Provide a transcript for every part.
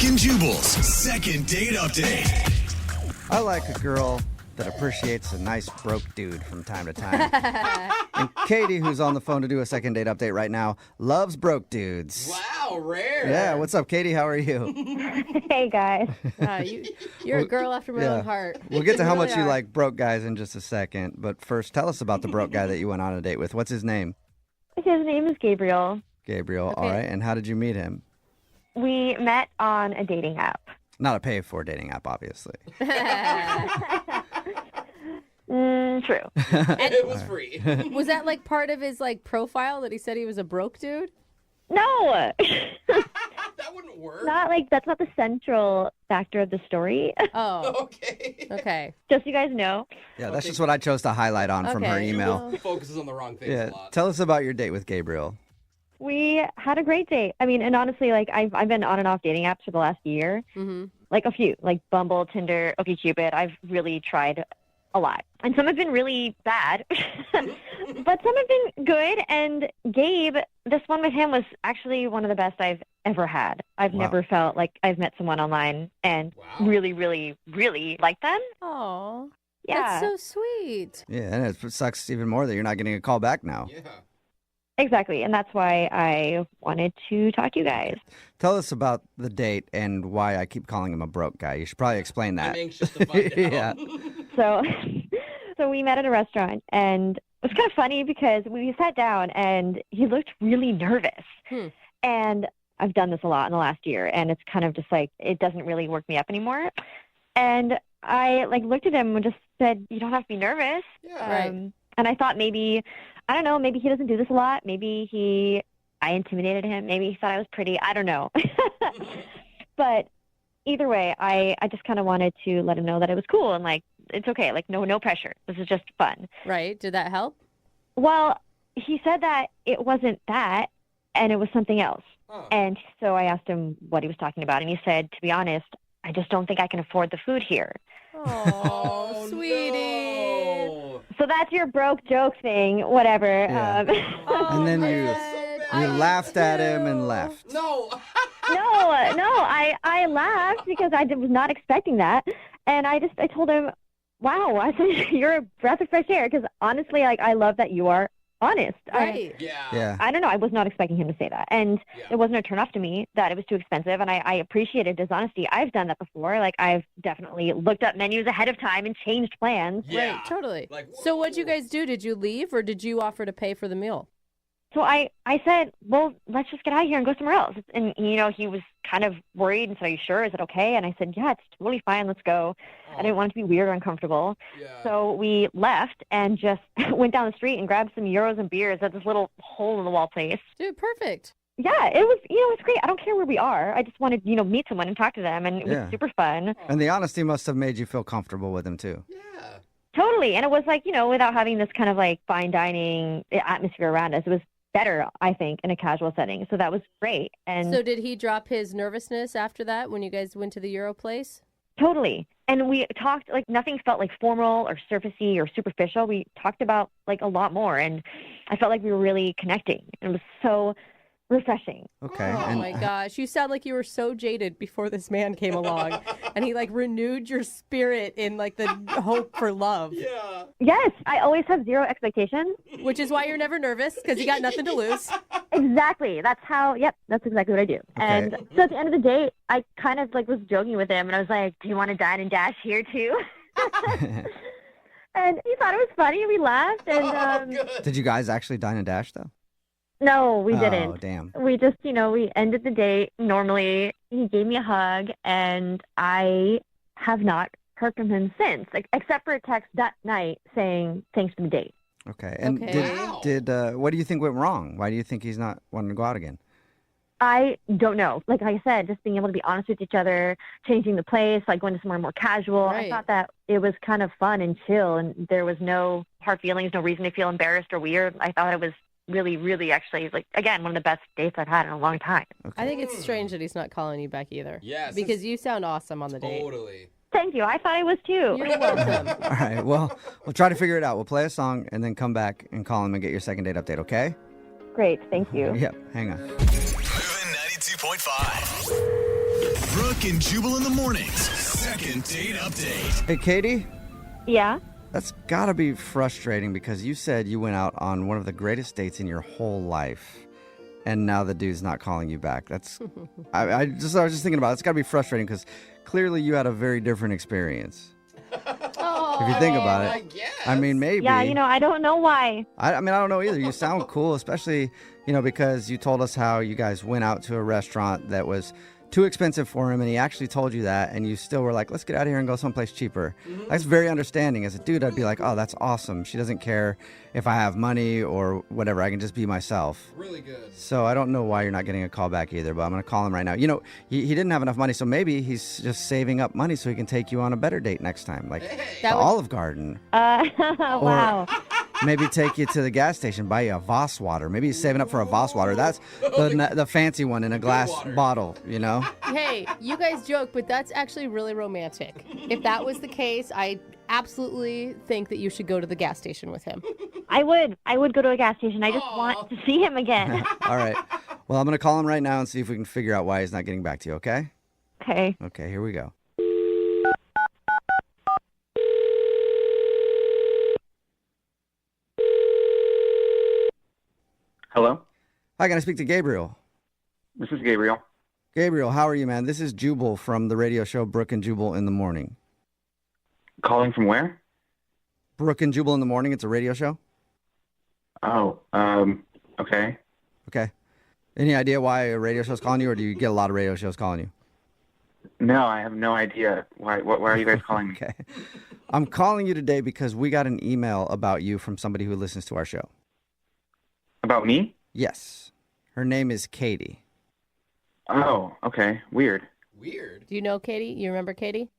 and Jubal's second date update. I like a girl that appreciates a nice broke dude from time to time. And Katie, who's on the phone to do a second date update right now, loves broke dudes. Wow, rare. Yeah, what's up, Katie? How are you? Hey, guys. You're a girl after my own heart. We'll get to how really much you are. like broke guys in just a second. But first, tell us about the broke guy that you went on a date with. What's his name? His name is Gabriel. Gabriel. Okay. All right. And how did you meet him? We met on a dating app. Not a pay-for dating app, obviously. True. It was free. Was that like part of his like profile that he said he was a broke dude? No, That wouldn't work. that's not the central factor of the story. Oh, Okay. okay. Just so you guys know. Yeah, that's just what I chose to highlight on from her Okay. email. Focuses on the wrong things Yeah. a lot. Tell us about your date with Gabriel. We had a great date. I mean, and honestly, like I've been on and off dating apps for the last year. Mm-hmm. Like a few, like Bumble, Tinder, OkCupid. I've really tried a lot. And some have been really bad, but some have been good. And Gabe, this one with him was actually one of the best I've ever had. I've Wow. never felt like I've met someone online and Wow. really, really, really like them. Oh, Yeah, that's so sweet. Yeah, and it sucks even more that you're not getting a call back now. Yeah. exactly. And that's why I wanted to talk to you guys. Tell us about the date and why I keep calling him a broke guy. You should probably explain that. I'm anxious to find out. Yeah. So, so we met at a restaurant, and it was kind of funny because we sat down, and he looked really nervous. And I've done this a lot in the last year, and it's kind of just like it doesn't really work me up anymore. And I looked at him and just said, "You don't have to be nervous." Yeah. Right. And I thought maybe he doesn't do this a lot. Maybe I intimidated him. Maybe he thought I was pretty. I don't know. But either way, I just kind of wanted to let him know that it was cool and like it's okay. Like no pressure. This is just fun. Right. Did that help? Well, he said that it wasn't that, and it was something else. Huh. And so I asked him what he was talking about, and he said, "To be honest, I just don't think I can afford the food here." Oh, sweetie. No. So that's your broke joke thing, whatever. Yeah. Oh, And then you- man, You I laughed at him and do. left. No. I laughed because I was not expecting that, and I told him, "Wow," I said, "You're a breath of fresh air." Because honestly, like I love that you are honest. Right. Yeah. Yeah. I don't know. I was not expecting him to say that, and Yeah. it wasn't a turn off to me that it was too expensive, and I appreciated his honesty. I've done that before. Like I've definitely looked up menus ahead of time and changed plans. Yeah. Right. Totally. Like, So what'd you whoa. guys do? Did you leave or did you offer to pay for the meal? So I said, "Well, let's just get out of here and go somewhere else." And he was kind of worried and said, "Are you sure? Is it okay?" And I said, "Yeah, it's totally fine. Let's go." I didn't want it to be weird or uncomfortable. Yeah. So we left and just went down the street and grabbed some gyros and beers at this little hole in the wall place. Dude, perfect. Yeah, it was, it's great. I don't care where we are. I just wanted, meet someone and talk to them, and it was Yeah. super fun. And the honesty must have made you feel comfortable with him, too. Yeah. Totally. And it was like, without having this kind of like fine dining atmosphere around us, it was better, I think, in a casual setting. So that was great. And So did he drop his nervousness after that when you guys went to the Euro place? totally. And we talked, like, nothing felt like formal or surfacey or superficial. We talked about like a lot more, and I felt like we were really connecting. It was so refreshing. Okay. Oh and my gosh. You sound like you were so jaded before this man came along and he like renewed your spirit in like the hope for love, Yeah. Yes, I always have zero expectations. which is why you're never nervous because you got nothing to lose. Exactly. That's exactly what I do. And so at the end of the day, I kind of like was joking with him, and I was like, "Do you want to dine and dash here too?" And he thought it was funny. We laughed, and Good. Did you guys actually dine and dash, though? no, we Oh, didn't. damn. We just, we ended the date normally. He gave me a hug, and I have not heard from him since, like, except for a text that night saying thanks for the date. Okay. And Okay. Wow. did what do you think went wrong? Why do you think he's not wanting to go out again? I don't know. Like I said, just being able to be honest with each other, changing the place, like going to somewhere more casual. Right. I thought that it was kind of fun and chill, and there was no hard feelings, no reason to feel embarrassed or weird. I thought it was really, really actually, like, again, one of the best dates I've had in a long time. I think it's strange that he's not calling you back either. Yes. Because you sound awesome on the date. Totally. Thank you. I thought I was too. You're welcome. All right. Well, we'll try to figure it out. We'll play a song and then come back and call him and get your second date update, okay? Great. Thank you. Yep. Hang on. Moving 92.5. Brooke and Jubal in the mornings. Second date update. Hey, Katie, Yeah. that's got to be frustrating because you said you went out on one of the greatest dates in your whole life, and now the dude's not calling you back. That's I was just thinking about it. It's got to be frustrating because clearly you had a very different experience. If you think about I it, guess. I mean, maybe. Yeah, I don't know why. I mean, I don't know either. You sound cool, especially, because you told us how you guys went out to a restaurant that was too expensive for him, and he actually told you that, and you still were like, let's get out of here and go someplace cheaper. That's very understanding. As a dude, I'd be like, oh, that's awesome. She doesn't care if I have money or whatever. I can just be myself. Really good. So I don't know why you're not getting a call back either, but I'm going to call him right now. He didn't have enough money, so maybe he's just saving up money so he can take you on a better date next time, like the Olive Garden. Wow. Maybe take you to the gas station, buy you a Voss water. Maybe he's saving up for a Voss water. That's the fancy one in a glass bottle, Hey, you guys joke, but that's actually really romantic. If that was the case, I absolutely think that you should go to the gas station with him. I would go to a gas station. I just want to see him again. All right. Well, I'm going to call him right now and see if we can figure out why he's not getting back to you, okay? Okay. Okay, here we go. Hello, Hi, can I speak to Gabriel? this is Gabriel. Gabriel, how are you, man? This is Jubal from the radio show Brooke and Jubal in the Morning. Calling from where? Brooke and Jubal in the Morning, it's a radio show? Oh, okay. Okay. Any idea why a radio show's calling you, or do you get a lot of radio shows calling you? No, I have no idea. Why are you guys calling me? Okay. I'm calling you today because we got an email about you from somebody who listens to our show. About me? Yes. Her name is Katie. Oh, okay. Weird. Weird. Do you know Katie? You remember Katie?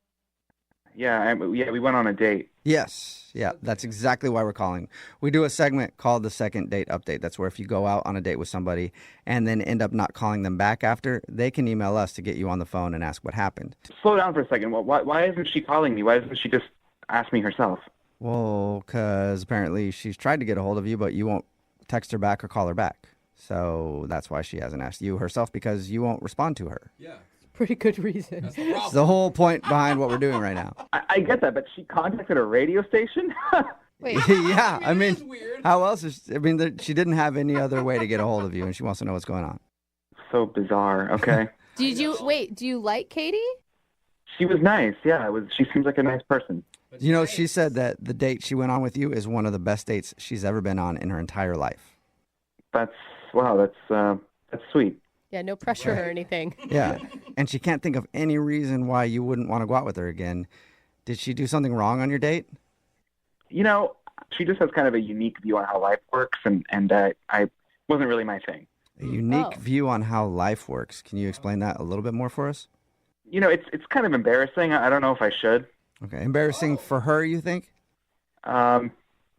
Yeah, we went on a date. Yes. Yeah, that's exactly why we're calling. We do a segment called the Second Date Update. That's where if you go out on a date with somebody and then end up not calling them back after, they can email us to get you on the phone and ask what happened. Slow down for a second. Why isn't she calling me? Why doesn't she just ask me herself? Well, because apparently she's tried to get a hold of you, but you won't text her back or call her back. So that's why she hasn't asked you herself, because you won't respond to her. Yeah. Pretty good reason. That's the problem. It's the whole point behind what we're doing right now. I get that, but she contacted a radio station? Wait, Yeah, I It mean, is weird. how else she didn't have any other way to get a hold of you, and she wants to know what's going on. So bizarre. Okay. do you like Katie? She was nice. Yeah, she seems like a nice person. But She said that the date she went on with you is one of the best dates she's ever been on in her entire life. That's sweet. Yeah, no pressure or anything. Yeah, and she can't think of any reason why you wouldn't want to go out with her again. Did she do something wrong on your date? She just has kind of a unique view on how life works, and I wasn't really my thing. A unique Oh. view on how life works. Can you explain that a little bit more for us? It's kind of embarrassing. I don't know if I should. Okay, embarrassing for her, you think?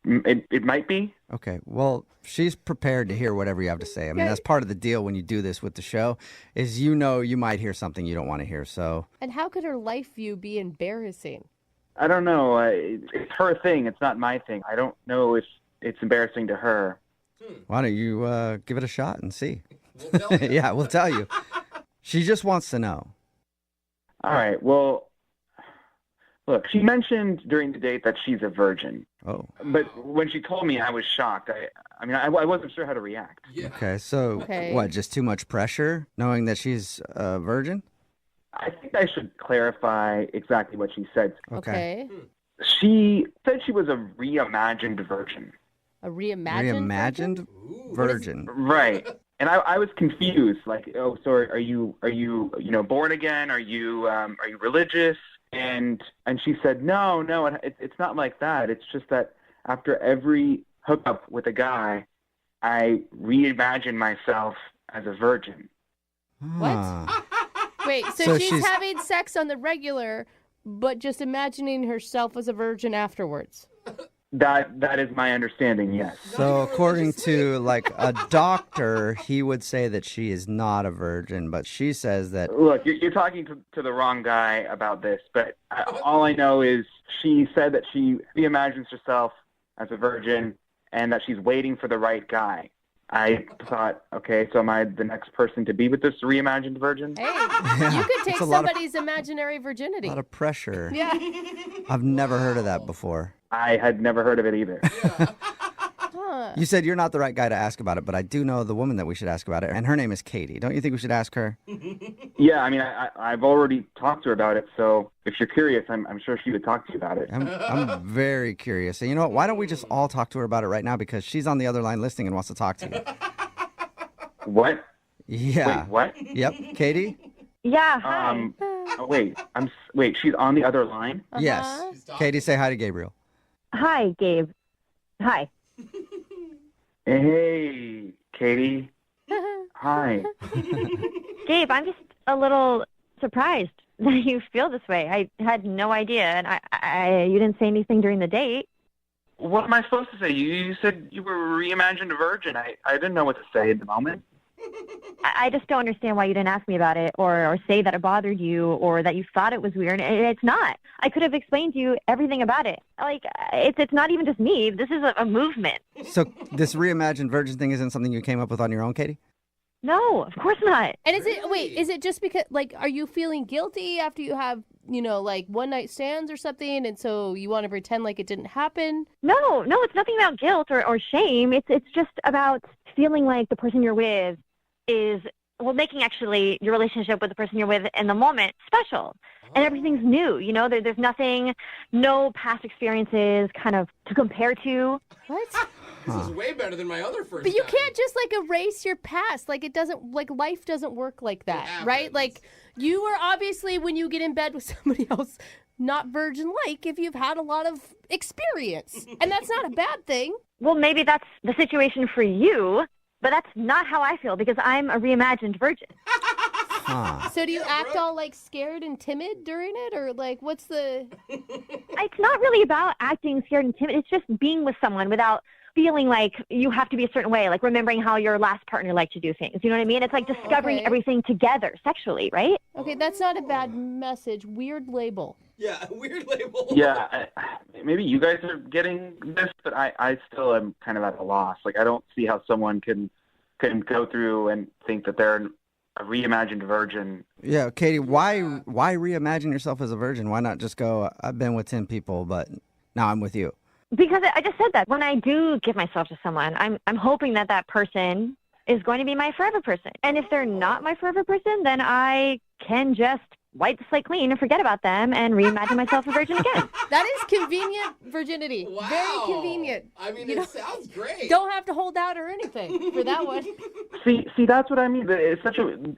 It might be. Okay, well, she's prepared to hear whatever you have to say. I mean, that's part of the deal when you do this with the show, is you might hear something you don't want to hear, so... And how could her life view be embarrassing? I don't know. It's her thing. It's not my thing. I don't know if it's embarrassing to her. Why don't you give it a shot and see? We'll tell you. Yeah, we'll tell you. She just wants to know. All right. Well, look, she mentioned during the date that she's a virgin. Oh, But when she told me, I was shocked. I wasn't sure how to react. Yeah. okay. So, Okay. what, just too much pressure knowing that she's a virgin? I think I should clarify exactly what she said. Okay. She said she was a reimagined virgin. A reimagined? Reimagined Ooh. virgin. Right. And I was confused. Like, oh, so are you born again? Are you religious? And she said, no, it's not like that. It's just that after every hookup with a guy, I reimagine myself as a virgin. What? Ah. Wait, So so she's- she's having sex on the regular, but just imagining herself as a virgin afterwards. That is my understanding, yes. So according to like a doctor, he would say that she is not a virgin, but she says that Look, you're talking to the wrong guy about this, but all I know is she said that she reimagines herself as a virgin and that she's waiting for the right guy. I thought, okay, so am I the next person to be with this reimagined virgin? Hey, you could take It's a lot of- somebody's imaginary virginity. A lot of pressure. Yeah. I've never heard of that before. I had never heard of it either. Huh. You said you're not the right guy to ask about it, but I do know the woman that we should ask about it, and her name is Katie. Don't you think we should ask her? Yeah, I mean, I've already talked to her about it, so if you're curious, I'm sure she would talk to you about it. I'm very curious. And you know what? Why don't we just all talk to her about it right now, because she's on the other line listening and wants to talk to you. What? Yeah. Wait, what? Yep. Katie? Yeah, hi. Wait, she's on the other line? Yes. Katie, say hi to Gabriel. Hi, Gabe. Hi. Hey, Katie. Hi. Gabe, I'm just a little surprised that you feel this way. I had no idea, and you didn't say anything during the date. What am I supposed to say? You said you were reimagined a virgin. I didn't know what to say at the moment. I just don't understand why you didn't ask me about it or say that it bothered you or that you thought it was weird. It's not. I could have explained to you everything about it. Like, it's not even just me. This is a movement. So this reimagined virgin thing isn't something you came up with on your own, Katie? No, of course not. And is it just because, like, are you feeling guilty after you have, like one night stands or something, and so you want to pretend like it didn't happen? No, it's nothing about guilt or shame. It's just about feeling like the person you're with is, making actually your relationship with the person you're with in the moment special. And everything's new, there's nothing, no past experiences kind of to compare to. What? This is way better than my other first But you time. can't just erase your past. Like, it doesn't, life doesn't work like that, right? happens. Like, you are obviously, when you get in bed with somebody else, not virgin-like if you've had a lot of experience. And that's not a bad thing. Well, maybe that's the situation for you, but that's not how I feel because I'm a reimagined virgin. Huh. So do you act all scared and timid during it, or what's the? It's not really about acting scared and timid. It's just being with someone without feeling like you have to be a certain way, like remembering how your last partner liked to do things. You know what I mean? It's like discovering everything together sexually, right? Okay, that's not a bad message. Weird label. Yeah, weird label. Yeah, maybe you guys are getting this, but I still am kind of at a loss. Like, I don't see how someone can go through and think that they're a reimagined virgin. Yeah, Katie, why reimagine yourself as a virgin? Why not just go, I've been with 10 people, but now I'm with you? Because I just said that when I do give myself to someone, I'm hoping that person is going to be my forever person. And if they're not my forever person, then I can just wipe the slate clean and forget about them and reimagine myself a virgin again. That is convenient virginity. Wow. Very convenient. I mean, You it sounds great. Don't have to hold out or anything for that one. See, that's what I mean. It's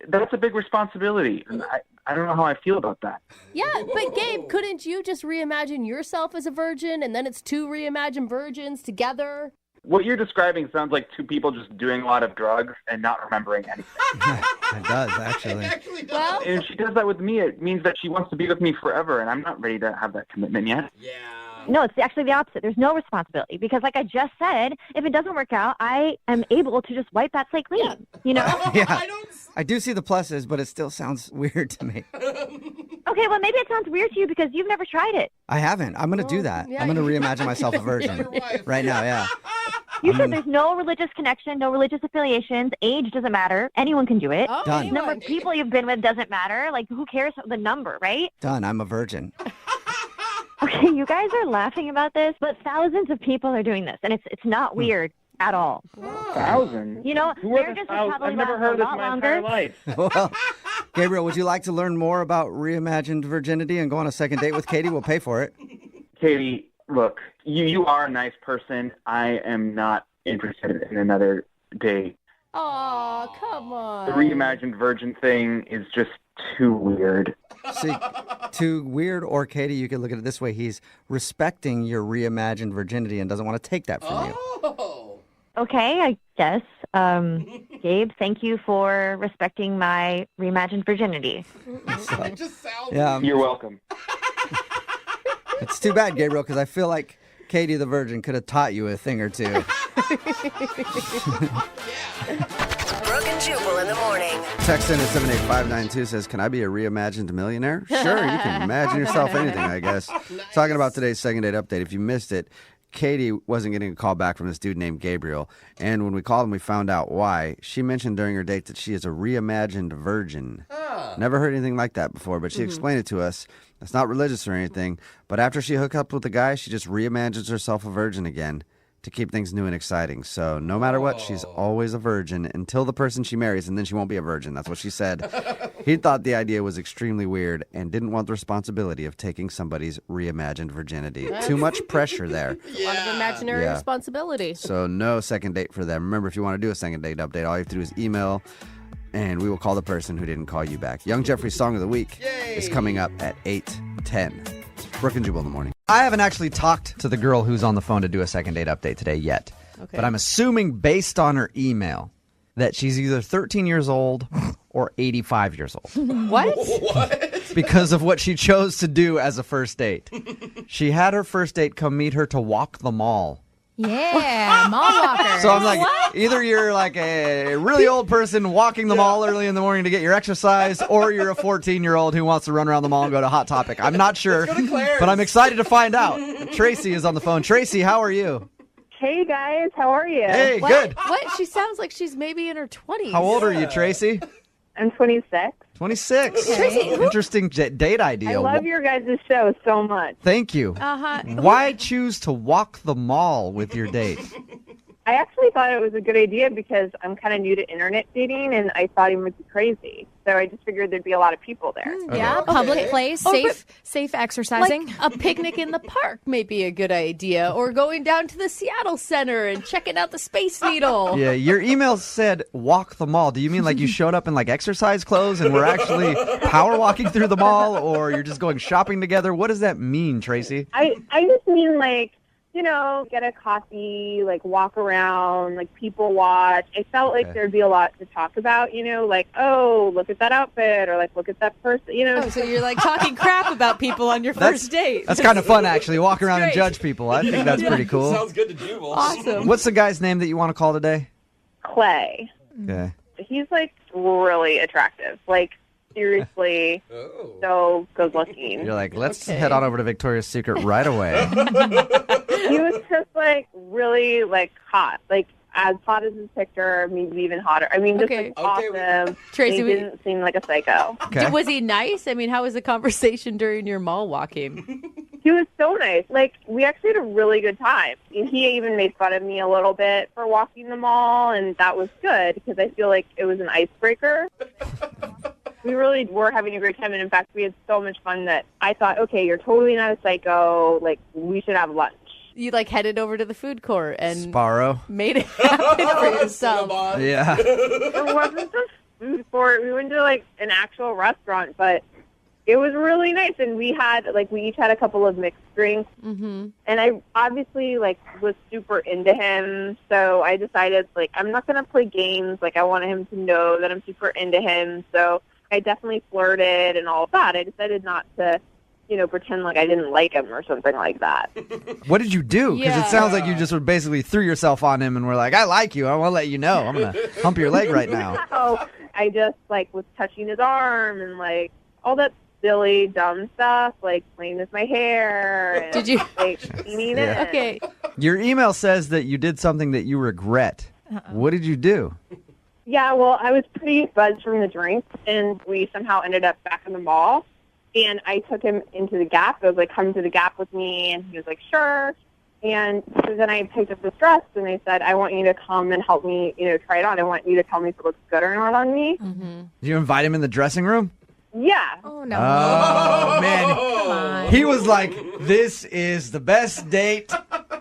that's a big responsibility. And I don't know how I feel about that. Yeah, but Gabe, couldn't you just reimagine yourself as a virgin and then it's two reimagined virgins together? What you're describing sounds like two people just doing a lot of drugs and not remembering anything. It does, It actually. actually does. Well, And if she does that with me, it means that she wants to be with me forever, and I'm not ready to have that commitment yet. Yeah. No, it's actually the opposite. There's no responsibility because like I just said, if it doesn't work out, I am able to just wipe that slate clean, Yeah. I do see the pluses, but it still sounds weird to me. Okay, well, maybe it sounds weird to you because you've never tried it. I haven't. I'm going to do that. yeah, I'm going to you- reimagine myself a virgin Your wife. right now, yeah. You should. There's no religious connection, no religious affiliations. Age doesn't matter. Anyone can do it. oh, Done. anyone. Number of people you've been with doesn't matter. Like, who cares the number, right? Done. I'm a virgin. Okay, you guys are laughing about this, but thousands of people are doing this, and it's not weird at all. Thousands? You know, Who are the marriages will thousands? probably I've never last heard of a this lot in my longer. entire life. Well, Gabriel, would you like to learn more about reimagined virginity and go on a second date with Katie? We'll pay for it. Katie, look, you are a nice person. I am not interested in another date. Aw, come on. The reimagined virgin thing is just too weird. See, too weird, or Katie, you could look at it this way. He's respecting your reimagined virginity and doesn't want to take that from you. Oh. Okay, I guess. Gabe, thank you for respecting my reimagined virginity. It just sounds. Yeah, You're welcome. it's too bad, Gabriel, because I feel like Katie the virgin could have taught you a thing or two. Brooke and Jubal in the morning. Text in at 78592 says, can I be a reimagined millionaire? Sure, you can imagine yourself anything, I guess. Talking about today's second date update. If you missed it, Katie wasn't getting a call back from this dude named Gabriel. And when we called him, we found out why. She mentioned during her date that she is a reimagined virgin. Never heard anything like that before, but she explained it to us. It's not religious or anything. But after she hooked up with the guy, she just reimagines herself a virgin again to keep things new and exciting. So no matter what, she's always a virgin until the person she marries, and then she won't be a virgin. That's what she said. He thought the idea was extremely weird and didn't want the responsibility of taking somebody's reimagined virginity. Too much pressure there. A lot of imaginary Yeah. responsibility. So no second date for them. Remember, if you want to do a second date update, all you have to do is email, and we will call the person who didn't call you back. Young Jeffrey's Song of the Week is coming up at 8:10. Brooke and Jubal in the morning. I haven't actually talked to the girl who's on the phone to do a second date update today yet. Okay. But I'm assuming based on her email that she's either 13 years old or 85 years old. What? Because of what she chose to do as a first date. She had her first date come meet her to walk the mall. Yeah, mall walker. So I'm like, either you're like a really old person walking the mall early in the morning to get your exercise, or you're a 14-year-old who wants to run around the mall and go to Hot Topic. I'm not sure, but I'm excited to find out. Tracy is on the phone. Tracy, how are you? Hey guys, how are you? Hey, What? good. What? She sounds like she's maybe in her 20s. How old are you, Tracy? I'm 26. 26. Tracy, Interesting date idea. I love your guys' show so much. Thank you. Uh-huh. Why choose to walk the mall with your date? I actually thought it was a good idea because I'm kind of new to internet dating, and I thought he would be crazy. So I just figured there'd be a lot of people there. Yeah, public place, Oh, safe exercising. Like a picnic in the park may be a good idea, or going down to the Seattle Center and checking out the Space Needle. Yeah, your email said walk the mall. Do you mean like you showed up in like exercise clothes and we're actually power walking through the mall, or you're just going shopping together? What does that mean, Tracy? I just mean like, you know, get a coffee, like walk around, like people watch. I felt like there'd be a lot to talk about, you know, like, oh, look at that outfit, or like, look at that person, you know. Oh, so you're like talking crap about people on your first date. That's kind of fun, actually. Walk around and great. judge people. I think that's pretty cool. Sounds good to Jubal. Awesome. What's the guy's name that you want to call today? Clay. Okay. He's like really attractive. Like, seriously, Oh. so good looking. You're like, let's Okay. head on over to Victoria's Secret right away. He was just like really like hot, like as hot as his picture, maybe even hotter. I mean, just Okay. like Okay, awesome. Tracy, he we- didn't seem like a psycho. Okay. Was he nice? I mean, how was the conversation during your mall walking? He was so nice. Like, we actually had a really good time. And he even made fun of me a little bit for walking the mall, and that was good because I feel like it was an icebreaker. We really were having a great time, and in fact, we had so much fun that I thought, okay, you're totally not a psycho. Like, we should have lunch. You like headed over to the food court and Sparrow. made it happen for yourself. Cinnabon. Yeah. It wasn't just food court. We went to like an actual restaurant, but it was really nice. And we each had a couple of mixed drinks. Mm-hmm. And I obviously like was super into him, so I decided like I'm not gonna play games. Like I wanted him to know that I'm super into him. So I definitely flirted and all of that. I decided not to, you know, pretend like I didn't like him or something like that. What did you do? Because Yeah. it sounds like you just were basically threw yourself on him and were like, I like you. I want to let you know. I'm going to hump your leg right now. So I just like was touching his arm and like all that silly, dumb stuff, like playing with my hair. And, Did you- like cleaning Yeah. it? Okay. Your email says that you did something that you regret. What did you do? Yeah, well, I was pretty buzzed from the drink, and we somehow ended up back in the mall. And I took him into the Gap. I was like, come to the Gap with me. And he was like, sure. And so then I picked up this dress, and I said, I want you to come and help me, you know, try it on. I want you to tell me if it looks good or not on me. Did you invite him in the dressing room? Yeah. Oh, no. Oh, man. Come on. He was like, this is the best date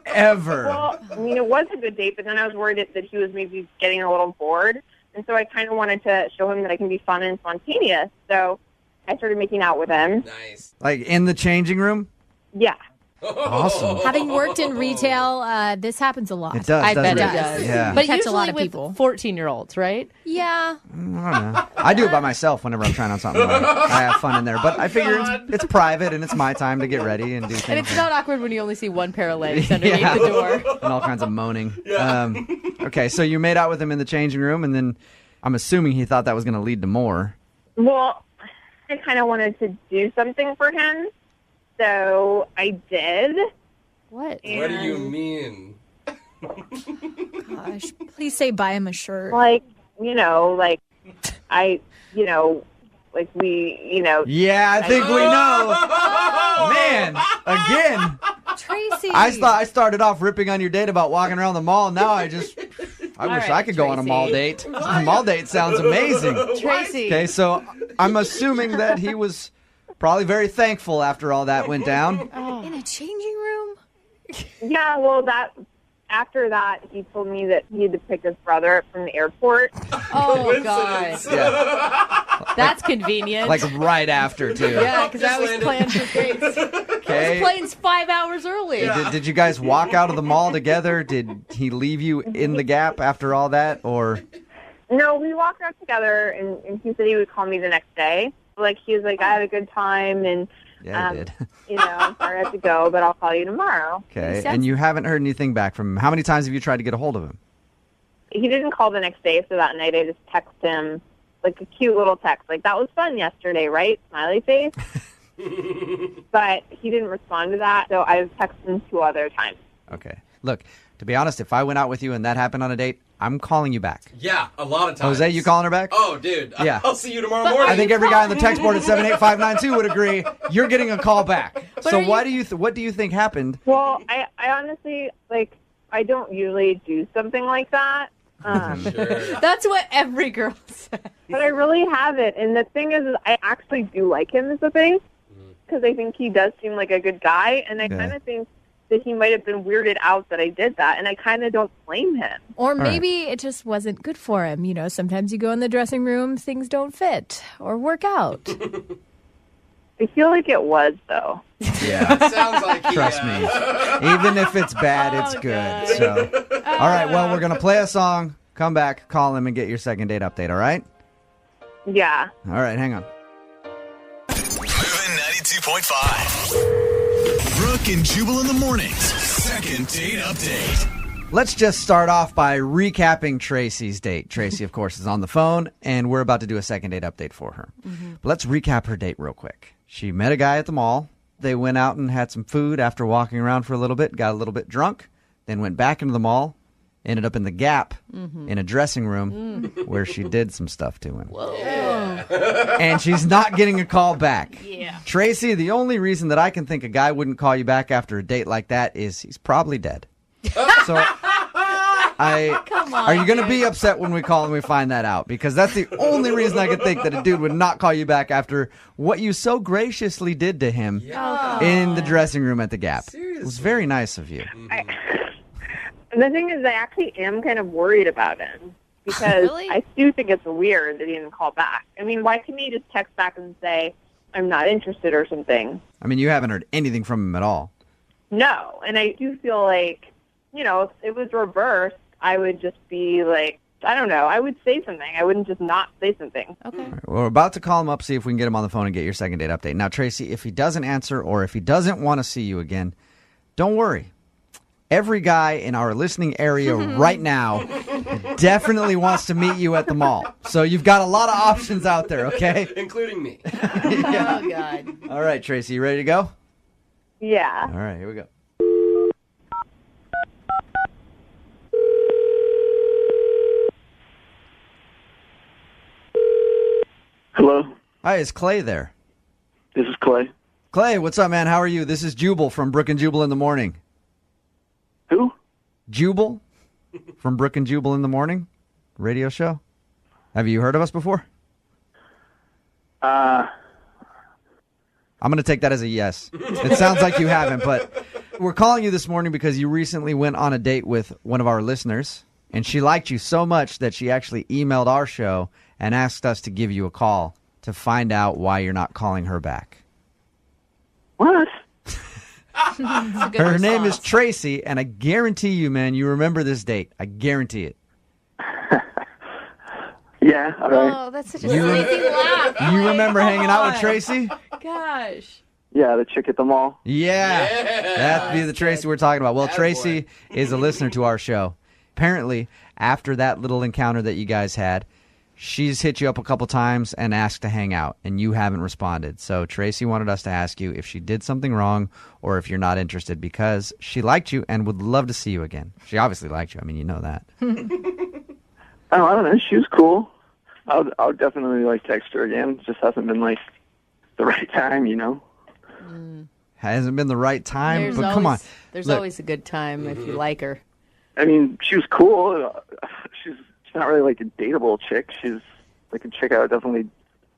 ever. Well, I mean, it was a good date, but then I was worried that he was maybe getting a little bored. And so I kind of wanted to show him that I can be fun and spontaneous. So I started making out with him. Nice. Like in the changing room? Yeah. Awesome. Having worked in retail, this happens a lot. It does. I bet doesn't it does. Yeah. But Catch a usually lot of with people. 14-year-olds, right? Yeah. I don't know. I do it by myself whenever I'm trying on something. I have fun in there. But I figure it's private and it's my time to get ready and do things. And it's not awkward when you only see one pair of legs underneath Yeah. the door. And all kinds of moaning. Okay, so you made out with him in the changing room, and then I'm assuming he thought that was going to lead to more. Well, I kind of wanted to do something for him. So I did. What? What do you mean? Gosh, please say buy him a shirt. Like, like like we, Yeah, I think we know. Man, again. Tracy. I started off ripping on your date about walking around the mall. Now I wish right, I could go on a mall date. A mall date sounds amazing. Tracy. Okay, so I'm assuming that he was probably very thankful after all that went down. In a changing room? Yeah, well, after that, he told me that he had to pick his brother up from the airport. Oh, God. Yeah, That's convenient. like right after, too. yeah, because I was planned for dates. Okay. This plane's 5 hours early. Did you guys walk out of the mall together? Did he leave you in the Gap after all that, or? No, we walked out together, and he said he would call me the next day. Like, he was like, I had a good time, and, Yeah, he did. I'm sorry I have to go, but I'll call you tomorrow. Okay, and you haven't heard anything back from him. How many times have you tried to get a hold of him? He didn't call the next day, so that night I just texted him, like, a cute little text. Like, that was fun yesterday, right? Smiley face. But he didn't respond to that, so I've texted him 2 other times. Okay. Look, to be honest, if I went out with you and that happened on a date, I'm calling you back. Yeah, a lot of times. Jose, you calling her back? Oh, dude. Yeah. I'll see you tomorrow morning. I think every guy on the text board at 78592 would agree. You're getting a call back. So what do you think happened? Well, I honestly, like, I don't usually do something like that. Sure. That's what every girl says. But I really haven't. And the thing is I actually do like him is the thing. Because I think he does seem like a good guy. And I kind of think that he might have been weirded out that I did that. And I kind of don't blame him. Or maybe it just wasn't good for him. You know, sometimes you go in the dressing room, things don't fit or work out. I feel like it was, though. Yeah. Sounds like Trust me. Even if it's bad, it's good. So, all right, well, we're going to play a song, come back, call him, and get your second date update, all right? Yeah. All right, hang on. Moving 92.5. Brooke and Jubal in the mornings. Second date update. Let's just start off by recapping Tracy's date. Tracy, of course, is on the phone, and we're about to do a second date update for her. But let's recap her date real quick. She met a guy at the mall. They went out and had some food after walking around for a little bit, got a little bit drunk, then went back into the mall, ended up in the Gap in a dressing room where she did some stuff to him. Whoa. And she's not getting a call back. Yeah. Tracy, the only reason that I can think a guy wouldn't call you back after a date like that is he's probably dead. So Come on, are you going to be upset when we call and we find that out? Because that's the only reason I could think that a dude would not call you back after what you so graciously did to him in the dressing room at the Gap. Seriously. It was very nice of you. The thing is, I actually am kind of worried about him. Because Really? I do think it's weird that he didn't call back. I mean, why couldn't he just text back and say, I'm not interested or something? I mean, you haven't heard anything from him at all. No. And I do feel like, if it was reversed, I would just be like, I don't know. I would say something. I wouldn't just not say something. Okay. All right, we're about to call him up, see if we can get him on the phone and get your second date update. Now, Tracy, if he doesn't answer or if he doesn't want to see you again, don't worry. Every guy in our listening area right now definitely wants to meet you at the mall. So you've got a lot of options out there, okay? Including me. Yeah. Oh, God. All right, Tracy, you ready to go? Yeah. All right, here we go. Hello, Hi, is Clay there? this is Clay. Clay, what's up, man? How are you? This is Jubal from Brooke and Jubal in the Morning. Who? Jubal from Brooke and Jubal in the Morning radio show. Have you heard of us before? I'm going to take that as a yes. It sounds like you haven't, but we're calling you this morning because you recently went on a date with one of our listeners, and she liked you so much that she actually emailed our show and asked us to give you a call to find out why you're not calling her back. What? Her name is Tracy, and I guarantee you, man, you remember this date. I guarantee it. Yeah, all right. Oh, that's such a sleepy laugh. You remember hanging out with Tracy? Gosh. Yeah, the chick at the mall. Yeah. That'd be the Tracy we're talking about. Well, Attaboy. Tracy is a listener to our show. Apparently, after that little encounter that you guys had, she's hit you up a couple times and asked to hang out, and you haven't responded. So Tracy wanted us to ask you if she did something wrong or if you're not interested because she liked you and would love to see you again. She obviously liked you. I mean, you know that. I don't know. She was cool. I'll definitely like text her again. It just hasn't been like the right time, you know. Hasn't been the right time, but come on. There's Look, always a good time if you like her. I mean, she was cool. She's not really like a dateable chick. She's like a chick I would definitely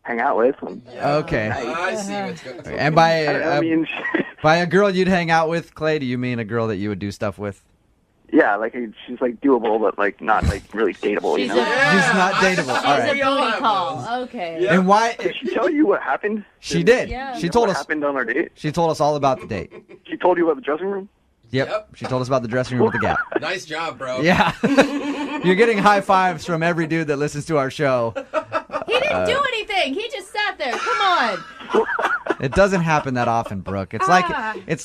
hang out with. Okay. I see what's going on. And by a girl you'd hang out with, Clay, do you mean a girl that you would do stuff with? Yeah, like she's like doable, but like not like really dateable. She's you know? She's not dateable. All She's right. a booty call. Okay. And why? Did she tell you what happened? She did. Yeah. She told what us. happened on our date. She told us all about the date. She told you about the dressing room. Yep. She told us about the dressing room with the gap. Nice job, bro. Yeah. You're getting high fives from every dude that listens to our show. He didn't do anything. He just sat there. Come on. It doesn't happen that often, Brooke. It's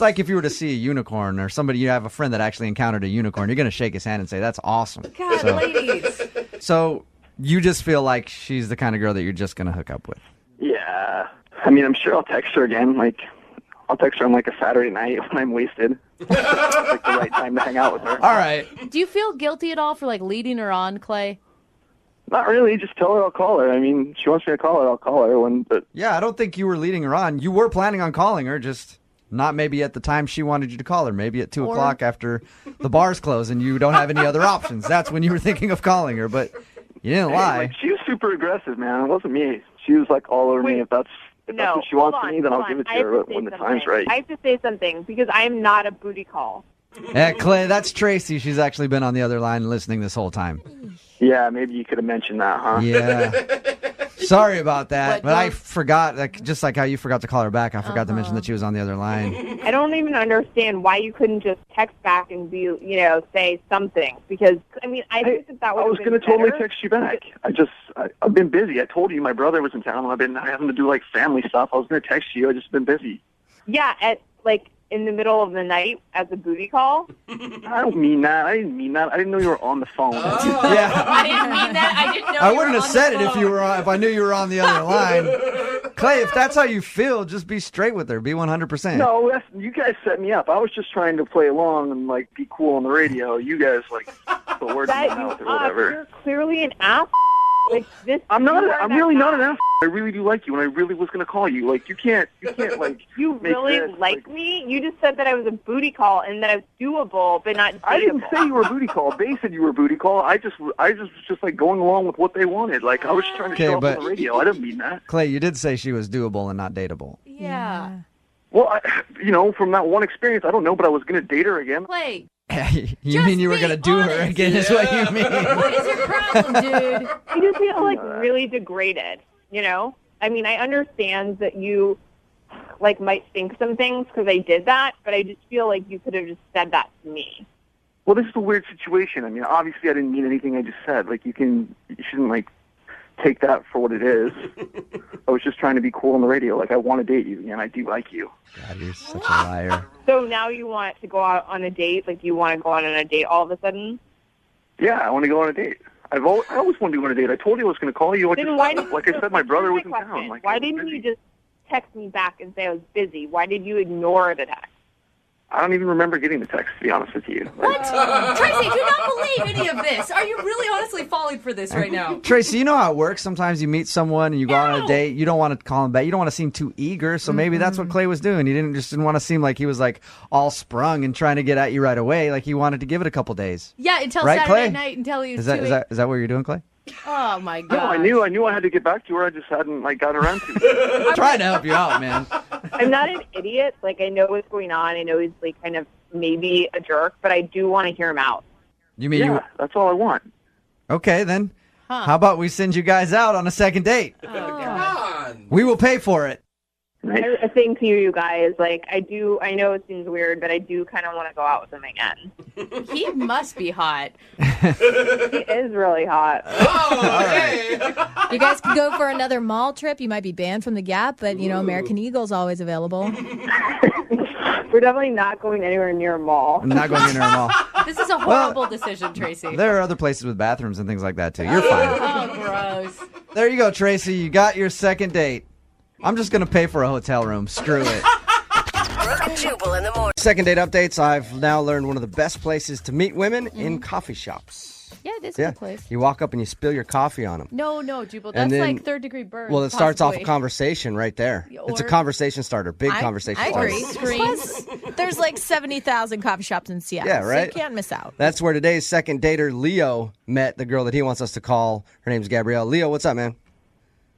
like if you were to see a unicorn or somebody, you have a friend that actually encountered a unicorn, you're going to shake his hand and say, that's awesome. God, ladies. So you just feel like she's the kind of girl that you're just going to hook up with. Yeah. I mean, I'm sure I'll text her again. Like, I'll text her on like a Saturday night when I'm wasted. It's like the right time to hang out with her. All right. Do you feel guilty at all for like leading her on, Clay? Not really. Just tell her I'll call her. I mean, she wants me to call her. I'll call her. But Yeah, I don't think you were leading her on. You were planning on calling her, just not maybe at the time she wanted you to call her. Maybe at 2 o'clock after the bars close and you don't have any other options. That's when you were thinking of calling her, but you didn't lie. Like, she was super aggressive, man. It wasn't me. She was like all over me. If that's what she wants from me, then I'll give it to her when the time's right. I have to say something because I'm not a booty call. Yeah, Clay, that's Tracy. She's actually been on the other line listening this whole time. Yeah, maybe you could have mentioned that, huh? Yeah. Sorry about that, but I forgot, like, just like how you forgot to call her back, I forgot to mention that she was on the other line. I don't even understand why you couldn't just text back and be, say something. Because, I mean, I think that would I was going to totally text you back. I've been busy. I told you my brother was in town. I've been having to do, like, family stuff. I was going to text you. I've just been busy. Yeah, in the middle of the night as a booty call? I don't mean that. I didn't mean that. I didn't know you were on the phone. Yeah. I didn't mean that. I didn't know I wouldn't have said it if I knew you were on the other line. Clay, if that's how you feel, just be straight with her. Be 100%. No, you guys set me up. I was just trying to play along and, like, be cool on the radio. You guys, like, put words in my mouth or whatever. You're clearly an ass. Like this. I'm really not an ass. I really do like you, and I really was going to call you. Like, you can't, like, You make really this, like me? You just said that I was a booty call and that I was doable, but not dateable. I didn't say you were a booty call. They said you were a booty call. I just was just like going along with what they wanted. Like, I was trying to show up on the radio. I didn't mean that. Clay, you did say she was doable and not dateable. Yeah. Well, from that one experience, I don't know, but I was going to date her again. Clay. You mean you were going to do her again is what you mean. What is your problem, dude? I just feel like really degraded, I mean, I understand that you, like, might think some things because I did that, but I just feel like you could have just said that to me. Well, this is a weird situation. I mean, obviously I didn't mean anything I just said. Like, you shouldn't, like, take that for what it is. I was just trying to be cool on the radio. Like, I want to date you, and I do like you. God, you're such a liar. So now you want to go out on a date? Like, you want to go out on a date all of a sudden? Yeah, I want to go on a date. I always wanted to go on a date. I told you I was going to call you. Like I said, my brother was in town. Like, why didn't you just text me back and say I was busy? Why did you ignore the text? I don't even remember getting the text, to be honest with you. What? Tracy, do not believe any of this. Are you really honestly falling for this right now? Tracy, you know how it works. Sometimes you meet someone and you go on a date. You don't want to call them back. You don't want to seem too eager. So maybe that's what Clay was doing. He didn't want to seem like he was like all sprung and trying to get at you right away. Like he wanted to give it a couple days. Yeah, until right, Saturday Clay? night until he was Is that what you're doing, Clay? Oh my God! No, I knew I had to get back to her. I just hadn't got around to it. I'm trying to help you out, man. I'm not an idiot. Like, I know what's going on. I know he's like kind of maybe a jerk, but I do want to hear him out. You mean that's all I want. Okay, then. How about we send you guys out on a second date? Come on. We will pay for it. A thing to you guys, like, I know it seems weird, but I do kind of want to go out with him again. He must be hot. He is really hot. Oh, hey. You guys can go for another mall trip. You might be banned from the Gap, but, American Eagle's always available. We're definitely not going anywhere near a mall. I'm not going near a mall. This is a horrible decision, Tracy. There are other places with bathrooms and things like that, too. You're fine. Oh, gross. There you go, Tracy. You got your second date. I'm just going to pay for a hotel room. Screw it. Brooke and Jubal in the morning. Second date updates. I've now learned one of the best places to meet women in coffee shops. Yeah, it is a good place. You walk up and you spill your coffee on them. No, Jubal. And That's then- like third-degree burn. Well, it starts off a possibly. conversation right there. It's a Or- conversation starter. Big conversation I starter. agree. Screens. Plus, there's like 70,000 coffee shops in Seattle. Yeah, right? So you can't miss out. That's where today's second dater, Leo, met the girl that he wants us to call. Her name's Gabrielle. Leo, what's up, man?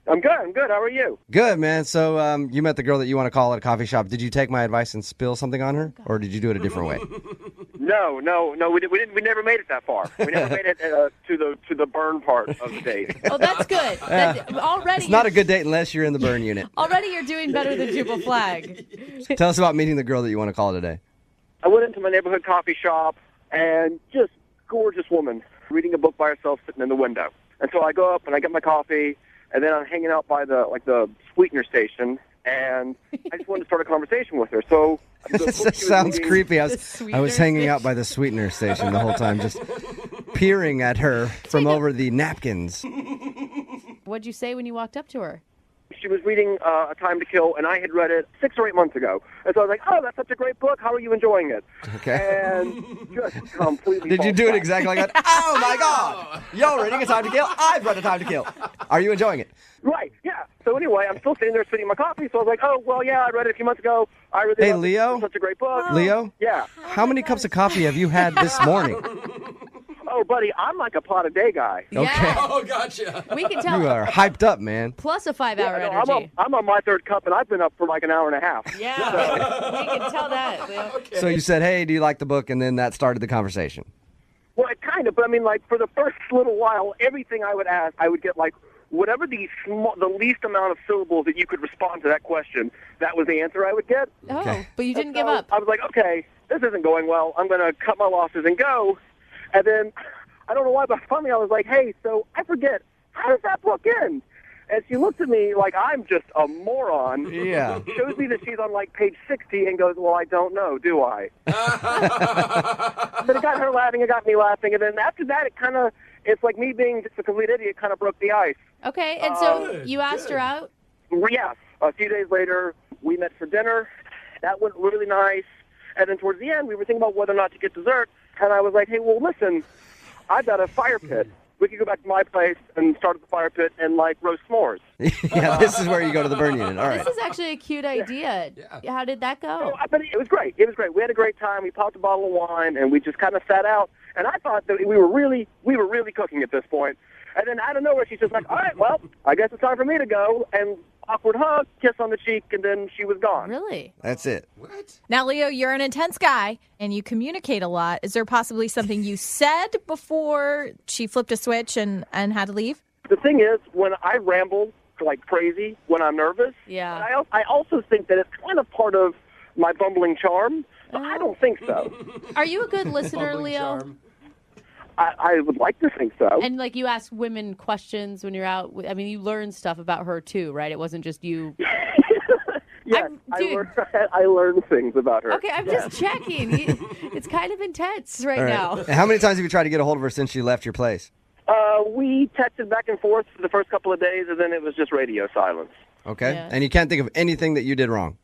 I'm good. How are you? Good, man. So you met the girl that you want to call at a coffee shop. Did you take my advice and spill something on her? Or did you do it a different way? No. We didn't. We never made it that far. We never made it to the burn part of the date. Oh, that's good. Already, It's not a good date unless you're in the burn unit. Already, you're doing better than Jubal Flag. Tell us about meeting the girl that you want to call today. I went into my neighborhood coffee shop and just gorgeous woman reading a book by herself sitting in the window. And so I go up and I get my coffee, and then I'm hanging out by the sweetener station, and I just wanted to start a conversation with her. So the book she That was sounds reading- creepy. I was hanging out by the sweetener station the whole time, just peering at her from over the napkins. What'd you say when you walked up to her? She was reading A Time to Kill, and I had read it 6 or 8 months ago. And so I was like, oh, that's such a great book. How are you enjoying it? Okay. And just completely Did you falls do it flat. exactly like that? Oh, my God. You're reading A Time to Kill. I've read A Time to Kill. Are you enjoying it? Right, yeah. So anyway, I'm still sitting there spitting my coffee, so I was like, oh, well, yeah, I read it a few months ago. I really Hey, loved it. Leo? It's such a great book. Leo? Yeah. How many cups of coffee have you had this morning? Oh, buddy, I'm like a pot-a-day guy. Okay. Oh, gotcha. We can tell. You are hyped up, man. Plus a 5-hour Yeah, no, energy. I'm on my third cup, and I've been up for like an hour and a half. Yeah, we can tell that. Leo. So you said, hey, do you like the book? And then that started the conversation. Well, it kind of, but I mean, like, for the first little while, everything I would ask, I would get, like, whatever the least amount of syllables that you could respond to that question, that was the answer I would get. Oh, Okay. but you didn't And give so up. I was like, okay, this isn't going well. I'm going to cut my losses and go. And then, I don't know why, but finally I was like, hey, so I forget, how does that book end? And she looks at me like I'm just a moron. Yeah. Shows me that she's on like page 60 and goes, well, I don't know, do I? But it got her laughing, it got me laughing. And then after that, it's like me being just a complete idiot kind of broke the ice. Okay, and so you asked her out? Yes. A few days later, we met for dinner. That went really nice. And then towards the end, we were thinking about whether or not to get dessert. And I was like, hey, well, listen, I've got a fire pit. We could go back to my place and start at the fire pit and, like, roast s'mores. Yeah, this is where you go to the burn unit. All right. This is actually a cute idea. Yeah. How did that go? But it was great. It was great. We had a great time. We popped a bottle of wine, and we just kind of sat out. And I thought that we were really cooking at this point. And then out of nowhere, she's just like, all right, well, I guess it's time for me to go. And awkward hug, kiss on the cheek, and then she was gone. Really? That's it. What? Now, Leo, you're an intense guy and you communicate a lot. Is there possibly something you said before she flipped a switch and had to leave? The thing is, when I ramble like crazy when I'm nervous, Yeah. I also think that it's kind of part of my bumbling charm, but I don't think so. Are you a good listener, Bumbling Leo? charm. I would like to think so. And like you ask women questions when you're out. I mean, you learn stuff about her too, right? It wasn't just you. Yes, dude. I learned things about her. Okay, I'm just checking. It's kind of intense right All right. now. And how many times have you tried to get a hold of her since she left your place? We texted back and forth for the first couple of days, and then it was just radio silence. Okay. Yeah. And you can't think of anything that you did wrong?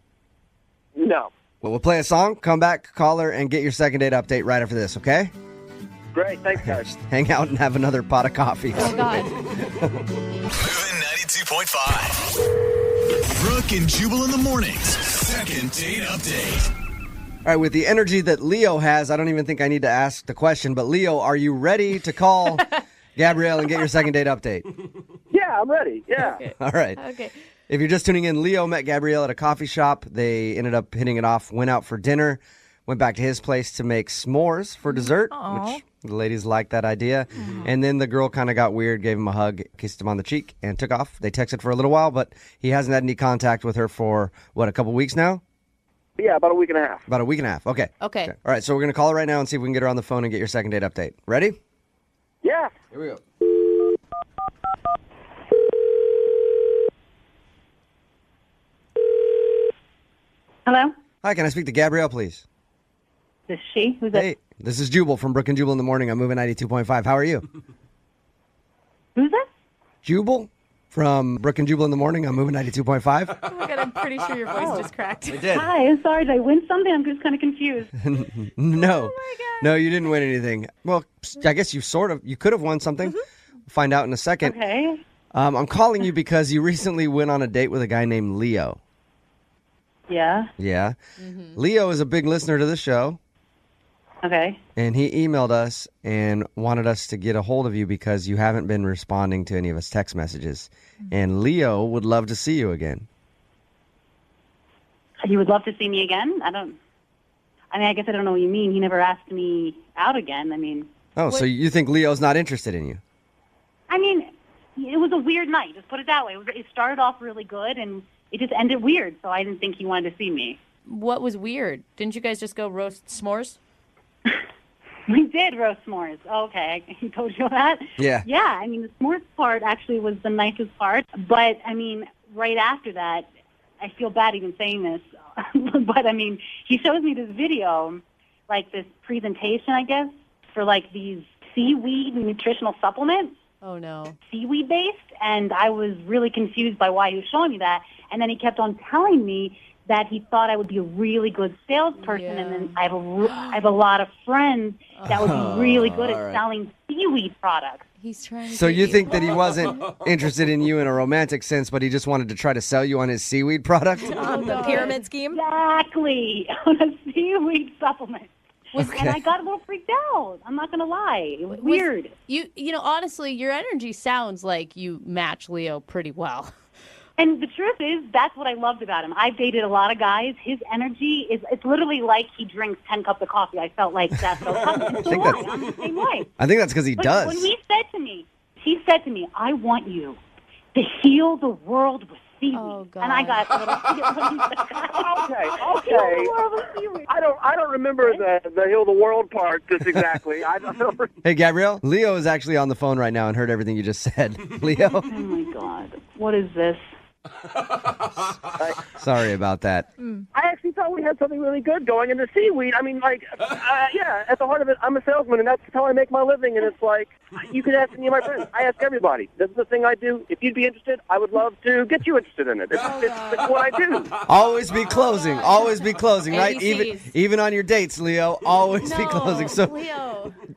No. Well, we'll play a song, come back, call her, and get your second date update right after this, okay? Great, thanks, guys. Just hang out and have another pot of coffee. Oh God. Moving 92.5. Brooke and Jubal in the mornings. Second date update. All right, with the energy that Leo has, I don't even think I need to ask the question, but Leo, are you ready to call Gabrielle and get your second date update? Yeah, I'm ready. Yeah. All right. Okay. If you're just tuning in, Leo met Gabrielle at a coffee shop. They ended up hitting it off, went out for dinner, went back to his place to make s'mores for dessert, which the ladies liked that idea. And then the girl kind of got weird, gave him a hug, kissed him on the cheek, and took off. They texted for a little while, but he hasn't had any contact with her for, what, a couple weeks now? Yeah, about a week and a half. About a week and a half. Okay. Okay. All right, so we're going to call her right now and see if we can get her on the phone and get your second date update. Ready? Yeah. Here we go. Hello, Hi, can I speak to Gabrielle, please? this is she. Who's Hey, This is Jubal from Brooke and Jubal in the morning. I'm moving 92.5. How are you? Who's that? Jubal from Brooke and Jubal in the morning. I'm moving 92.5. Oh my God, I'm pretty sure your voice just cracked. We did. Hi, I'm sorry. Did I win something? I'm just kind of confused. No. No, you didn't win anything. Well, I guess you could have won something. Find out in a second. Okay. I'm calling you because you recently went on a date with a guy named Leo. Yeah. Yeah. Leo is a big listener to the show. Okay. And he emailed us and wanted us to get a hold of you because you haven't been responding to any of his text messages. And Leo would love to see you again. He would love to see me again? I guess I don't know what you mean. He never asked me out again. Oh, so you think Leo's not interested in you? It was a weird night. Just put it that way. It started off really good, and it just ended weird, so I didn't think he wanted to see me. What was weird? Didn't you guys just go roast s'mores? We did roast s'mores. Okay, I told you that? Yeah. Yeah, the s'mores part actually was the nicest part. But, right after that, I feel bad even saying this. But, he shows me this video, like this presentation, I guess, for, like, these seaweed nutritional supplements. Oh, no. Seaweed-based, and I was really confused by why he was showing me that. And then he kept on telling me that he thought I would be a really good salesperson, and then I have a lot of friends that would be really good at selling seaweed products. He's trying to So you think that he wasn't interested in you in a romantic sense, but he just wanted to try to sell you on his seaweed product? On the pyramid scheme? Exactly, on a seaweed supplement. And I got a little freaked out. I'm not going to lie. It was weird. Honestly, your energy sounds like you match Leo pretty well. And the truth is, that's what I loved about him. I've dated a lot of guys. His energy it's literally like he drinks 10 cups of coffee. I felt like that's so I'm the same way. I think that's because he does. When he said to me, I want you to heal the world with seaweed. Oh, God. And I got a little Okay. I don't remember the heal the world part just exactly. I don't know. Hey, Gabrielle, Leo is actually on the phone right now and heard everything you just said. Leo? Oh, my God. What is this? Sorry about that. I actually thought we had something really good going into seaweed. At the heart of it, I'm a salesman, and that's how I make my living. And it's like, you can ask any of my friends. I ask everybody. This is the thing I do. If you'd be interested, I would love to get you interested in it. It's what I do. Always be closing. Always be closing, right? ABCs. Even on your dates, Leo. Always be closing. So,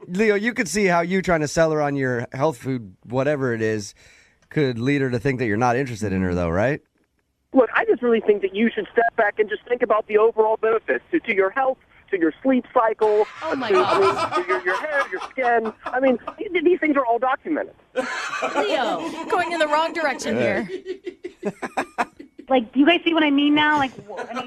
Leo, you could see how you trying to sell her on your health food, whatever it is, could lead her to think that you're not interested in her, though, right? Look, I just really think that you should step back and just think about the overall benefits to your health, to your sleep cycle, to your hair, your skin. These things are all documented. Leo, going in the wrong direction here. Like, do you guys see what I mean now? Like, what do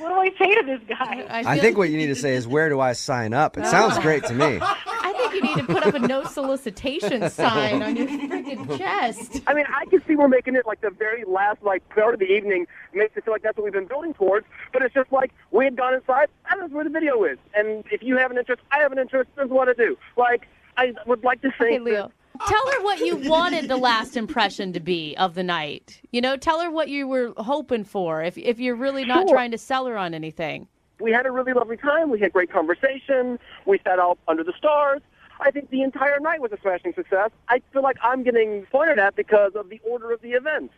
I say to this guy? I think what you need to say is, where do I sign up? It sounds great to me. I think you need to put up a no solicitation sign on your freaking chest. I can see we're making it like the very last part of the evening. It makes it feel like that's what we've been building towards. But it's just like we had gone inside. That's where the video is. And if you have an interest, I have an interest. This is what I do. Like, I would like to say, Leo, tell her what you wanted the last impression to be of the night. Tell her what you were hoping for. If you're really not trying to sell her on anything. We had a really lovely time. We had great conversation. We sat out under the stars. I think the entire night was a smashing success. I feel like I'm getting pointed at because of the order of the events.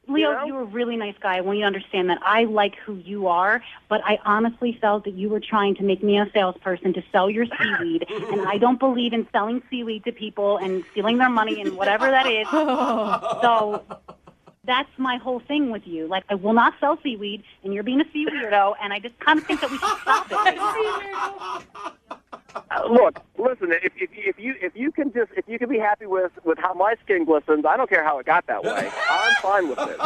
Leo, you're a really nice guy. I want you to understand that I like who you are, but I honestly felt that you were trying to make me a salesperson to sell your seaweed, and I don't believe in selling seaweed to people and stealing their money and whatever that is. So that's my whole thing with you. Like, I will not sell seaweed, and you're being a sea weirdo, and I just kind of think that we should stop it right now. Look, listen. If you can be happy with how my skin glistens, I don't care how it got that way. I'm fine with it.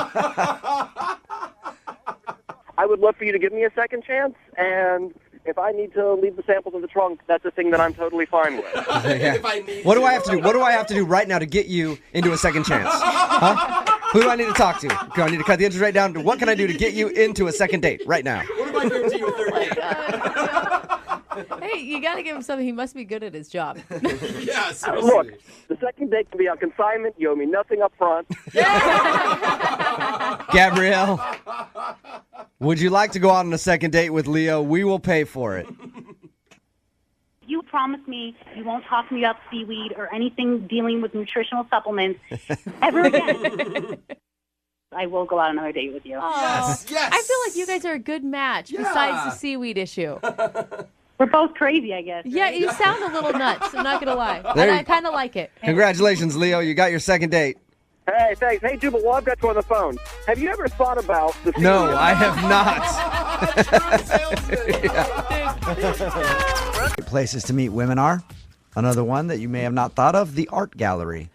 I would love for you to give me a second chance, and if I need to leave the samples in the trunk, that's a thing that I'm totally fine with. What do I have to do? What do I have to do right now to get you into a second chance? Huh? Who do I need to talk to? Do I need to cut the interest rate down? What can I do to get you into a second date right now? What am I doing to you third date? Hey, you got to give him something. He must be good at his job. Yeah, seriously. Look, the second date can be on consignment. You owe me nothing up front. Gabrielle, would you like to go out on a second date with Leo? We will pay for it. You promise me you won't talk to me about seaweed or anything dealing with nutritional supplements ever again, I will go out on another date with you. I feel like you guys are a good match besides the seaweed issue. We're both crazy, I guess. Yeah, you sound a little nuts. I'm not going to lie. There And you- I kind of like it. Congratulations, Leo. You got your second date. Hey, thanks. Hey, Jubal, while I've got you on the phone, have you ever thought about the No, I have not. Places to meet women are. Another one that you may have not thought of, the art gallery.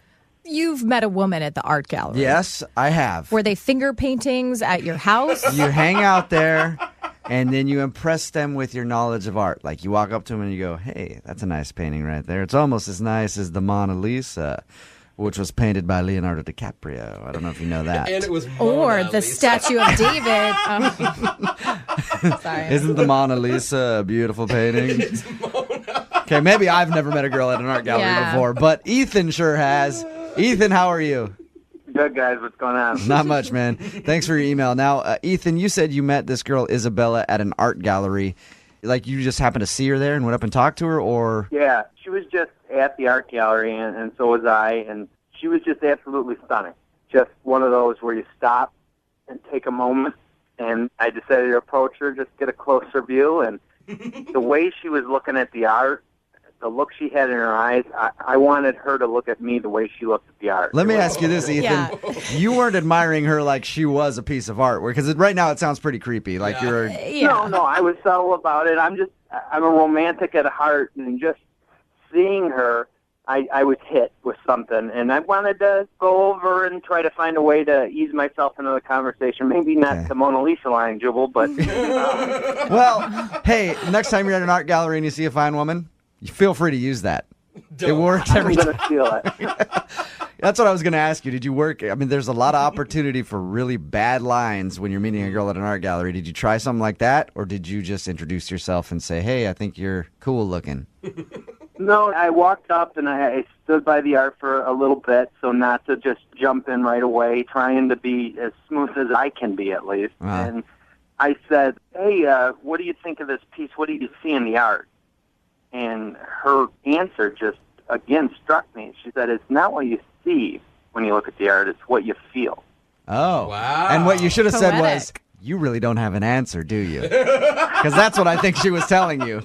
You've met a woman at the art gallery. Yes, I have. Were they finger paintings at your house? You hang out there, and then you impress them with your knowledge of art. Like you walk up to them and you go, hey, that's a nice painting right there. It's almost as nice as the Mona Lisa, which was painted by Leonardo DiCaprio. I don't know if you know that. And it was Or the statue of David. Sorry. Isn't the Mona Lisa a beautiful painting? Okay, maybe I've never met a girl at an art gallery before, but Ethan sure has. Ethan, how are you? Good, guys. What's going on? Not much, man. Thanks for your email. Now, Ethan, you said you met this girl, Isabella, at an art gallery. Like, you just happened to see her there and went up and talked to her, or? Yeah, she was just at the art gallery, and so was I, and she was just absolutely stunning. Just one of those where you stop and take a moment, and I decided to approach her, just get a closer view, and the way she was looking at the art, the look she had in her eyes, I wanted her to look at me the way she looked at the art. Let me ask you this, Ethan. Yeah. You weren't admiring her like she was a piece of art, because right now it sounds pretty creepy. Like you're... No, I was subtle about it. I'm a romantic at heart, and just seeing her, I was hit with something, and I wanted to go over and try to find a way to ease myself into the conversation. Maybe not the Mona Lisa line, Jubal, but... Well, hey, next time you're at an art gallery and you see a fine woman, you feel free to use that. It works every I'm going to steal it. That's what I was going to ask you. Did you work? I mean, there's a lot of opportunity for really bad lines when you're meeting a girl at an art gallery. Did you try something like that, or did you just introduce yourself and say, hey, I think you're cool looking? No, I walked up and I stood by the art for a little bit, so not to just jump in right away, trying to be as smooth as I can be at least. Wow. And I said, hey, what do you think of this piece? What do you see in the art? And her answer just, again, struck me. She said, it's not what you see when you look at the art, it's what you feel. Oh. Wow. And what you should have said was, Poetic. you really don't have an answer, do you? Because that's what I think she was telling you.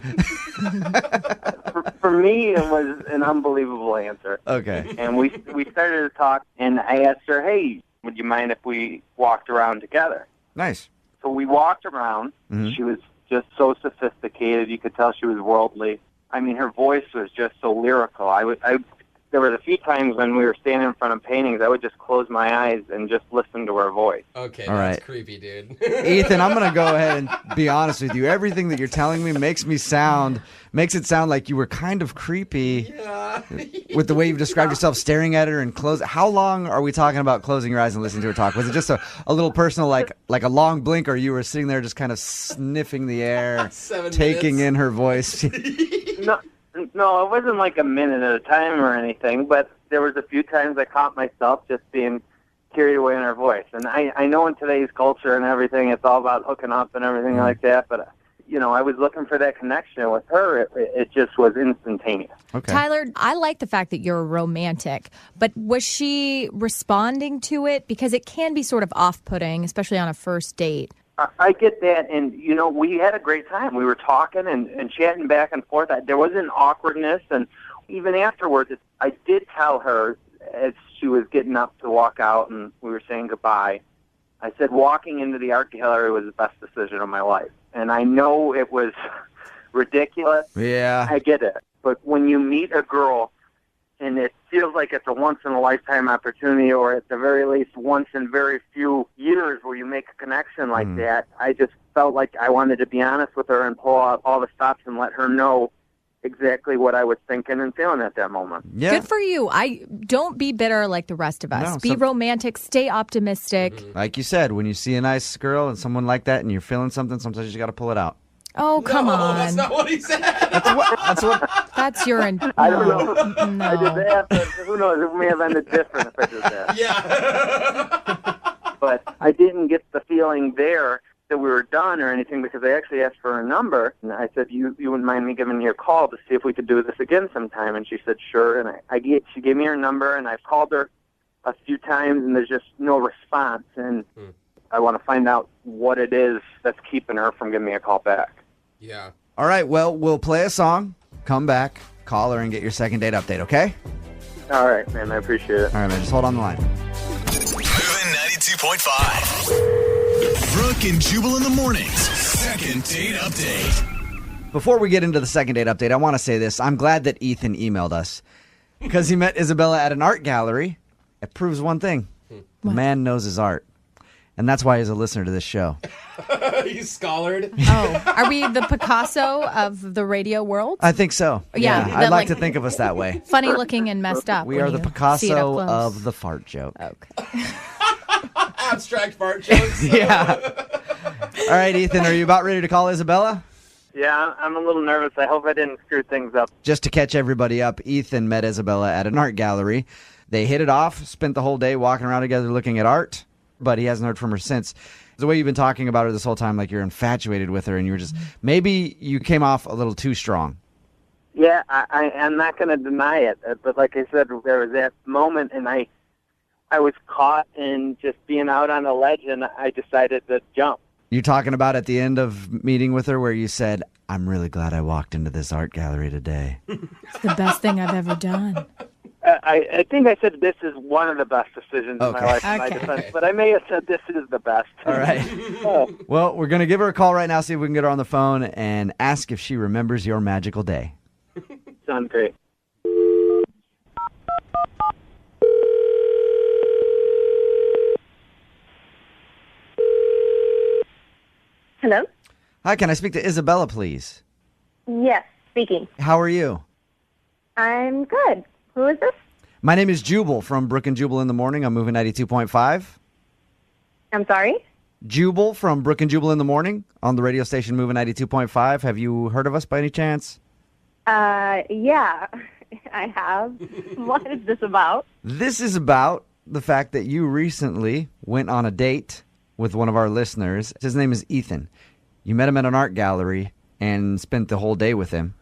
For me, it was an unbelievable answer. Okay. And we started to talk, and I asked her, hey, would you mind if we walked around together? Nice. So we walked around. Mhm. She was just so sophisticated. You could tell she was worldly. I mean, her voice was just so lyrical. There was a few times when we were standing in front of paintings, I would just close my eyes and just listen to her voice. Okay, All that's right. creepy, dude. Ethan, I'm going to go ahead and be honest with you. Everything that you're telling me makes it sound like you were kind of creepy with the way you've described yourself, staring at her and close. How long are we talking about closing your eyes and listening to her talk? Was it just a little personal, like a long blink, or you were sitting there just kind of sniffing the air, 7 taking minutes. in her voice? No, it wasn't like a minute at a time or anything, but there was a few times I caught myself just being carried away in her voice. And I know in today's culture and everything, it's all about hooking up and everything like that, but, I was looking for that connection with her. It just was instantaneous. Okay. Tyler, I like the fact that you're romantic, but was she responding to it? Because it can be sort of off-putting, especially on a first date. I get that, and, we had a great time. We were talking and chatting back and forth. There was an awkwardness, and even afterwards, I did tell her as she was getting up to walk out and we were saying goodbye, I said walking into the art gallery was the best decision of my life. And I know it was ridiculous. Yeah. I get it. But when you meet a girl and it feels like it's a once-in-a-lifetime opportunity, or at the very least once in very few years where you make a connection like that, I just felt like I wanted to be honest with her and pull out all the stops and let her know exactly what I was thinking and feeling at that moment. Yeah. Good for you. Don't be bitter like the rest of us. No, be romantic, stay optimistic. Like you said, when you see a nice girl and someone like that and you're feeling something, sometimes you got to pull it out. Oh, come on. That's not what he said. That's what. That's your... I don't know. No. I just asked, but who knows? It may have ended different if I did that. Yeah. But I didn't get the feeling there that we were done or anything because I actually asked for her number. And I said, you wouldn't mind me giving you a call to see if we could do this again sometime? And she said, sure. And she gave me her number, and I've called her a few times, and there's just no response. And I want to find out what it is that's keeping her from giving me a call back. Yeah. All right, well, we'll play a song, come back, call her, and get your second date update, okay? All right, man. I appreciate it. All right, man. Just hold on the line. Moving 92.5. Brooke and Jubal in the mornings. Second date update. Before we get into the second date update, I want to say this. I'm glad that Ethan emailed us because he met Isabella at an art gallery. It proves one thing. The man knows his art. And that's why he's a listener to this show. He's scholared. Oh, are we the Picasso of the radio world? I think so. Yeah, I'd like to think of us that way. Funny looking and messed up. We when are the you see it up Picasso close. of the fart joke. Okay. Abstract fart jokes. Yeah. All right, Ethan, are you about ready to call Isabella? Yeah, I'm a little nervous. I hope I didn't screw things up. Just to catch everybody up, Ethan met Isabella at an art gallery. They hit it off, spent the whole day walking around together looking at art, but he hasn't heard from her since. The way you've been talking about her this whole time, like you're infatuated with her, and you were just, maybe you came off a little too strong. Yeah, I'm not going to deny it. But like I said, there was that moment, and I was caught in just being out on a ledge, and I decided to jump. You're talking about at the end of meeting with her where you said, I'm really glad I walked into this art gallery today. It's the best thing I've ever done. I think I said this is one of the best decisions in my life in my defense, but I may have said this is the best. All right. Well, we're going to give her a call right now, see if we can get her on the phone, and ask if she remembers your magical day. Sounds great. Hello? Hi, can I speak to Isabella, please? Yes, speaking. How are you? I'm good. Who is this? My name is Jubal from Brooke and Jubal in the morning. I'm moving 92.5. I'm sorry? Jubal from Brooke and Jubal in the morning on the radio station moving 92.5. Have you heard of us by any chance? Yeah, I have. What is this about? This is about the fact that you recently went on a date with one of our listeners. His name is Ethan. You met him at an art gallery and spent the whole day with him.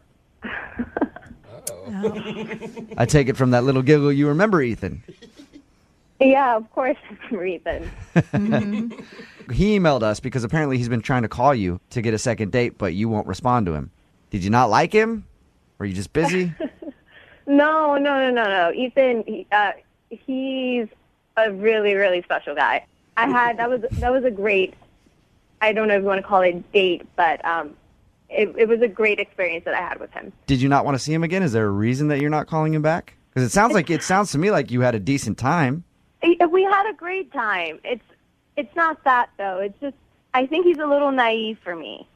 I take it from that little giggle you remember Ethan. Yeah, of course it's Ethan. He emailed us because apparently he's been trying to call you to get a second date, but you won't respond to him. Did you not like him? Were you just busy? No. Ethan, he's a really, really special guy. That was a great, I don't know if you want to call it a date, but it was a great experience that I had with him. Did you not want to see him again? Is there a reason that you're not calling him back? Because it sounds to me like you had a decent time. We had a great time. It's not that though. It's just I think he's a little naive for me.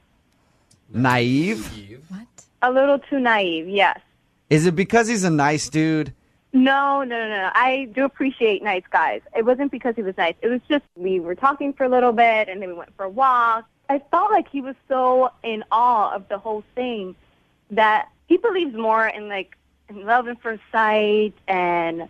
Naive? What? A little too naive, yes. Is it because he's a nice dude? No. I do appreciate nice guys. It wasn't because he was nice. It was just we were talking for a little bit, and then we went for a walk. I felt like he was so in awe of the whole thing that he believes more in love at first sight and,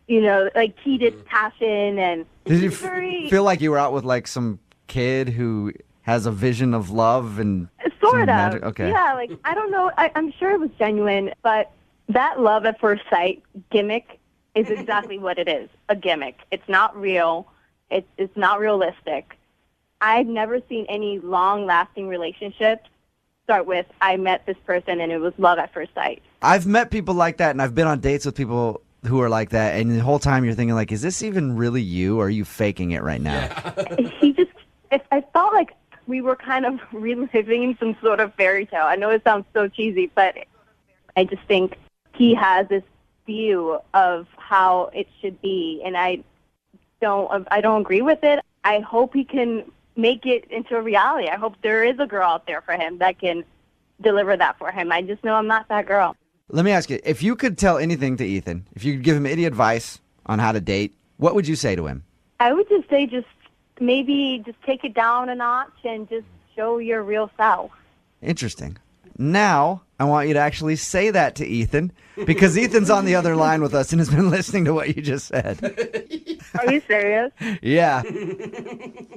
like heated passion. And did you feel like you were out with like some kid who has a vision of love and sort of magic? Okay. Yeah, I don't know. I'm sure it was genuine, but that love at first sight gimmick is exactly what it is, a gimmick. It's not real. It's not realistic. I've never seen any long-lasting relationships start with, I met this person and it was love at first sight. I've met people like that, and I've been on dates with people who are like that, and the whole time you're thinking, like, is this even really you, or are you faking it right now? I felt like we were kind of reliving some sort of fairy tale. I know it sounds so cheesy, but I just think he has this view of how it should be, and I don't agree with it. I hope he can make it into a reality. I hope there is a girl out there for him that can deliver that for him. I just know I'm not that girl. Let me ask you, if you could tell anything to Ethan, if you could give him any advice on how to date, what would you say to him? I would just say maybe take it down a notch and just show your real self. Interesting. Now, I want you to actually say that to Ethan, because Ethan's on the other line with us and has been listening to what you just said. Are you serious? Yeah.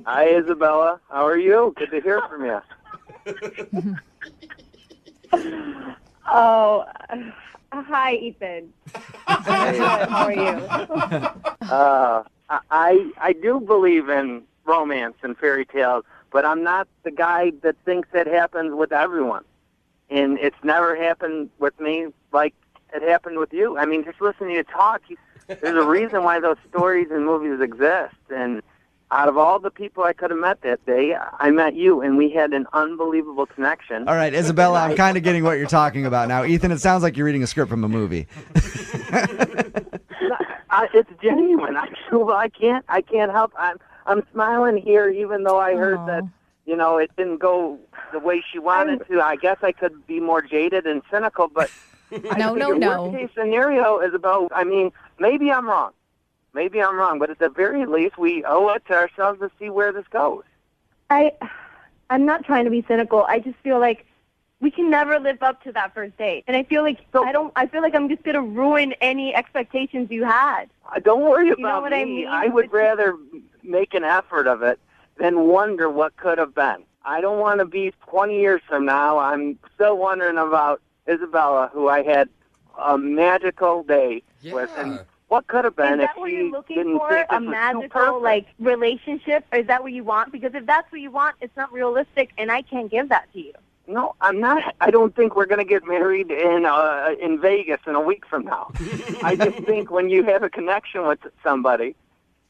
Hi, Isabella. How are you? Good to hear from you. Oh, hi, Ethan. How are you? I do believe in romance and fairy tales, but I'm not the guy that thinks it happens with everyone. And it's never happened with me like it happened with you. I mean, just listening to you talk, there's a reason why those stories and movies exist. And out of all the people I could have met that day, I met you, and we had an unbelievable connection. All right, Isabella, I'm kind of getting what you're talking about now. Ethan, it sounds like you're reading a script from a movie. It's genuine. I can't help. I'm smiling here, even though I heard that, it didn't go the way she wanted to. I guess I could be more jaded and cynical, but No. Worst case scenario is about. I mean, maybe I'm wrong, but at the very least, we owe it to ourselves to see where this goes. I'm not trying to be cynical. I just feel like we can never live up to that first date, and I feel like I feel like I'm just gonna ruin any expectations you had. Don't worry You know about what me. I mean? I would rather make an effort of it than wonder what could have been. I don't want to be 20 years from now. I'm still wondering about Isabella, who I had a magical day with, and what could have been Is if that what she you're looking didn't for? think this A was too magical perfect. relationship? Or is that what you want? Because if that's what you want, it's not realistic, and I can't give that to you. No, I'm not. I don't think we're going to get married in Vegas in a week from now. I just think when you have a connection with somebody,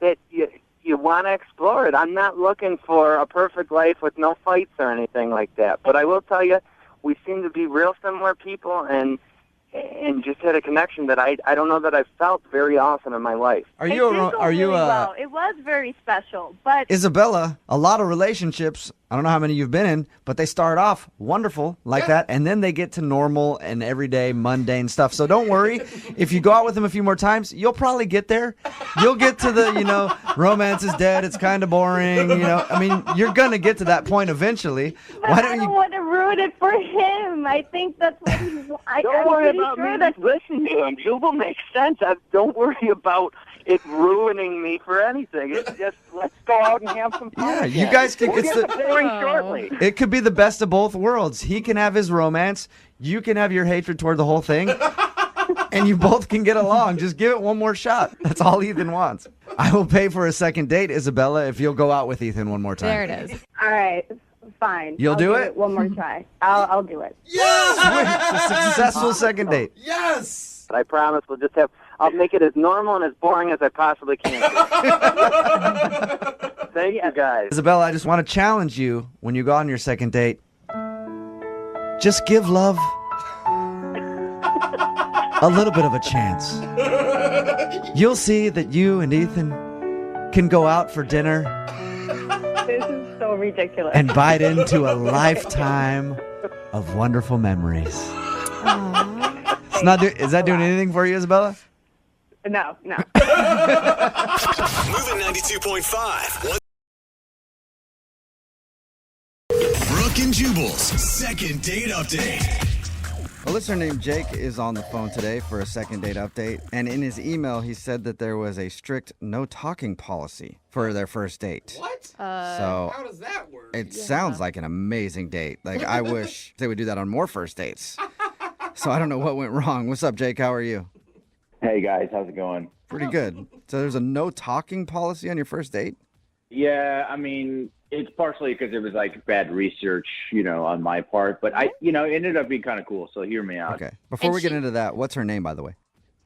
that you want to explore it. I'm not looking for a perfect life with no fights or anything like that. But I will tell you, we seem to be real similar people, and just had a connection that I don't know that I've felt very often in my life. Are you well. It was very special, but Isabella, a lot of relationships, I don't know how many you've been in, but they start off wonderful like that, and then they get to normal and everyday mundane stuff. So don't worry. If you go out with them a few more times, you'll probably get there. You'll get to the, romance is dead, it's kind of boring, I mean, you're going to get to that point eventually. Why don't I you... don't want to ruin it for him. I think that's what he wants. Don't worry about me. Just listen to him. Jubal makes sense. Don't worry about it ruining me for anything. It's just, let's go out and have some fun. Yeah, again. you guys can... We'll it's get the- the boring shortly. It could be the best of both worlds. He can have his romance. You can have your hatred toward the whole thing. And you both can get along. Just give it one more shot. That's all Ethan wants. I will pay for a second date, Isabella, if you'll go out with Ethan one more time. There it is. All right, fine. You'll I'll do it? One more try. I'll do it. Sweet. A successful second date. Yes. But I promise I'll make it as normal and as boring as I possibly can. Thank you, guys. Isabella, I just want to challenge you when you go on your second date. Just give love a little bit of a chance. You'll see that you and Ethan can go out for dinner This is so ridiculous. and bite into a lifetime of wonderful memories. Is that doing anything for you, Isabella? No. Moving 92.5. Brooke and Jubal's second date update. A listener named Jake is on the phone today for a second date update, and in his email, he said that there was a strict no talking policy for their first date. What? So how does that work? It sounds like an amazing date. Like, I wish they would do that on more first dates. So I don't know what went wrong. What's up, Jake? How are you? Hey guys, how's it going? Pretty good. So there's a no talking policy on your first date? Yeah, I mean, it's partially because it was like bad research, on my part, but it ended up being kind of cool. So hear me out. Okay. Before we get into that, what's her name, by the way?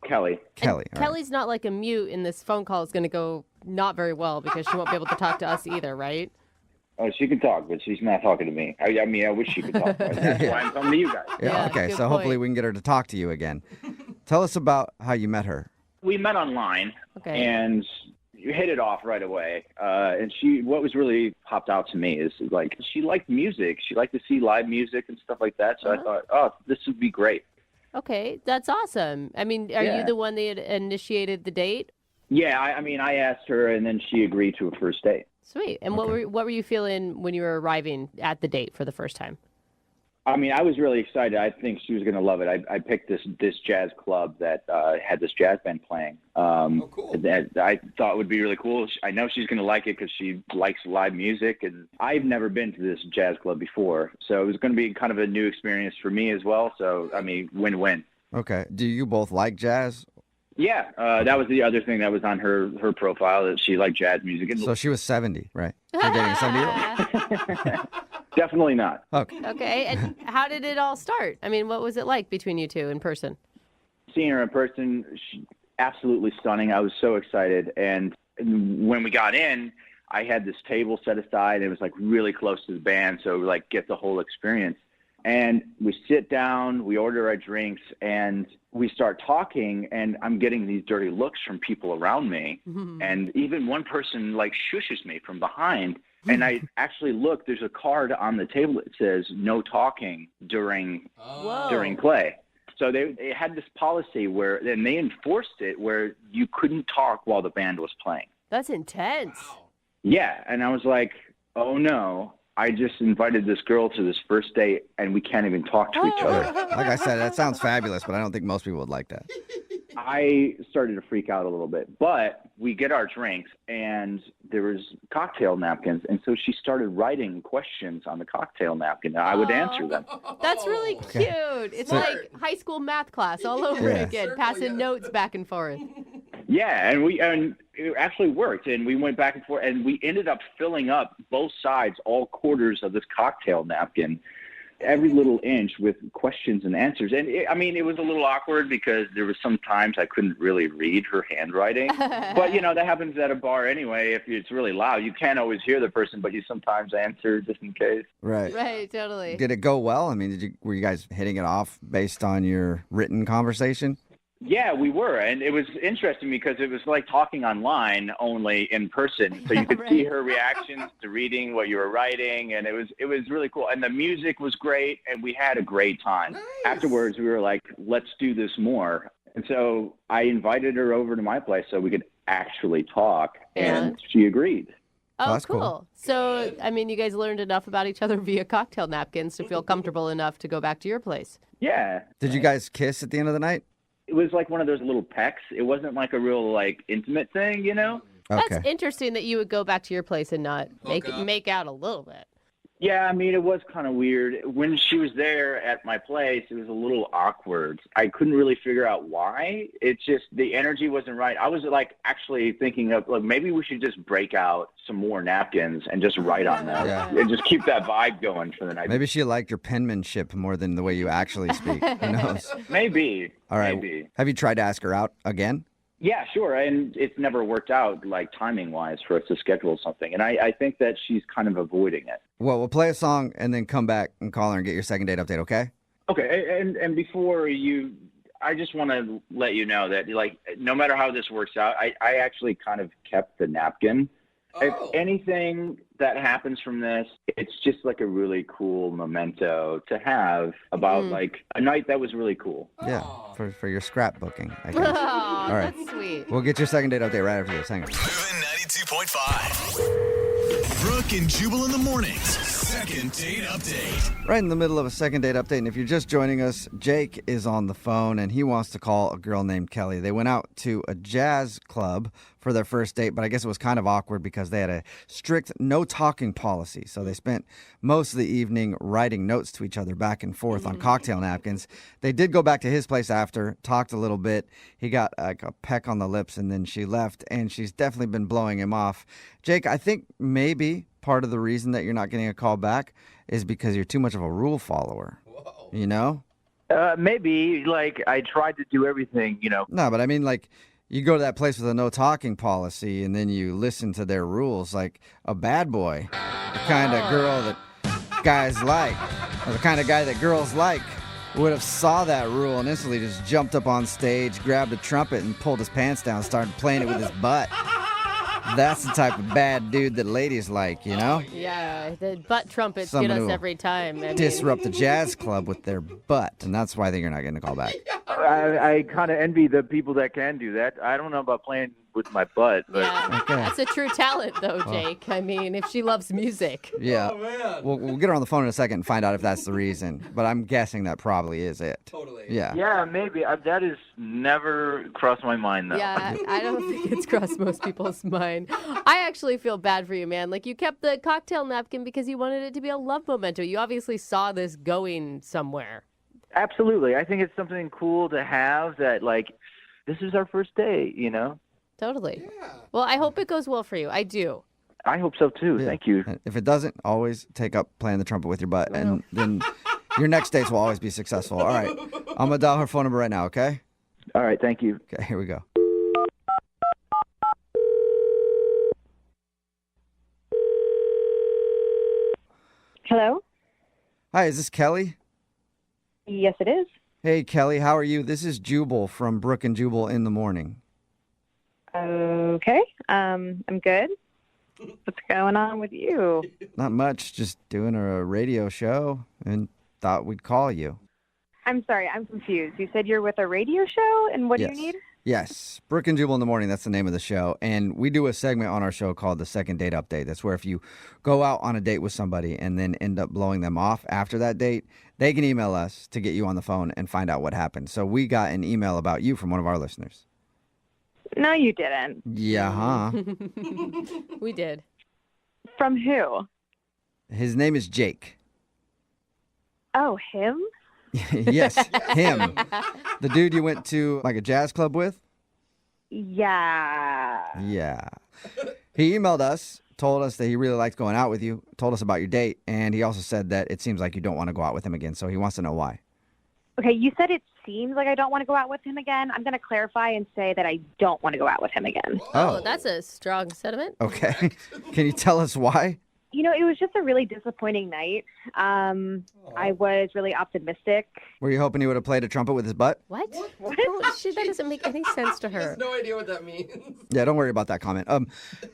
Kelly. Kelly. all right. Kelly's not like a mute, and this phone call is going to go not very well because she won't be able to talk to us either, right? Oh, she can talk, but she's not talking to me. I mean, I wish she could talk. That's why I'm coming to you guys. Yeah, okay. good So hopefully point. we can get her to talk to you again. Tell us about how you met her. We met online, Okay. and you hit it off right away. And what was really popped out to me is like she liked music. She liked to see live music and stuff like that. So I thought, oh, this would be great. Okay, that's awesome. I mean, are you the one that initiated the date? Yeah, I asked her, and then she agreed to a first date. Sweet. And what were you feeling when you were arriving at the date for the first time? I mean, I was really excited. I think she was going to love it. I picked this jazz club that had this jazz band playing. Cool. That I thought would be really cool. I know she's going to like it because she likes live music, and I've never been to this jazz club before, so it was going to be kind of a new experience for me as well. So, I mean, win-win. Okay. Do you both like jazz? Yeah, that was the other thing that was on her profile, that she liked jazz music. So she was 70, right? You're dating a 70-year-old? Definitely not. Okay. Okay, and how did it all start? I mean, what was it like between you two in person? Seeing her in person, she, absolutely stunning. I was so excited. And when we got in, I had this table set aside. It was like really close to the band, so we like get the whole experience. And we sit down, we order our drinks, and we start talking, and I'm getting these dirty looks from people around me. And even one person like shushes me from behind. And I actually look, there's a card on the table that says no talking during play. So they had this policy where, and they enforced it, where you couldn't talk while the band was playing. That's intense. Yeah. And I was like, oh no, I just invited this girl to this first date and we can't even talk to each other. Like I said, that sounds fabulous, but I don't think most people would like that. I started to freak out a little bit, but we get our drinks and there was cocktail napkins. And so she started writing questions on the cocktail napkin. And I would answer them. That's really cute. It's like high school math class all over again, passing notes back and forth. Yeah, and it actually worked, and we went back and forth, and we ended up filling up both sides, all quarters of this cocktail napkin, every little inch with questions and answers. And it was a little awkward because there was some times I couldn't really read her handwriting. But, that happens at a bar anyway. If it's really loud, you can't always hear the person, but you sometimes answer just in case. Right. Right, totally. Did it go well? I mean, were you guys hitting it off based on your written conversation? Yeah, we were, and it was interesting because it was like talking online, only in person. So you could see her reactions to reading what you were writing, and it was really cool. And the music was great, and we had a great time. Nice. Afterwards, we were like, let's do this more. And so I invited her over to my place so we could actually talk, and she agreed. Oh, that's cool. So, I mean, you guys learned enough about each other via cocktail napkins to feel comfortable enough to go back to your place. Yeah. Did you guys kiss at the end of the night? It was like one of those little pecks. It wasn't like a real intimate thing, That's interesting that you would go back to your place and not make out a little bit. Yeah, I mean, it was kind of weird. When she was there at my place, it was a little awkward. I couldn't really figure out why. It's just the energy wasn't right. I was actually thinking of maybe we should just break out some more napkins and just write on them and just keep that vibe going for the night. Maybe she liked your penmanship more than the way you actually speak. Who knows? Maybe. All right. Maybe. Have you tried to ask her out again? Yeah, sure. And it's never worked out timing-wise for us to schedule something. And I think that she's kind of avoiding it. Well, we'll play a song and then come back and call her and get your second date update, okay? Okay. And before I just want to let you know that, no matter how this works out, I actually kind of kept the napkin. If anything that happens from this, it's just a really cool memento to have about a night that was really cool. Yeah, for your scrapbooking, I guess. All right. That's sweet. We'll get your second date update right after this. Hang on. Moving 92.5. Brooke and Jubal in the mornings. Second date update. Right in the middle of a second date update. And if you're just joining us, Jake is on the phone and he wants to call a girl named Kelly. They went out to a jazz club for their first date, but I guess it was kind of awkward because they had a strict no talking policy. So they spent most of the evening writing notes to each other back and forth on cocktail napkins. They did go back to his place after, talked a little bit. He got a peck on the lips and then she left, and she's definitely been blowing him off. Jake, I think maybe part of the reason that you're not getting a call back is because you're too much of a rule follower. Whoa. Maybe. I tried to do everything, No, but I mean, you go to that place with a no talking policy and then you listen to their rules like a bad boy, the kind of girl that guys like, or the kind of guy that girls like, would have saw that rule and instantly just jumped up on stage, grabbed a trumpet and pulled his pants down, started playing it with his butt. That's the type of bad dude that ladies like, Yeah, the butt trumpets get us every time. Disrupt the jazz club with their butt, and that's why I think you're not getting a call back. I kind of envy the people that can do that. I don't know about playing with my butt. But Yeah, that's a true talent, though, Jake. I mean, if she loves music. Yeah. Oh, man. We'll get her on the phone in a second and find out if that's the reason. But I'm guessing that probably is it. Totally. Yeah. yeah, maybe that has never crossed my mind though. Yeah, I don't think it's crossed most people's mind. I actually feel bad for you, man. Like, you kept the cocktail napkin because you wanted it to be a love memento. You obviously saw this going somewhere. Absolutely. I think it's something cool to have that, like, this is our first date, you know? Totally. Well, I hope it goes well for you. I do. I hope so too. Yeah. Thank you. If it doesn't, always take up playing the trumpet with your butt, and then your next dates will always be successful. All right. I'm going to dial her phone number right now, okay? All right. Thank you. Okay, here we go. Hello? Hi, is this Kelly? Yes, it is. Hey, Kelly, how are you? This is Jubal from Brooke and Jubal in the morning. Okay. I'm good. What's going on with you? Not much, just doing a radio show and thought we'd call you. I'm sorry, I'm confused. You said you're with a radio show, and what do you need? Yes, Brooke and Jubal in the morning, that's the name of the show. And we do a segment on our show called the Second Date Update. That's where if you go out on a date with somebody and then end up blowing them off after that date, they can email us to get you on the phone and find out what happened. So we got an email about you from one of our listeners. No, you didn't. Yeah, huh? We did. From who? His name is Jake. Oh, him? Yes, him. The dude you went to like a jazz club with? Yeah. Yeah. He emailed us, told us that he really liked going out with you, told us about your date, and he also said that it seems like you don't want to go out with him again, so he wants to know why. Okay, you said it seems like I don't want to go out with him again. I'm going to clarify and say that I don't want to go out with him again. Oh, that's a strong sentiment. Okay. Can you tell us why? You know, it was just a really disappointing night. I was really optimistic. Were you hoping he would have played a trumpet with his butt? What? Oh, shit, that doesn't make any sense to He her. has no idea what that means. Yeah, don't worry about that comment.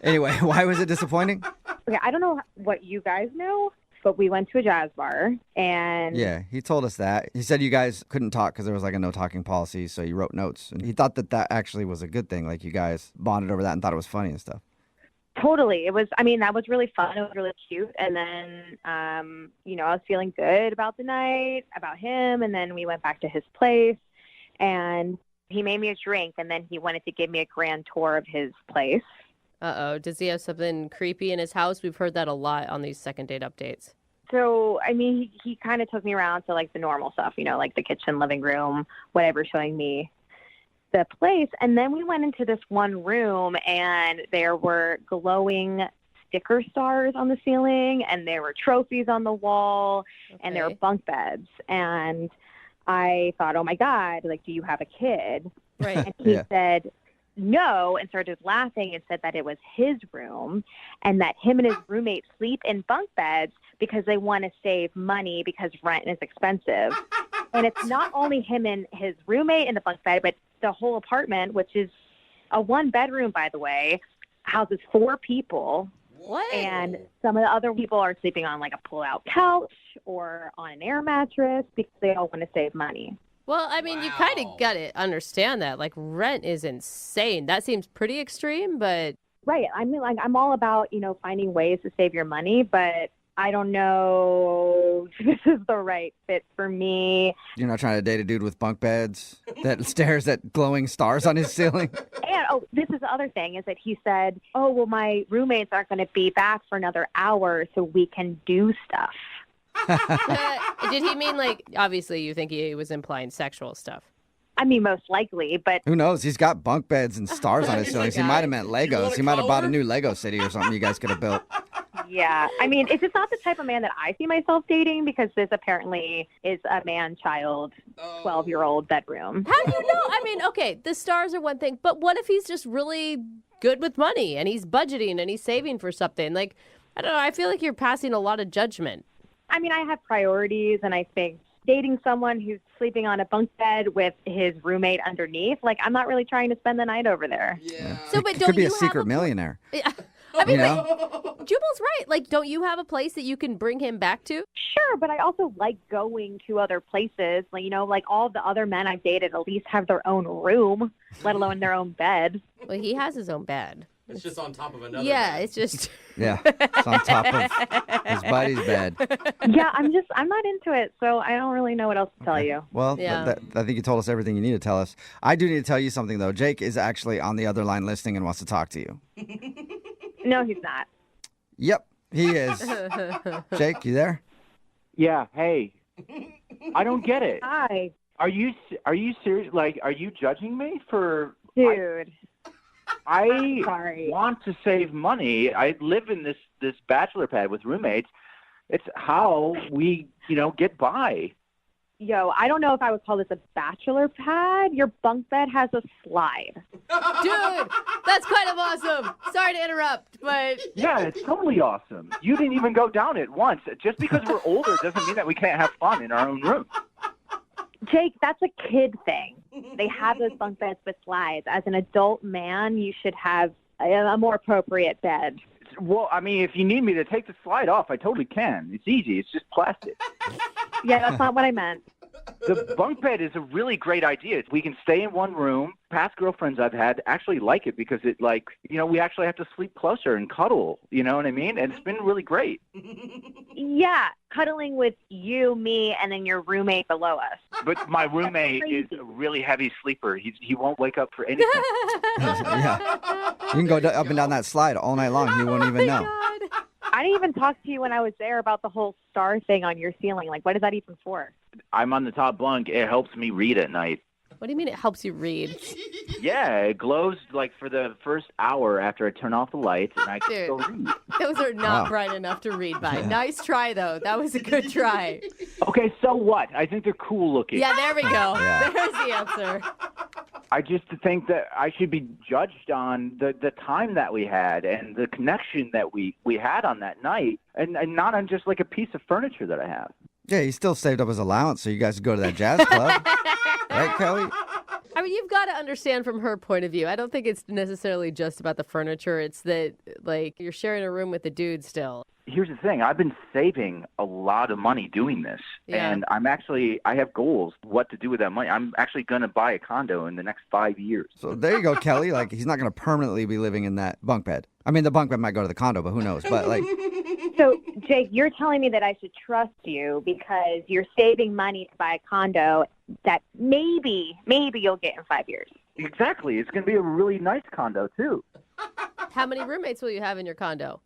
Anyway, why was it disappointing? Okay, I don't know what you guys know, but we went to a jazz bar, and Yeah, he told us that. He said you guys couldn't talk because there was like a no talking policy, so you wrote notes. And he thought that that actually was a good thing. Like you guys bonded over that and thought it was funny and stuff. totally. It was, I mean, that was really fun. It was really cute. And then, you know, I was feeling good about the night, about him. And then we went back to his place, and he made me a drink, and then he wanted to give me a grand tour of his place. Uh-oh. Does he have something creepy in his house? We've heard that a lot on these second date updates. So, I mean, he kind of took me around to, like, the normal stuff, you know, like the kitchen, living room, whatever, showing me the place. And then we went into this one room, and there were glowing sticker stars on the ceiling, and there were trophies on the wall, and there were bunk beds. And I thought, oh, my God, like, do you have a kid? Right. And he said no, and started laughing and said that it was his room and that him and his roommate sleep in bunk beds because they want to save money because rent is expensive. And it's not only him and his roommate in the bunk bed, but the whole apartment, which is a one-bedroom, by the way, houses 4 people. What? And some of the other people are sleeping on, like, a pull-out couch or on an air mattress because they all want to save money. Well, I mean, you kind of got to understand that. Like, rent is insane. That seems pretty extreme, but... Right. I mean, like, I'm all about, you know, finding ways to save your money, but I don't know if this is the right fit for me. You're not trying to date a dude with bunk beds that stares at glowing stars on his ceiling? And, oh, this is the other thing, is that he said, oh, well, my roommates aren't going to be back for another hour, so we can do stuff. Did he mean, like, obviously you think he was implying sexual stuff? I mean, most likely, but... Who knows? He's got bunk beds and stars on his ceilings. He might have meant Legos. He might have bought a new Lego city or something you guys could have built. Yeah. I mean, it's just not the type of man that I see myself dating, because this apparently is a man-child, 12-year-old bedroom. How do you know? I mean, okay, the stars are one thing, but what if he's just really good with money and he's budgeting and he's saving for something? Like, I don't know. I feel like you're passing a lot of judgment. I mean, I have priorities, and I think dating someone who's sleeping on a bunk bed with his roommate underneath, like, I'm not really trying to spend the night over there. Yeah. So, but He don't could be you a have secret millionaire. Yeah. I mean, You know? Jubal's right. Like, don't you have a place that you can bring him back to? Sure, but I also like going to other places. Like, like all the other men I've dated at least have their own room, let alone their own bed. Well, he has his own bed. It's just on top of another. Yeah, bed. it's just. Yeah, it's on top of his buddy's bed. Yeah, I'm not into it, so I don't really know what else to tell you. Well, Yeah. I think you told us everything you need to tell us. I do need to tell you something, though. Jake is actually on the other line listening and wants to talk to you. No, he's not. Yep, he is. Jake, you there? Yeah. Hey, I don't get it. Hi. Are you serious? Like, are you judging me for? Dude. I Sorry. want to save money. I live in this bachelor pad with roommates. It's how we, get by. Yo, I don't know if I would call this a bachelor pad. Your bunk bed has a slide. Dude, that's kind of awesome. Sorry to interrupt, but. Yeah, it's totally awesome. You didn't even go down it once. Just because we're older doesn't mean that we can't have fun in our own room. Jake, that's a kid thing. They have those bunk beds with slides. As an adult man, you should have a more appropriate bed. Well, I mean, if you need me to take the slide off, I totally can. It's easy. It's just plastic. Yeah, that's not what I meant. The bunk bed is a really great idea. We can stay in one room. Past girlfriends I've had actually like it because it, we actually have to sleep closer and cuddle. You know what I mean? And it's been really great. Yeah, cuddling with you, me, and then your roommate below us. But my roommate is a really heavy sleeper. He won't wake up for anything. Yeah. You can go up and down that slide all night long. He won't even know. I didn't even talk to you when I was there about the whole star thing on your ceiling. Like, what is that even for? I'm on the top bunk. It helps me read at night. What do you mean it helps you read? Yeah, it glows for the first hour after I turn off the lights, and I can still read. Those are not Wow. bright enough to read by. Nice try, though. That was a good try. Okay, so what? I think they're cool looking. Yeah, there we go. Yeah. There's the answer. I just think that I should be judged on the time that we had and the connection that we had on that night, and not on just like a piece of furniture that I have. Yeah, he still saved up his allowance so you guys could go to that jazz club. Right, Kelly? I mean, you've got to understand from her point of view. I don't think it's necessarily just about the furniture. It's that, you're sharing a room with the dude still. Here's the thing. I've been saving a lot of money doing this, Yeah. and I have goals what to do with that money. I'm actually going to buy a condo in the next 5 years. So there you go, Kelly. He's not going to permanently be living in that bunk bed. I mean, the bunk bed might go to the condo, but who knows? But, So, Jake, you're telling me that I should trust you because you're saving money to buy a condo that maybe you'll get in 5 years. Exactly. It's going to be a really nice condo, too. How many roommates will you have in your condo?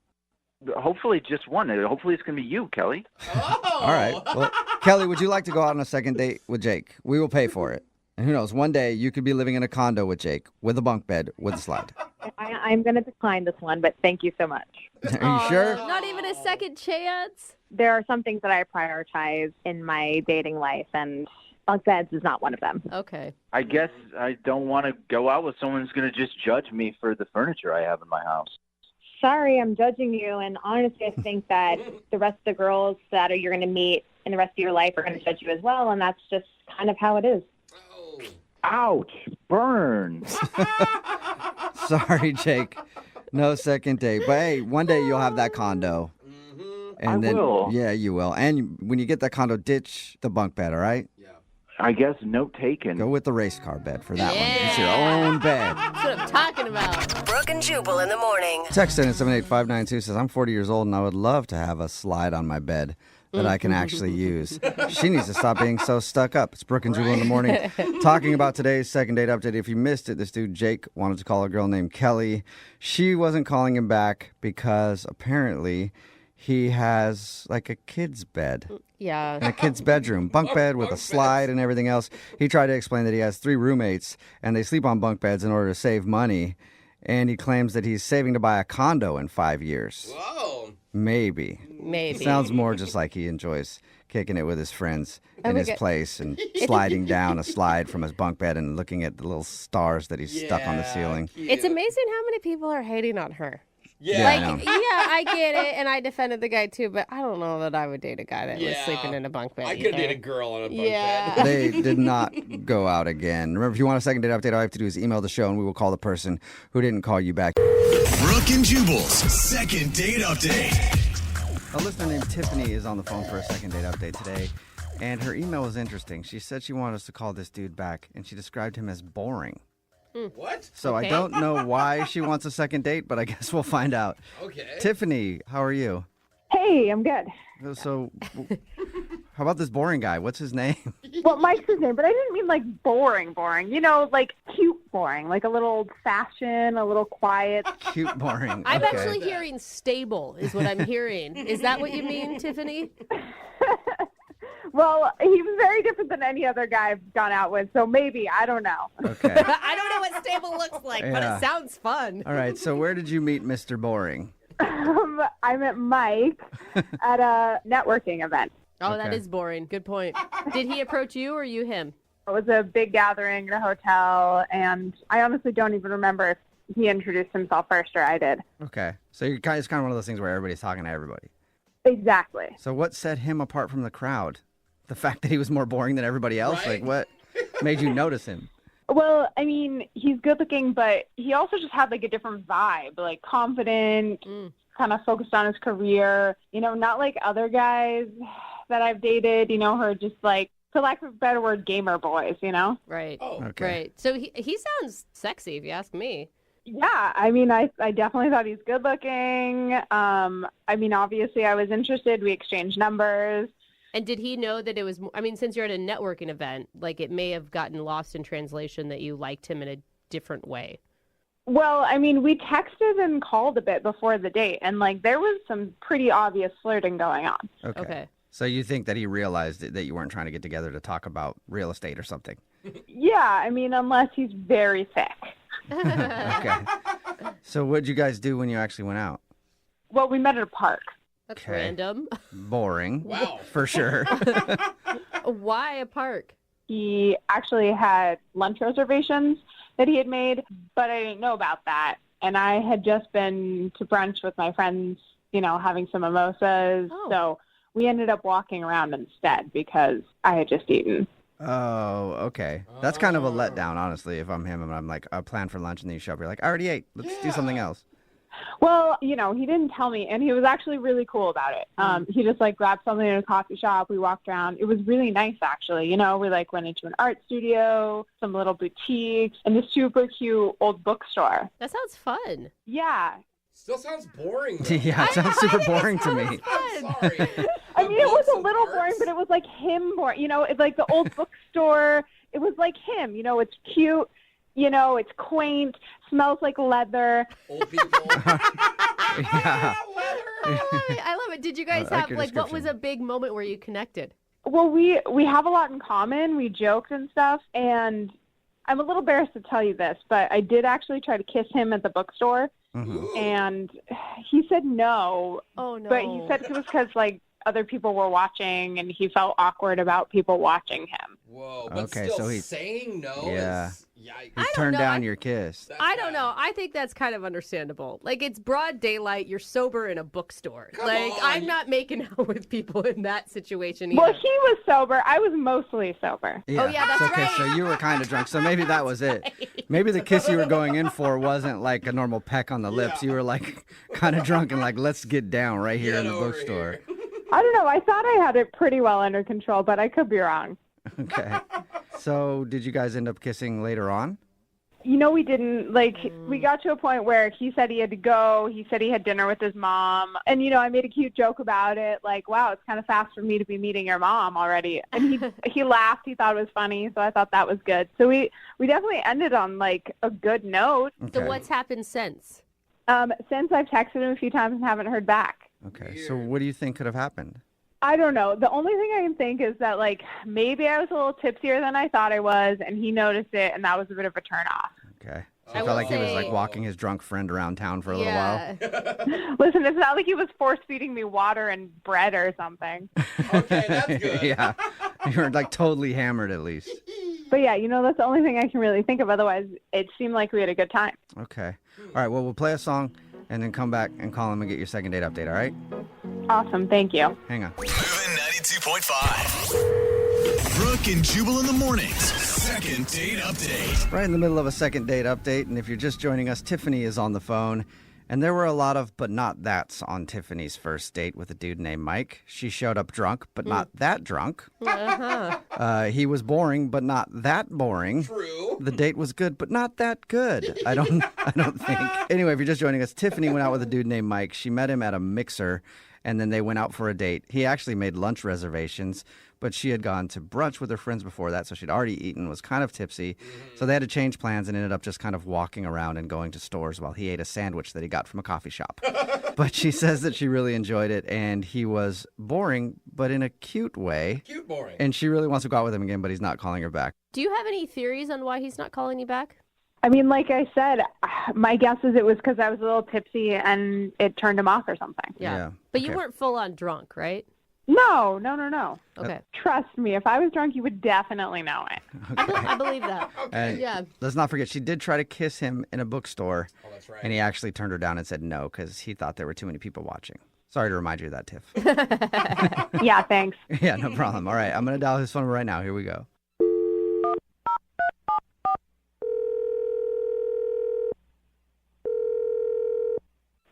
Hopefully just one. Hopefully it's going to be you, Kelly. all right. Well, Kelly, would you like to go out on a second date with Jake? We will pay for it. And who knows, one day you could be living in a condo with Jake with a bunk bed with a slide. I'm going to decline this one, but thank you so much. Are you sure? Not even a second chance? There are some things that I prioritize in my dating life, and bunk beds is not one of them. Okay. I guess I don't want to go out with someone who's going to just judge me for the furniture I have in my house. Sorry, I'm judging you, and honestly, I think that the rest of the girls that you're going to meet in the rest of your life are going to judge you as well, and that's just kind of how it is. Ouch! Burn! Sorry, Jake. No second date. But hey, one day you'll have that condo. And I will. Yeah, you will. And when you get that condo, ditch the bunk bed, all right? I guess note taken. Go with the race car bed for that one. It's your own bed. That's what I'm talking about. Brooke and Jubal in the morning. Text in at 78592 says, I'm 40 years old and I would love to have a slide on my bed that I can actually use. She needs to stop being so stuck up. It's Brooke and Jubal in the morning. Talking about today's second date update. If you missed it, this dude Jake wanted to call a girl named Kelly. She wasn't calling him back because apparently he has like a kid's bed. Yeah. In a kid's bedroom, bunk bed with a slide and everything else. He tried to explain that he has 3 roommates and they sleep on bunk beds in order to save money. And he claims that he's saving to buy a condo in 5 years. Whoa. Maybe. Sounds more just like he enjoys kicking it with his friends in his place and sliding down a slide from his bunk bed and looking at the little stars that he's stuck on the ceiling. It's amazing how many people are hating on her. Yeah, I know. I get it, and I defended the guy too, but I don't know that I would date a guy that was sleeping in a bunk bed. I could date a girl on a bunk bed. They did not go out again. Remember, if you want a second date update, all you have to do is email the show, and we will call the person who didn't call you back. Brooke and Jubal's second date update. A listener named Tiffany is on the phone for a second date update today, and her email was interesting. She said she wanted us to call this dude back, and she described him as boring. What? So I don't know why she wants a second date, but I guess we'll find out. Okay. Tiffany, how are you? Hey, I'm good. So, how about this boring guy? What's his name? Well, Mike's his name, but I didn't mean like boring. You know, like cute boring, like a little old-fashioned, a little quiet. Cute boring. I'm Okay. actually hearing stable is what I'm hearing. Is that what you mean, Tiffany? Well, he was very different than any other guy I've gone out with, so maybe, I don't know. Okay. I don't know what stable looks like, but Yeah. it sounds fun. All right. So where did you meet Mr. Boring? I met Mike at a networking event. Oh, that Okay. is boring. Good point. Did he approach you or you him? It was a big gathering at a hotel, and I honestly don't even remember if he introduced himself first or I did. Okay. So it's kind of one of those things where everybody's talking to everybody. Exactly. So what set him apart from the crowd? The fact that he was more boring than everybody else? Right. Like, what made you notice him? Well, I mean, he's good looking, but he also just had like a different vibe, like confident, kind of focused on his career, you know, not like other guys that I've dated, you know, who are just like, for lack of a better word, gamer boys, you know? Right. Oh, Okay. Right. So he sounds sexy, if you ask me. Yeah, I mean, I definitely thought he's good looking. I mean, obviously I was interested. We exchanged numbers. And did he know that it was, I mean, since you're at a networking event, like it may have gotten lost in translation that you liked him in a different way. Well, I mean, we texted and called a bit before the date, and like there was some pretty obvious flirting going on. Okay. So you think that he realized that you weren't trying to get together to talk about real estate or something? Yeah, I mean, unless he's very thick. Okay. So what'd you guys do when you actually went out? Well, we met at a park. That's Okay. random. Boring. Wow. For sure. Why a park? He actually had lunch reservations that he had made, but I didn't know about that. And I had just been to brunch with my friends, you know, having some mimosas. Oh. So we ended up walking around instead because I had just eaten. Oh, okay. That's kind of a letdown, honestly, if I'm him and I'm like, I planned for lunch and then you show up, you're like, I already ate. Let's do something else. Well, you know, he didn't tell me, and he was actually really cool about it. He just like grabbed something in a coffee shop. We walked around. It was really nice, actually. You know, we like went into an art studio, some little boutiques, and a super cute old bookstore. That sounds fun. Yeah. Still sounds boring. Though. Yeah, it sounds super boring to me. I'm sorry. I mean, it was a Some little parts. boring, but it was like him boring. You know, it's like the old bookstore. It was like him. You know, it's cute. You know, it's quaint. Smells like leather. Old people. Yeah. I love it. Did you guys I like have, your like, what was description. a big moment where you connected? Well, we have a lot in common. We joked and stuff, and I'm a little embarrassed to tell you this, but I did actually try to kiss him at the bookstore, and he said no. Oh, no. But he said it was because, like, other people were watching, and he felt awkward about people watching him. Whoa, but Okay, still so he- saying no Yeah. is... Yikes. He turned know. down your kiss. I don't know. I think that's kind of understandable. Like, it's broad daylight. You're sober in a bookstore. Come like, on. I'm not making out with people in that situation either. Well, he was sober. I was mostly sober. Oh, yeah, that's okay, right. so you were kind of drunk. So maybe that was it. Maybe the kiss you were going in for wasn't like a normal peck on the lips. You were like kind of drunk and like, let's get down right here in the over bookstore. I don't know. I thought I had it pretty well under control, but I could be wrong. Okay. So did you guys end up kissing later on? You know, we didn't. Like, we got to a point where he said he had to go. He said he had dinner with his mom. And, you know, I made a cute joke about it. Like, wow, it's kind of fast for me to be meeting your mom already. And he laughed. He thought it was funny. So I thought that was good. So we definitely ended on, like, a good note. So what's happened since? Since I've texted him a few times and haven't heard back. Okay. So what do you think could have happened? I don't know. The only thing I can think is that, like, maybe I was a little tipsier than I thought I was, and he noticed it, and that was a bit of a turnoff. Okay. So I I will felt like he was say- like walking his drunk friend around town for a little while. Listen, it's not like he was force-feeding me water and bread or something. Okay, that's good. Yeah. You were like totally hammered at least. But, yeah, you know, that's the only thing I can really think of. Otherwise, it seemed like we had a good time. Okay. All right. Well, we'll play a song and then come back and call him and get your second date update. All right. Awesome. Thank you. Hang on. Moving 92.5. Brooke and Jubal in the mornings. Second date update. Right in the middle of a second date update. And if you're just joining us, Tiffany is on the phone. And there were a lot of but not that's on Tiffany's first date with a dude named Mike. She showed up drunk, but not that drunk. He was boring, but not that boring. True. The date was good, but not that good. I don't think. Anyway, if you're just joining us, Tiffany went out with a dude named Mike. She met him at a mixer, and then they went out for a date. He actually made lunch reservations, but she had gone to brunch with her friends before that, so she'd already eaten, was kind of tipsy. So they had to change plans and ended up just kind of walking around and going to stores while he ate a sandwich that he got from a coffee shop. But she says that she really enjoyed it, and he was boring, but in a cute way. Cute boring. And she really wants to go out with him again, but he's not calling her back. Do you have any theories on why he's not calling you back? I mean, like I said, my guess is it was because I was a little tipsy and it turned him off or something. Yeah. But you weren't full on drunk, right? No. Okay. Trust me, if I was drunk, you would definitely know it. I believe that. And Yeah. let's not forget, she did try to kiss him in a bookstore. Oh, that's right. And he actually turned her down and said no because he thought there were too many people watching. Sorry to remind you of that, Tiff. Yeah, thanks. Yeah, no problem. All right, I'm going to dial his phone right now. Here we go.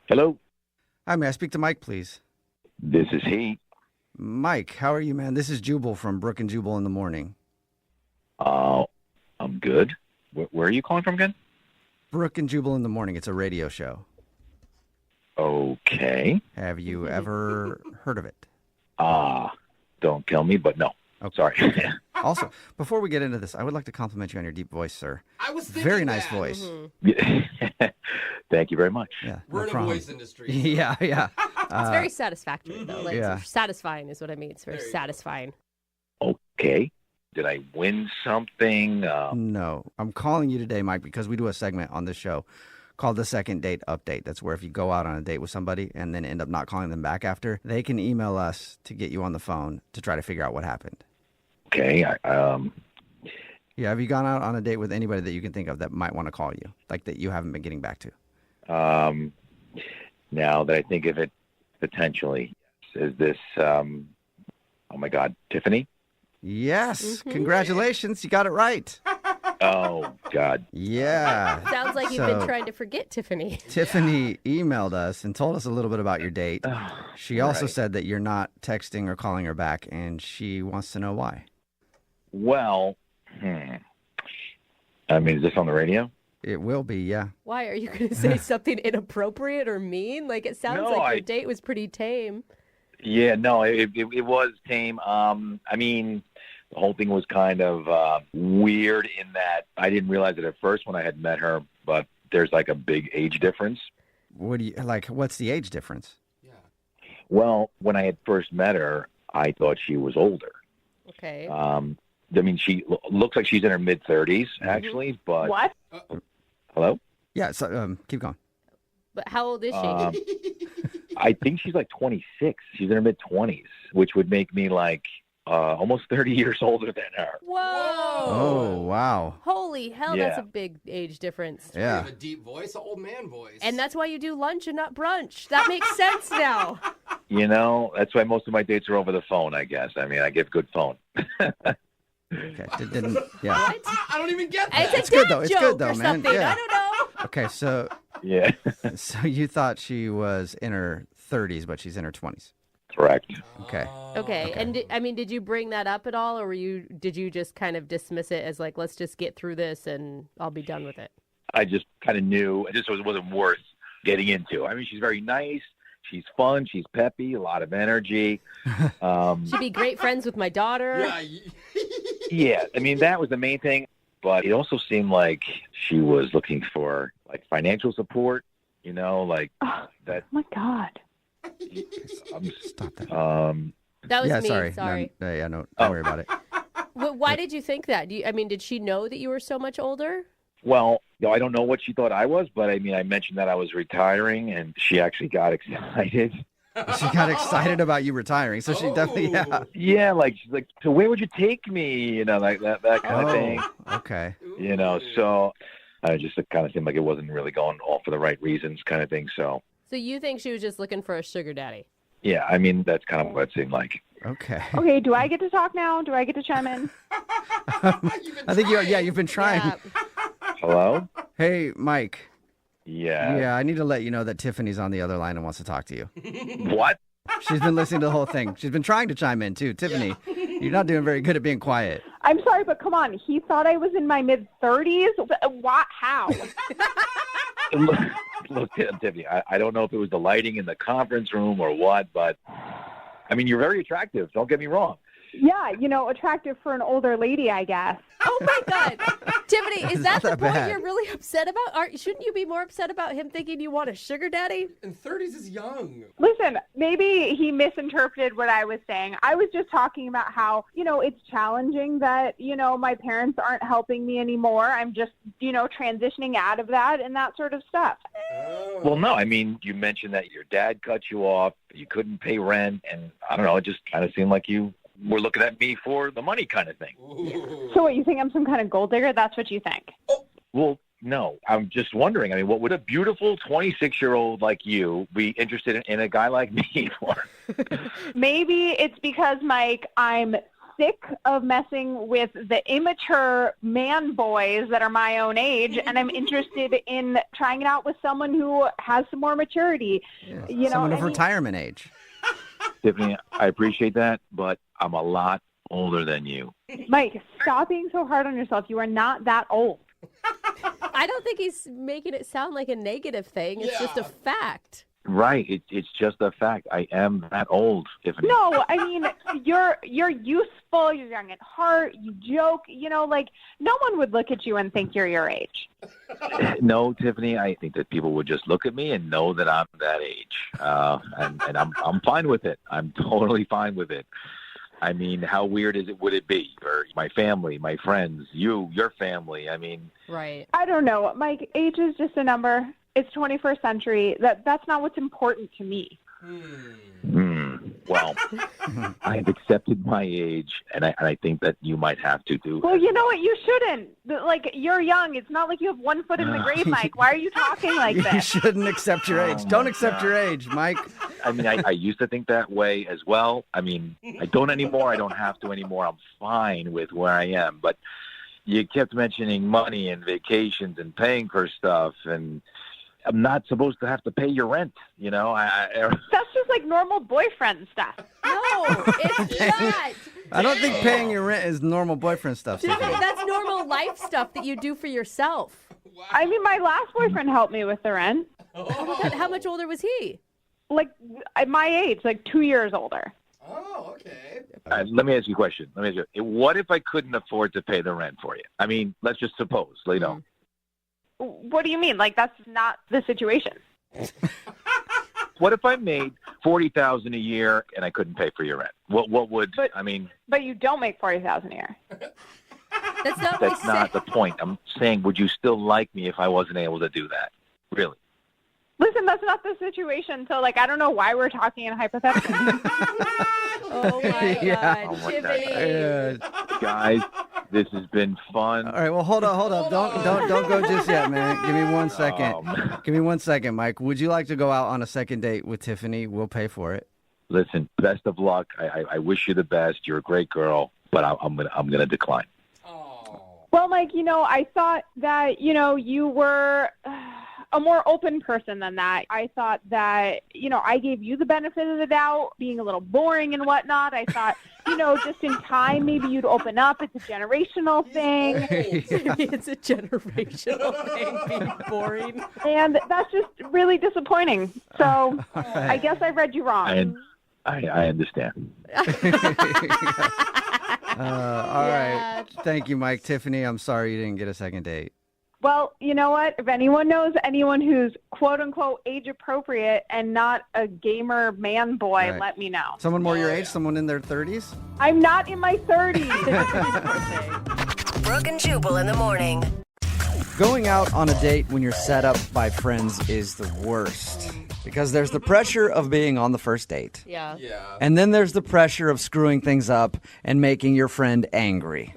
Hello, Hi, may I speak to Mike, please? this is he. Mike, how are you, man? This is Jubal from Brooke and Jubal in the morning. I'm good. Where are you calling from again? Brooke and Jubal in the morning. It's a radio show. Okay. Have you ever heard of it? Don't kill me, but no. Oh, Sorry. Also, before we get into this, I would like to compliment you on your deep voice, sir. I was thinking Very nice that. voice. Thank you very much. Yeah, We're no in a problem. voice industry. Yeah. It's very satisfactory, though. Like, Yeah. Satisfying is what I mean. It's very satisfying. Okay. Did I win something? No, I'm calling you today, Mike, because we do a segment on this show called the Second Date Update. That's where if you go out on a date with somebody and then end up not calling them back after, they can email us to get you on the phone to try to figure out what happened. Okay. Yeah, have you gone out on a date with anybody that you can think of that might want to call you, like that you haven't been getting back to? Now that I think of it, potentially, is this, oh my God, Tiffany? Yes, congratulations, you got it right. Oh, God. Yeah. Sounds like you've been trying to forget Tiffany. Tiffany emailed us and told us a little bit about your date. She also right. said that you're not texting or calling her back, and she wants to know why. Well, I mean, is this on the radio? It will be, yeah. Why? Are you going to say something inappropriate or mean? Like, it sounds No, like your date was pretty tame. Yeah, no, it was tame. I mean, the whole thing was kind of weird in that I didn't realize it at first when I had met her, but there's like a big age difference. What's the age difference? Well, when I had first met her, I thought she was older. Okay. I mean, she looks like she's in her mid-30s, actually, but... What? Hello? Yeah, so keep going. But how old is she? I think she's like 26. She's in her mid-20s, which would make me like almost 30 years older than her. Whoa. Oh, wow. Holy hell, that's Yeah. a big age difference. Yeah. You have a deep voice, an old man voice. And that's why you do lunch and not brunch. That makes sense now. You know, that's why most of my dates are over the phone, I guess. I mean, I give good phone. Okay, yeah. What? I don't even get that. It's a good dad though. It's joke good though, or man. something. Yeah. I don't know. Okay, so Yeah. so you thought she was in her 30s, but she's in her 20s. Correct. Okay. Okay. And did you bring that up at all, or did you just kind of dismiss it as like, let's just get through this and I'll be done with it? I just kind of knew it just wasn't worth getting into. I mean, she's very nice. She's fun. She's peppy. A lot of energy. She'd be great friends with my daughter. Yeah, I mean, that was the main thing. But it also seemed like she was looking for like financial support. You know, like that. Oh my God. Stop that. That was yeah, me. Sorry. Sorry. No, don't worry about it. Why did you think that? Did she know that you were so much older? Well, I don't know what she thought I was, but I mean, I mentioned that I was retiring, and she actually got excited. She got excited about you retiring, so she definitely, Yeah, like she's like, so where would you take me? You know, like that kind of thing. Okay. You know, so I just it kind of seemed like it wasn't really going all for the right reasons, kind of thing. So you think she was just looking for a sugar daddy? yeah, I mean, that's kind of what it seemed like. Okay. Okay, do I get to talk now? Do I get to chime in? I think you've been trying. Yeah. Hello? Hey, Mike. Yeah. I need to let you know that Tiffany's on the other line and wants to talk to you. What? She's been listening to the whole thing. She's been trying to chime in, too. Tiffany, you're not doing very good at being quiet. I'm sorry, but come on. He thought I was in my mid-30s? What? How? Look, Tiffany, I don't know if it was the lighting in the conference room or what, but, I mean, you're very attractive. Don't get me wrong. Yeah, attractive for an older lady, I guess. Oh, my God. Tiffany, is that the not point bad. you're really upset about? Shouldn't you be more upset about him thinking you want a sugar daddy? And 30s is young. Listen, maybe he misinterpreted what I was saying. I was just talking about how, it's challenging that, my parents aren't helping me anymore. I'm just, transitioning out of that and that sort of stuff. Well, no, I mean, you mentioned that your dad cut you off, you couldn't pay rent, and I don't know, it just kind of seemed like you were looking at me for the money kind of thing. So what, you think I'm some kind of gold digger? That's what you think? Well, no, I'm just wondering. I mean, what would a beautiful 26-year-old like you be interested in a guy like me for? Maybe it's because, Mike, I'm sick of messing with the immature man boys that are my own age, and I'm interested in trying it out with someone who has some more maturity. Someone of retirement age. Tiffany, I appreciate that, but I'm a lot older than you. Mike, stop being so hard on yourself. You are not that old. I don't think he's making it sound like a negative thing. It's just a fact. Right. It's just a fact. I am that old, Tiffany. No, I mean, you're youthful, you're young at heart, you joke, no one would look at you and think you're your age. No, Tiffany, I think that people would just look at me and know that I'm that age. And I'm fine with it. I'm totally fine with it. I mean, how weird would it be for my family, my friends, your family? I mean, right. I don't know. Mike, age is just a number. It's 21st century. That's not what's important to me. Well, I've accepted my age, and I think that you might have to too. Well, you know what? You shouldn't. You're young. It's not like you have one foot in the grave, Mike. Why are you talking like You this? shouldn't accept your age. Don't accept your age, Mike. I mean, I used to think that way as well. I mean, I don't anymore. I don't have to anymore. I'm fine with where I am. But you kept mentioning money and vacations and paying for stuff, and I'm not supposed to have to pay your rent, That's just like normal boyfriend stuff. No, it's not. I don't think paying your rent is normal boyfriend stuff. Tiffany, that's normal life stuff that you do for yourself. I mean, my last boyfriend helped me with the rent. How much older was he? Like, at my age, like 2 years older. Oh, okay. Let me ask you a question. What if I couldn't afford to pay the rent for you? I mean, let's just suppose, What do you mean? Like, that's not the situation. What if I made $40,000 a year and I couldn't pay for your rent? What would I mean? But you don't make $40,000 a year. That's not the point. I'm saying, would you still like me if I wasn't able to do that? Really? Listen, that's not the situation. So, I don't know why we're talking in hypotheticals. Oh my God, Oh my Tiffany. Guys, this has been fun. All right, well, hold up. Don't go just yet, man. Give me 1 second. Give me 1 second, Mike. Would you like to go out on a second date with Tiffany? We'll pay for it. Listen, best of luck. I wish you the best. You're a great girl, but I'm gonna decline. Well, Mike, I thought that, you were a more open person than that. I thought that, I gave you the benefit of the doubt, being a little boring and whatnot. I thought, just in time, maybe you'd open up. It's a generational thing. It's a generational thing, being boring. And that's just really disappointing. So I guess I read you wrong. I understand. All right. Thank you, Mike. Tiffany, I'm sorry you didn't get a second date. Well, you know what? If anyone knows anyone who's quote-unquote age-appropriate and not a gamer man boy, Right. let me know. Someone more your age? Someone in their 30s? I'm not in my 30s. Brooke and Jubal in the morning. Going out on a date when you're set up by friends is the worst. Because there's the pressure of being on the first date. Yeah. And then there's the pressure of screwing things up and making your friend angry.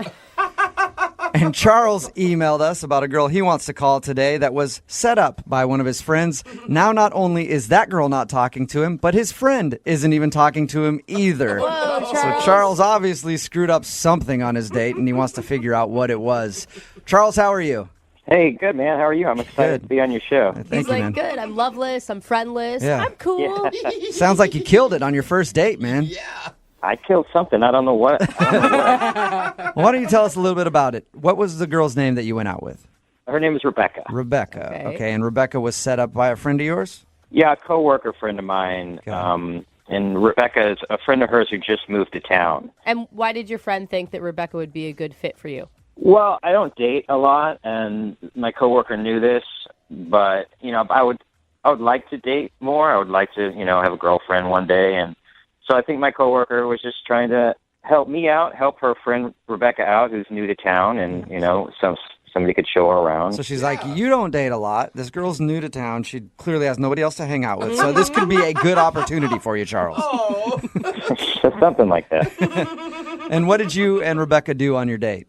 And Charles emailed us about a girl he wants to call today that was set up by one of his friends. Now, not only is that girl not talking to him, but his friend isn't even talking to him either. Whoa, So Charles obviously screwed up something on his date, and he wants to figure out what it was. Charles, how are you? Hey, good, man. How are you? I'm excited to be on your show. He's like, good. I'm loveless. I'm friendless. Yeah. I'm cool. Sounds like you killed it on your first date, man. I killed something. I don't know what. Why don't you tell us a little bit about it? What was the girl's name that you went out with? Her name is Rebecca. Rebecca. Okay. And Rebecca was set up by a friend of yours? Yeah, a coworker friend of mine. And Rebecca is a friend of hers who just moved to town. And why did your friend think that Rebecca would be a good fit for you? Well, I don't date a lot, and my coworker knew this, but I would like to date more. I would like to, have a girlfriend one day, and so I think my coworker was just trying to help me out, help her friend Rebecca out, who's new to town, and somebody could show her around. So she's like, you don't date a lot. This girl's new to town. She clearly has nobody else to hang out with. So this could be a good opportunity for you, Charles. Something like that. And what did you and Rebecca do on your date?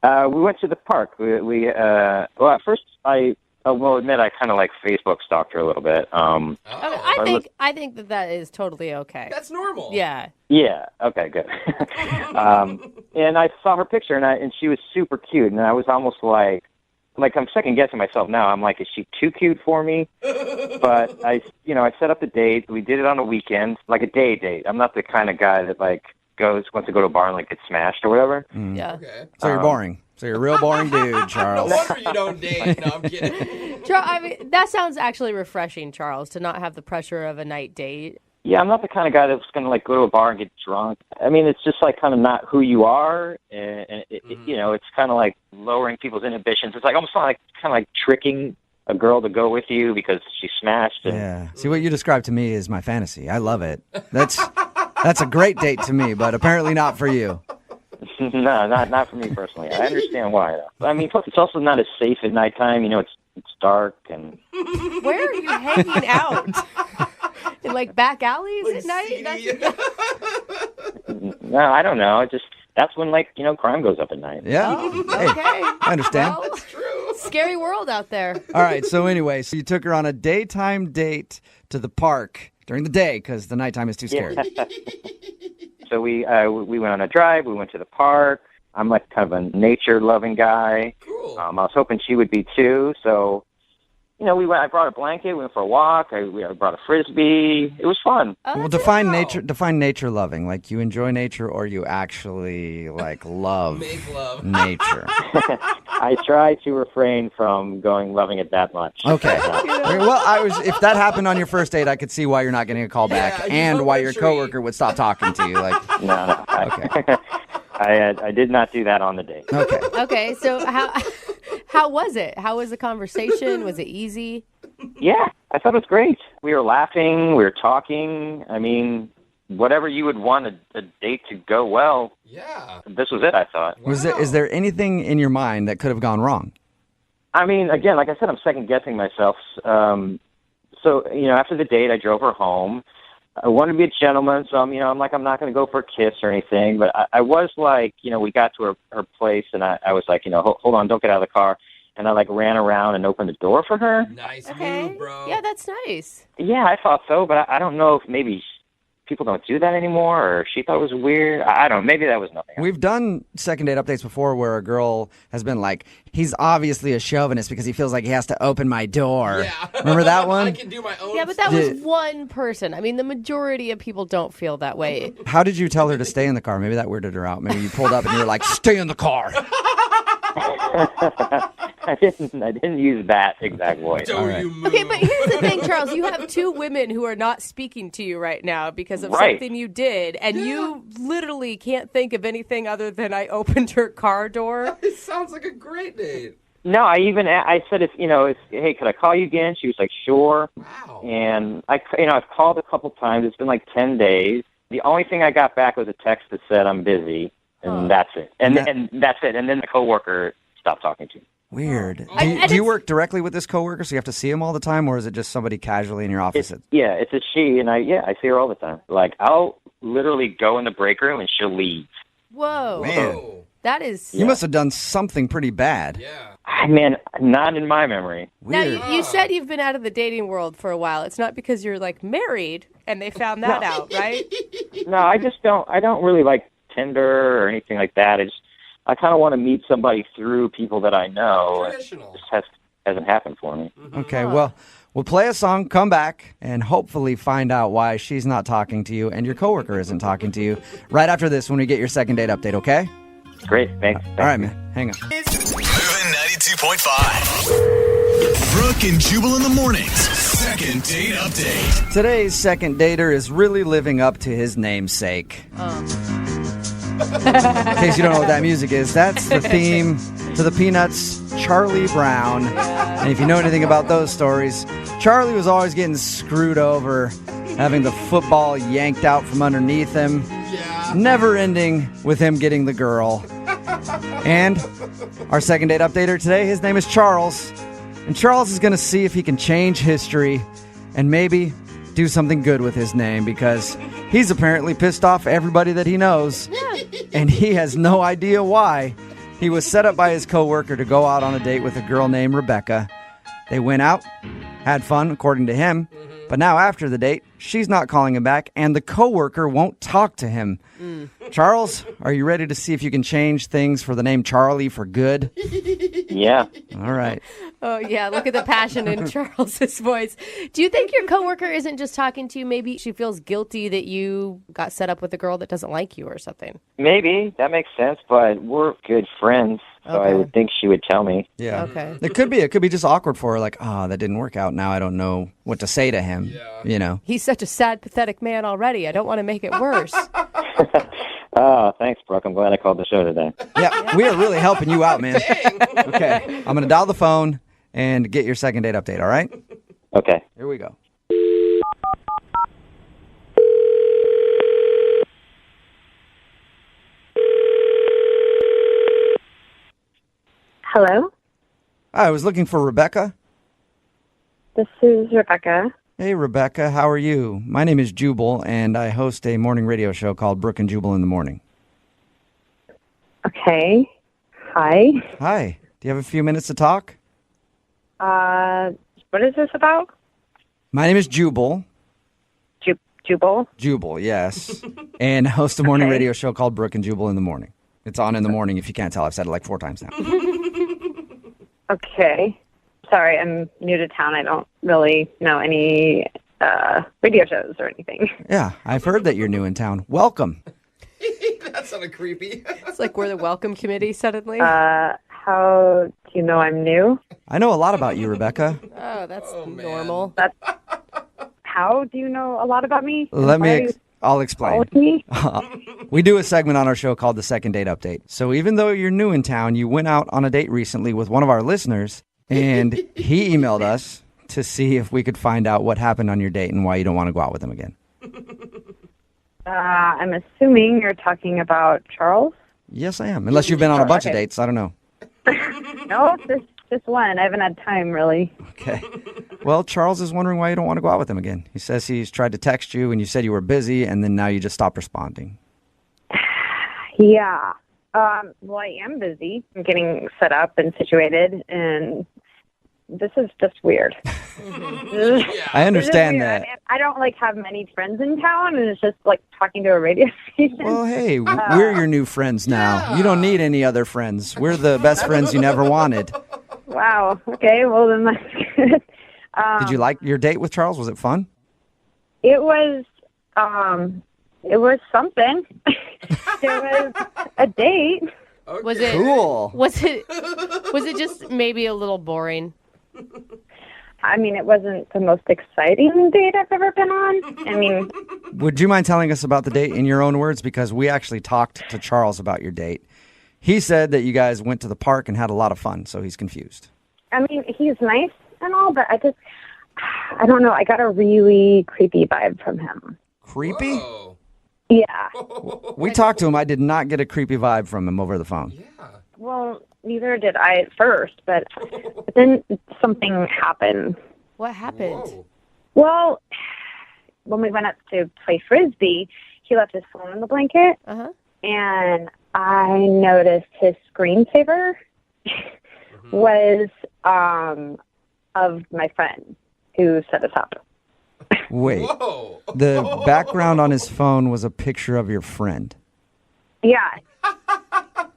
We went to the park. Well, at first I will admit I kind of like Facebook stalked her a little bit. I think that is totally okay. That's normal. Yeah. Yeah. Okay. Good. And I saw her picture, and she was super cute, and I was almost like I'm second guessing myself now. I'm like, is she too cute for me? But I set up the date. We did it on a weekend, like a day date. I'm not the kind of guy that wants to go to a bar and get smashed or whatever. Yeah. Okay. So you're boring. So you're a real boring dude, Charles. No wonder you don't date. No, I'm kidding. That sounds actually refreshing, Charles, to not have the pressure of a night date. Yeah, I'm not the kind of guy that's going to go to a bar and get drunk. I mean, it's just kind of not who you are, and it's kind of like lowering people's inhibitions. It's almost kind of tricking a girl to go with you because she's smashed. Yeah. See, what you described to me is my fantasy. I love it. That's a great date to me, but apparently not for you. No, not for me personally. I understand why, though. I mean, plus it's also not as safe at nighttime. It's dark and. Where are you hanging out? In back alleys at night? No, I don't know. That's when crime goes up at night. Yeah. Okay. I understand. Well, that's true. Scary world out there. All right. So anyway, you took her on a daytime date to the park during the day because the nighttime is too scary. Yeah. So we went on a drive. We went to the park. I'm kind of a nature-loving guy. Cool. I was hoping she would be too. So, we went. I brought a blanket. We went for a walk. I brought a frisbee. It was fun. Well, define nature. Define nature loving. Like you enjoy nature, or you actually love Make love. nature. I try to refrain from loving it that much. Okay. Well, if that happened on your first date, I could see why you're not getting a call back, and why your coworker would stop talking to you. No. Okay. I did not do that on the date. Okay. Okay. So how was it? How was the conversation? Was it easy? Yeah, I thought it was great. We were laughing. We were talking. I mean, whatever you would want a date to go well. Yeah. This was it, I thought. Wow. Is there anything in your mind that could have gone wrong? I mean, again, like I said, I'm second guessing myself. So, after the date, I drove her home. I wanted to be a gentleman, so I'm not going to go for a kiss or anything. But I was we got to her place, and I was like, hold on, don't get out of the car. And I ran around and opened the door for her. Nice move, bro. Yeah, that's nice. Yeah, I thought so, but I don't know if maybe people don't do that anymore, or she thought it was weird. I don't know. Maybe that was nothing. We've done second date updates before where a girl has been like, he's obviously a chauvinist because he feels like he has to open my door. Yeah. Remember that one? I can do my own. Yeah, but that was one person. I mean, the majority of people don't feel that way. How did you tell her to stay in the car? Maybe that weirded her out. Maybe you pulled up and you were like, stay in the car. I didn't use that exact voice. Right. Okay, but here's the thing, Charles. You have two women who are not speaking to you right now because of something you did, and you literally can't think of anything other than I opened her car door. It sounds like a great date. No, I said, hey, could I call you again? She was like, sure. Wow. And I've called a couple times. It's been 10 days. The only thing I got back was a text that said I'm busy, and that's it. And that's it. And then the coworker stopped talking to me. Weird. Do you work directly with this coworker, so you have to see him all the time, or is it just somebody casually in your office? It's a she, and I see her all the time. I'll literally go in the break room, and she'll leave. Whoa. Man. That is... You must have done something pretty bad. Yeah. Man, not in my memory. Weird. Now, you said you've been out of the dating world for a while. It's not because you're, married, and they found that out, right? No, I don't really like Tinder or anything like that. I kind of want to meet somebody through people that I know. Traditional. It just hasn't happened for me. Okay, well, we'll play a song, come back, and hopefully find out why she's not talking to you and your coworker isn't talking to you right after this when we get your second date update, okay? Great, thanks. All right, man. Hang on. Moving 92.5. Brooke and Jubal in the mornings. Second date update. Today's second dater is really living up to his namesake. In case you don't know what that music is, that's the theme to the Peanuts' Charlie Brown. And if you know anything about those stories, Charlie was always getting screwed over, having the football yanked out from underneath him, never ending with him getting the girl. And our second date updater today, his name is Charles. And Charles is going to see if he can change history and maybe do something good with his name, because he's apparently pissed off everybody that he knows, and he has no idea why. He was set up by his coworker to go out on a date with a girl named Rebecca. They went out, had fun, according to him, but now after the date, she's not calling him back, and the coworker won't talk to him. Charles, are you ready to see if you can change things for the name Charlie for good? Yeah. All right. Oh, yeah. Look at the passion in Charles's voice. Do you think your coworker isn't just talking to you? Maybe she feels guilty that you got set up with a girl that doesn't like you or something. Maybe. That makes sense, but we're good friends, so I would think she would tell me. Yeah. Okay. It could be just awkward for her, like, that didn't work out. Now I don't know what to say to him, you know. He's such a sad, pathetic man already. I don't want to make it worse. Oh, thanks, Brooke. I'm glad I called the show today. Yeah, we are really helping you out, man. Okay, I'm going to dial the phone and get your second date update, all right? Okay. Here we go. Hello? I was looking for Rebecca. This is Rebecca. Hey, Rebecca, how are you? My name is Jubal, and I host a morning radio show called Brooke and Jubal in the Morning. Okay. Hi. Hi. Do you have a few minutes to talk? What is this about? My name is Jubal. Jubal? Jubal, yes. And I host a morning radio show called Brooke and Jubal in the Morning. It's on in the morning, if you can't tell. I've said it like 4 times now. Okay. Sorry, I'm new to town. I don't really know any radio shows or anything. Yeah, I've heard that you're new in town. Welcome. That sounded creepy. It's like we're the welcome committee suddenly. How do you know I'm new? I know a lot about you, Rebecca. Oh, that's normal. How do you know a lot about me? I'll explain. We do a segment on our show called the Second Date Update. So even though you're new in town, you went out on a date recently with one of our listeners, and he emailed us to see if we could find out what happened on your date and why you don't want to go out with him again. I'm assuming you're talking about Charles? Yes, I am. Unless you've been on a bunch of dates. I don't know. No, just one. I haven't had time, really. Okay. Well, Charles is wondering why you don't want to go out with him again. He says he's tried to text you, and you said you were busy, and then now you just stopped responding. Yeah. Well, I am busy. I'm getting set up and situated, and this is just weird. I understand that. I mean, I don't have many friends in town, and it's just like talking to a radio station. Well, hey, we're your new friends now. You don't need any other friends. We're the best friends you never wanted. Wow. Okay. Well, then that's good. Did you like your date with Charles? Was it fun? It was something. There was a date. Was it cool? Was it just maybe a little boring? I mean, it wasn't the most exciting date I've ever been on. I mean, would you mind telling us about the date in your own words? Because we actually talked to Charles about your date. He said that you guys went to the park and had a lot of fun, so he's confused. I mean, he's nice and all, but I don't know. I got a really creepy vibe from him. Creepy? Whoa. Yeah. We talked to him. I did not get a creepy vibe from him over the phone. Well, neither did I at first, but then something happened. What happened? Whoa. Well, when we went up to play Frisbee, he left his phone in the blanket, and I noticed his screensaver was of my friend who set us up. Wait. Whoa. The background on his phone was a picture of your friend. Yeah.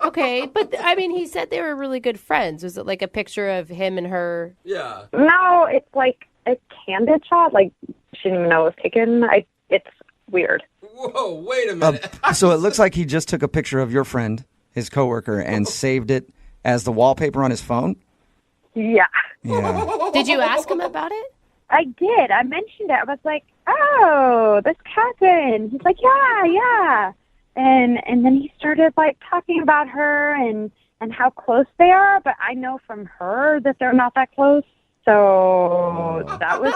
Okay, but I mean, he said they were really good friends. Was it like a picture of him and her? Yeah. No, it's like a candid shot. Like, she didn't even know it was taken. It's weird. Whoa, wait a minute. So it looks like he just took a picture of your friend, his coworker, and saved it as the wallpaper on his phone? Yeah. Yeah. Did you ask him about it? I did. I mentioned it. I was like, oh, this Catherine. He's like, yeah. And then he started, like, talking about her and how close they are. But I know from her that they're not that close. So that was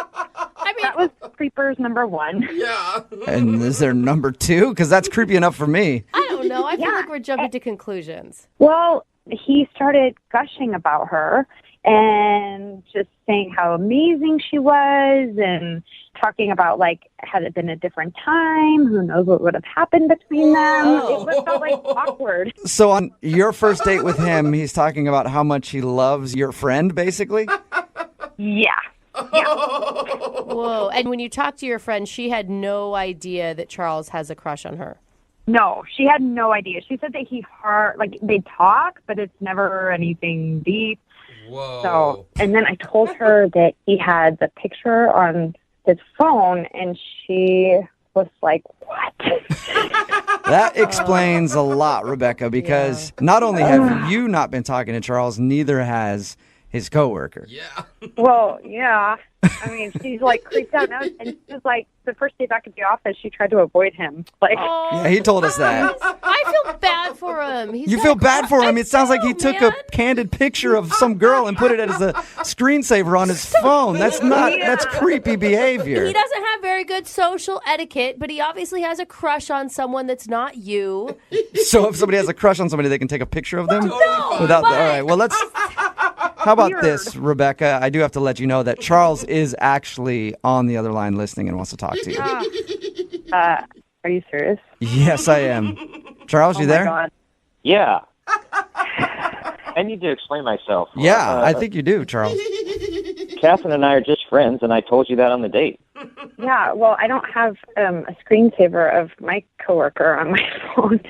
that was creepers number one. Yeah. And is there number two? Because that's creepy enough for me. I don't know. I feel like we're jumping to conclusions. Well, he started gushing about her and just saying how amazing she was and talking about, like, had it been a different time, who knows what would have happened between them. It felt like awkward. So on your first date with him, he's talking about how much he loves your friend, basically? Yeah. Whoa. And when you talked to your friend, she had no idea that Charles has a crush on her. No, she had no idea. She said that they talk, but it's never anything deep. Whoa. So, and then I told her that he had the picture on his phone, and she was like, what? That explains a lot, Rebecca, because not only have you not been talking to Charles, neither has his coworker. Yeah. Well, yeah. I mean, she's like creeped out now, and she was like, the first day back at the office, she tried to avoid him. Like, Yeah, he told us that. I feel bad for him. You feel bad for him. It sounds like he took a candid picture of some girl and put it as a screensaver on his phone. That's creepy behavior. He doesn't have very good social etiquette, but he obviously has a crush on someone that's not you. So if somebody has a crush on somebody, they can take a picture of them? All right, well, let's... How about this, Rebecca? I do have to let you know that Charles is actually on the other line listening and wants to talk to you. are you serious? Yes, I am. Charles, you there? God. Yeah. I need to explain myself. Yeah, I think you do, Charles. Catherine and I are just friends, and I told you that on the date. Yeah, well, I don't have a screensaver of my coworker on my phone.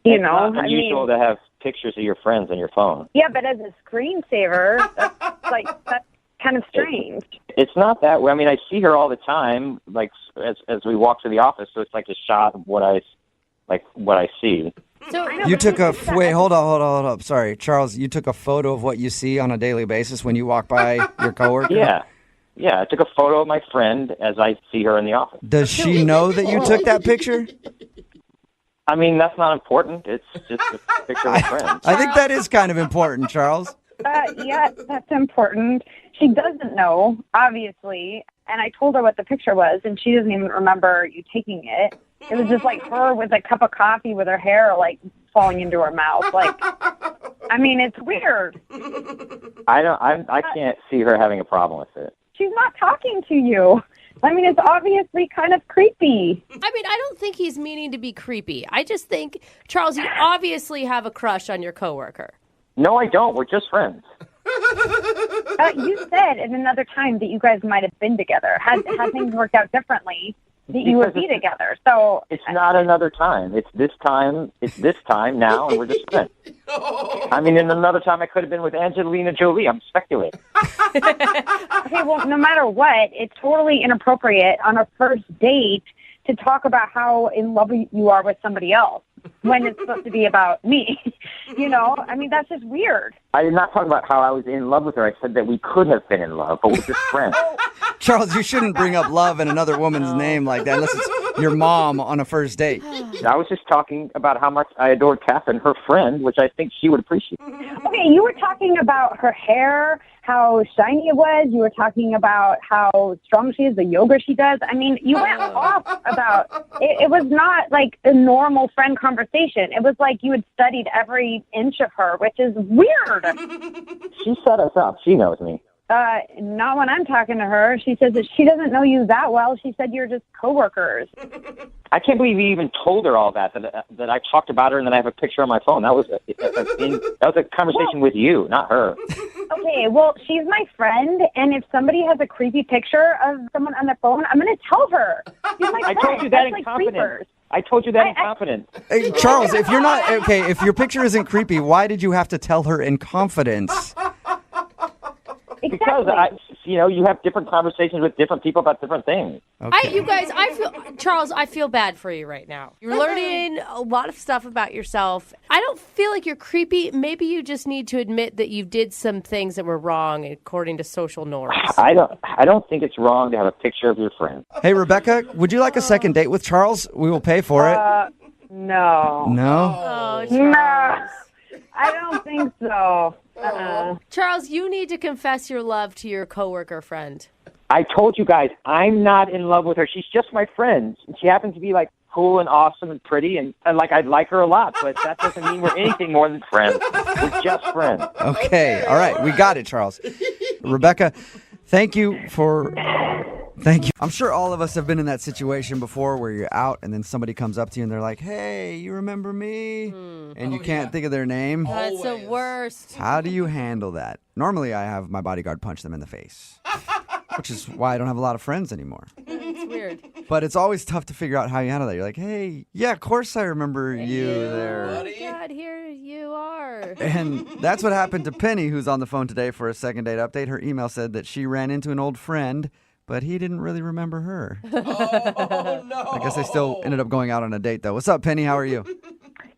You know, It's not unusual to have pictures of your friends on your phone. Yeah, but as a screensaver, that's kind of strange. It's not that way. I mean, I see her all the time, like as we walk to the office. So it's like a shot of what I see. So You took a wait. Hold up. Sorry, Charles. You took a photo of what you see on a daily basis when you walk by your coworker. Yeah. I took a photo of my friend as I see her in the office. Does she know that you took that picture? I mean, that's not important. It's just a picture of a friend. I think that is kind of important, Charles. Yeah, that's important. She doesn't know, obviously, and I told her what the picture was, and she doesn't even remember you taking it. It was just like her with a cup of coffee with her hair like falling into her mouth. Like, I mean, it's weird. I can't see her having a problem with it. She's not talking to you. I mean, it's obviously kind of creepy. I mean, I don't think he's meaning to be creepy. I just think, Charles, you obviously have a crush on your coworker. No, I don't. We're just friends. You said at another time that you guys might have been together. Had things worked out differently, that you would be together. So it's not another time. It's this time. It's this time now, and we're just friends. I mean, in another time, I could have been with Angelina Jolie. I'm speculating. Okay, well, no matter what, it's totally inappropriate on a first date to talk about how in love you are with somebody else when it's supposed to be about me. You know, I mean, that's just weird. I did not talk about how I was in love with her. I said that we could have been in love, but we're just friends. Charles, you shouldn't bring up love in another woman's name like that unless it's your mom on a first date. I was just talking about how much I adored Catherine, her friend, which I think she would appreciate. Okay, you were talking about her hair, how shiny it was. You were talking about how strong she is, the yoga she does. I mean, you went off about it. It was not like a normal friend conversation. It was like you had studied every inch of her, which is weird. She set us up. She knows me. Not when I'm talking to her. She says that she doesn't know you that well. She said you're just coworkers. I can't believe you even told her all that I talked about her and then I have a picture on my phone. That was a conversation with you, not her. Okay, well, she's my friend, and if somebody has a creepy picture of someone on their phone, I'm going to tell her. She's my friend. I told you that That's in like confidence. creepers. I told you that in confidence. Hey, Charles, if you're not okay, if your picture isn't creepy, why did you have to tell her in confidence? Because you have different conversations with different people about different things. Charles, I feel bad for you right now. You're learning a lot of stuff about yourself. I don't feel like you're creepy. Maybe you just need to admit that you did some things that were wrong according to social norms. I don't think it's wrong to have a picture of your friend. Hey, Rebecca, would you like a second date with Charles? We will pay for it. No. No? Oh, No. I don't think so. Charles, you need to confess your love to your coworker friend. I told you guys, I'm not in love with her. She's just my friend. She happens to be like cool and awesome and pretty, and like I like her a lot, but that doesn't mean we're anything more than friends. We're just friends. Okay, all right, we got it, Charles. Rebecca, thank you. I'm sure all of us have been in that situation before where you're out and then somebody comes up to you and they're like, hey, you remember me? And you can't think of their name. That's the worst. How do you handle that? Normally, I have my bodyguard punch them in the face, which is why I don't have a lot of friends anymore. It's weird. But it's always tough to figure out how you handle that. You're like, hey, yeah, of course I remember you there. Oh, my God, here you are. And that's what happened to Penny, who's on the phone today for a second date update. Her email said that she ran into an old friend, but he didn't really remember her. Oh, no. I guess they still ended up going out on a date, though. What's up, Penny? How are you?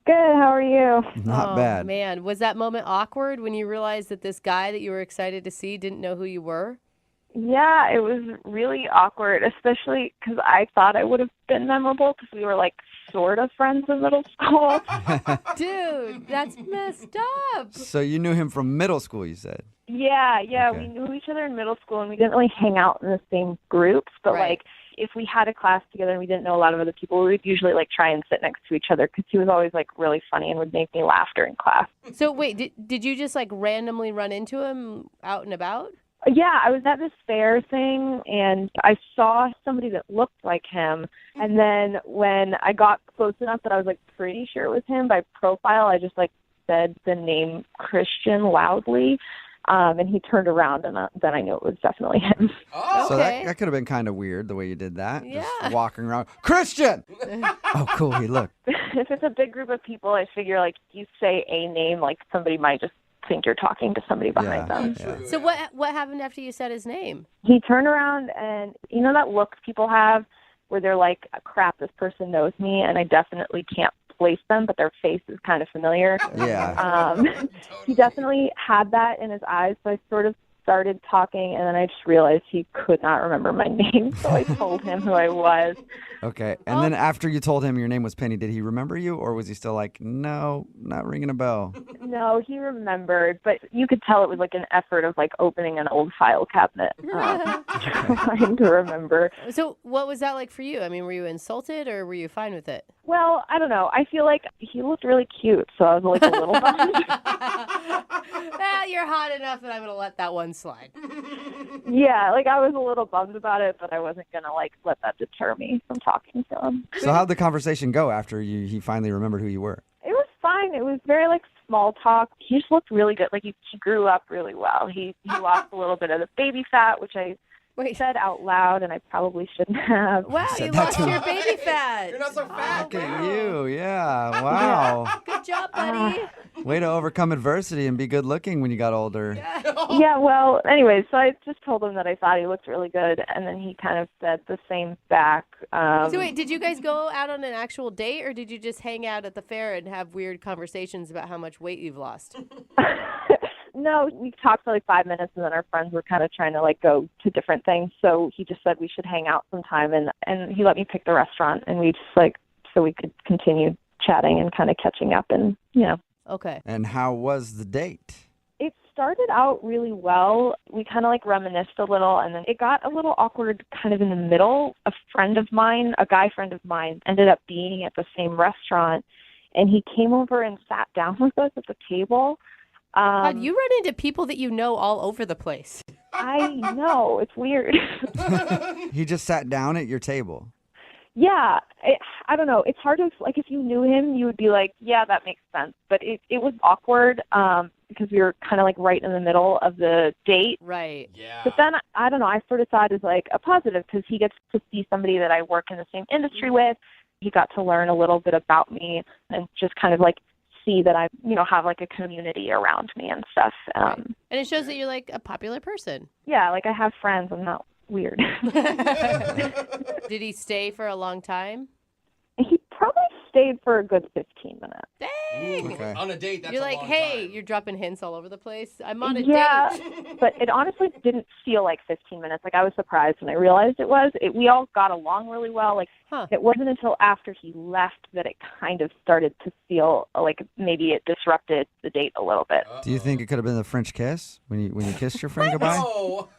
Good. How are you? Not bad. Man, was that moment awkward when you realized that this guy that you were excited to see didn't know who you were? Yeah, it was really awkward, especially because I thought I would have been memorable because we were like sort of friends in middle school. Dude, that's messed up. So you knew him from middle school, you said? Yeah, Okay. we knew each other in middle school, and we didn't really hang out in the same groups. But like, if we had a class together and we didn't know a lot of other people, we would usually like try and sit next to each other because he was always like really funny and would make me laugh during class. So wait, did you just like randomly run into him out and about? Yeah, I was at this fair thing, and I saw somebody that looked like him. And then when I got close enough that I was like pretty sure it was him by profile, I just like said the name Christian loudly. And he turned around, and then I knew it was definitely him. Oh. So that could have been kind of weird the way you did that. Yeah. Just walking around. Christian! Oh, cool. He looked. If it's a big group of people, I figure like you say a name, like somebody might just think you're talking to somebody behind them. Yeah. So what happened after you said his name? He turned around, and you know that look people have where they're like, crap, this person knows me, and I definitely can't place them, but their face is kind of familiar. Yeah. He definitely had that in his eyes, so I sort of started talking, and then I just realized he could not remember my name, so I told him who I was. Okay. And then after you told him your name was Penny, did he remember you, or was he still like, no, not ringing a bell? No, he remembered, but you could tell it was like an effort of like opening an old file cabinet, trying to remember. So what was that like for you? I mean, were you insulted or were you fine with it? Well, I don't know. I feel like he looked really cute, so I was like a little bummed. Well, you're hot enough that I'm going to let that one slide. Yeah, like I was a little bummed about it, but I wasn't going to like let that deter me from talking to him. So how'd the conversation go after he finally remembered who you were? It was fine. It was very like small talk. He just looked really good. Like he grew up really well. He lost a little bit of the baby fat, which I said out loud, and I probably shouldn't have. Wow, you lost your baby fat. You're not so fat. Look at you. Yeah. Wow. Good job, buddy. Way to overcome adversity and be good looking when you got older. Yeah, well, anyways, so I just told him that I thought he looked really good, and then he kind of said the same back. So wait, did you guys go out on an actual date, or did you just hang out at the fair and have weird conversations about how much weight you've lost? No, we talked for like 5 minutes, and then our friends were kind of trying to like go to different things. So he just said we should hang out sometime, and he let me pick the restaurant, and we just like so we could continue chatting and kind of catching up, and you know. Okay. And how was the date? It started out really well. We kind of like reminisced a little, and then it got a little awkward kind of in the middle. A friend of mine, a guy friend of mine, ended up being at the same restaurant, and he came over and sat down with us at the table. God, you run into people that you know all over the place. I know. It's weird. He just sat down at your table. Yeah. I don't know. It's hard to, like, if you knew him, you would be like, yeah, that makes sense. But it was awkward because we were kind of, like, right in the middle of the date. Right. Yeah. But then, I don't know, I sort of saw it as, like, a positive because he gets to see somebody that I work in the same industry with. he got to learn a little bit about me and just kind of like see that I, have like a community around me and stuff. And it shows that you're like a popular person. Yeah, like I have friends. I'm not weird. Did he stay for a long time? He probably stayed for a good 15 minutes. Dang! Okay. On a date, that's You're a like, long hey, time. you're dropping hints all over the place. I'm on a Yeah, date. but it honestly didn't feel like 15 minutes. Like I was surprised when I realized it was. We all got along really well. Like it wasn't until after he left that it kind of started to feel like maybe it disrupted the date a little bit. Do you think it could have been the French kiss when you kissed your friend goodbye? No,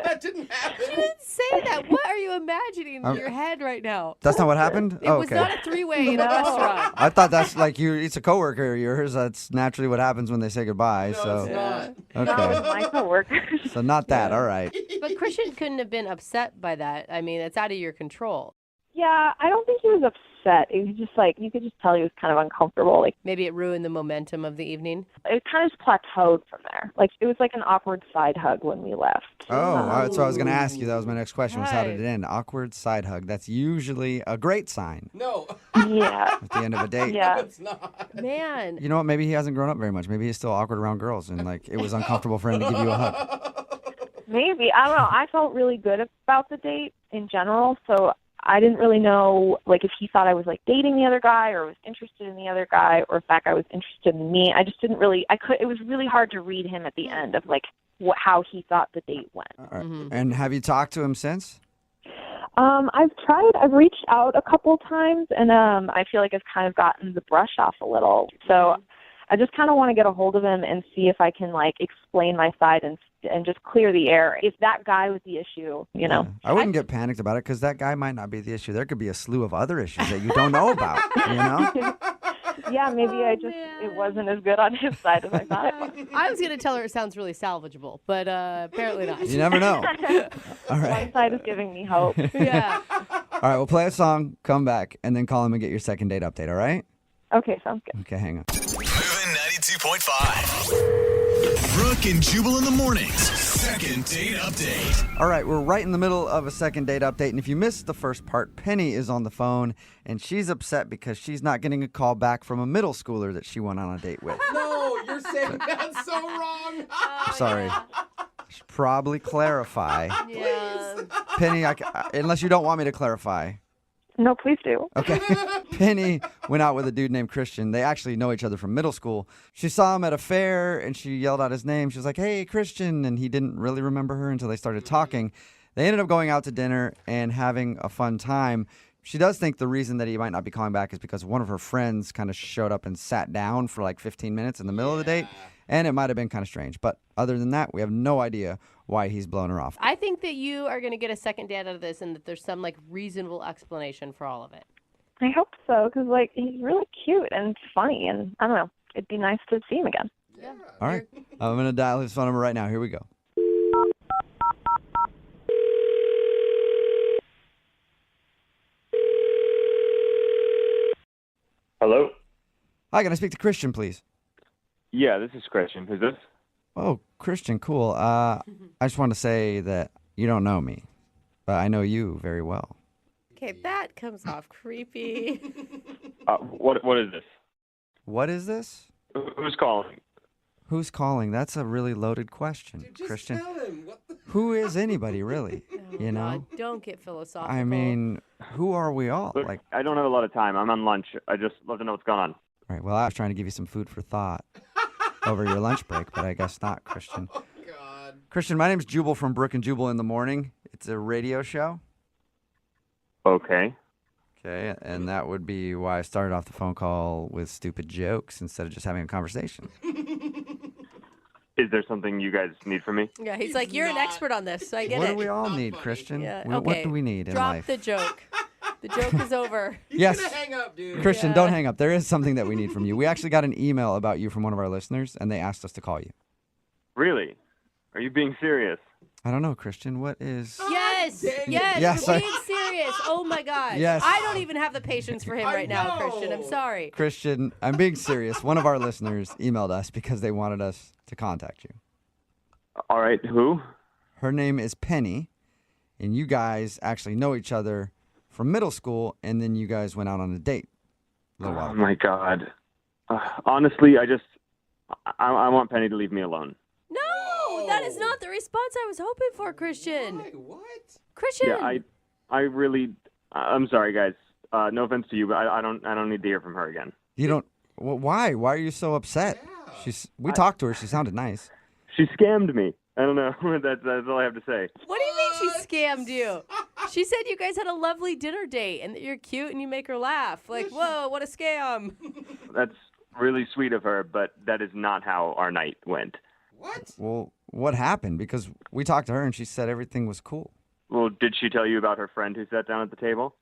that didn't happen. You didn't say that. What are you imagining in your head right now? That's not what happened? It was not a three-way in a restaurant. I thought that's like it's a coworker of yours. That's naturally what happens when they say goodbye. No, it's not. Okay. No, it was my coworker. So not that. All right. But Christian couldn't have been upset by that. I mean, it's out of your control. Yeah, I don't think he was upset. It was just like, you could just tell he was kind of uncomfortable. Like Maybe it ruined the momentum of the evening. it kind of just plateaued from there. Like it was like an awkward side hug when we left. Oh, that's what I was going to ask you. That was my next question. Was how did Right. it end? Awkward side hug. That's usually a great sign No. Yeah. at the end of a date. Yeah. It's not. Man. You know what? Maybe he hasn't grown up very much. Maybe he's still awkward around girls, and like it was uncomfortable for him to give you a hug. Maybe. I don't know. I felt really good about the date in general, so I didn't really know like if he thought I was like dating the other guy or was interested in the other guy or if that guy was interested in me. I just didn't really it was really hard to read him at the end of like how he thought the date went. All right. And have you talked to him since? I've reached out a couple times and I feel like I've kind of gotten the brush off a little. So I just kind of want to get a hold of him and see if I can like explain my side and just clear the air. If that guy was the issue, I wouldn't get panicked about it because that guy might not be the issue. There could be a slew of other issues that you don't know about, Yeah, maybe it wasn't as good on his side as I thought it was. I was going to tell her it sounds really salvageable, but apparently not. You never know. All right. One side is giving me hope. Yeah. All right, we'll play a song, come back, and then call him and get your second date update, all right? Okay, sounds good. Okay, hang on. Moving 92.5. Brooke and Jubal in the mornings. Second date update. All right, we're right in the middle of a second date update, and if you missed the first part, Penny is on the phone, and she's upset because she's not getting a call back from a middle schooler that she went on a date with. No, you're saying that's so wrong. I'm sorry. Should probably clarify. Yeah. Penny, unless you don't want me to clarify. No, please do. Okay. Penny went out with a dude named Christian. They actually know each other from middle school. She saw him at a fair, and she yelled out his name. She was like, hey, Christian, and he didn't really remember her until they started talking. They ended up going out to dinner and having a fun time. She does think the reason that he might not be calling back is because one of her friends kind of showed up and sat down for like 15 minutes in the middle of the date, and it might have been kind of strange. But other than that, we have no idea why he's blown her off. I think that you are going to get a second date out of this and that there's some like reasonable explanation for all of it. I hope so, because like he's really cute and funny, and I don't know, it'd be nice to see him again. Yeah. All right. I'm going to dial his phone number right now. Here we go. Hello? Hi, can I speak to Christian, please? Yeah, this is Christian. Who's this? Oh, Christian, cool. I just want to say that you don't know me, but I know you very well. Okay, that comes off creepy. What is this? What is this? Who's calling? Who's calling? That's a really loaded question, Just Christian. tell him. What the... Who is anybody, really? You know? God, don't get philosophical. I mean, who are we all? Look, Like, I don't have a lot of time. I'm on lunch. I just love to know what's going on. right, well, I was trying to give you some food for thought over your lunch break, but I guess not, Christian. Oh, God. Christian, my name's Jubal from Brooke and Jubal in the Morning. It's a radio show. Okay. Okay, and that would be why I started off the phone call with stupid jokes instead of just having a conversation. Is there something you guys need from me? Yeah, he's like, you're an expert on this, so I get What it. do we all need, Christian? Yeah, What okay. do we need in Drop life? the joke. The joke is over. He's Yes. gonna hang up, dude. Christian, Yeah. don't hang up. There is something that we need from you. We actually got an email about you from one of our listeners, and they asked us to call you. Really? Are you being serious? I don't know, Christian. What is... Yes, dang it. yes, Yes, we're I- being serious. Oh my gosh. Yes. I don't even have the patience for him I right now, know. Christian. I'm sorry. Christian, I'm being serious. One of our listeners emailed us because they wanted us to contact you. All right. Who? Her name is Penny, and you guys actually know each other from middle school, and then you guys went out on a date a little while Oh ago. my God. Honestly, I want Penny to leave me alone. No, that is not the response I was hoping for, Christian. What? Christian. Yeah, I really. I'm sorry, guys. No offense to you, but I don't need to hear from her again. You don't. Why? Why are you so upset? We talked to her. She sounded nice. She scammed me. I don't know. That's all I have to say. What do you mean she scammed you? She said you guys had a lovely dinner date and that you're cute and you make her laugh. Like, whoa, what a scam. That's really sweet of her, but that is not how our night went. What? Well, what happened? Because we talked to her and she said everything was cool. Well, did she tell you about her friend who sat down at the table?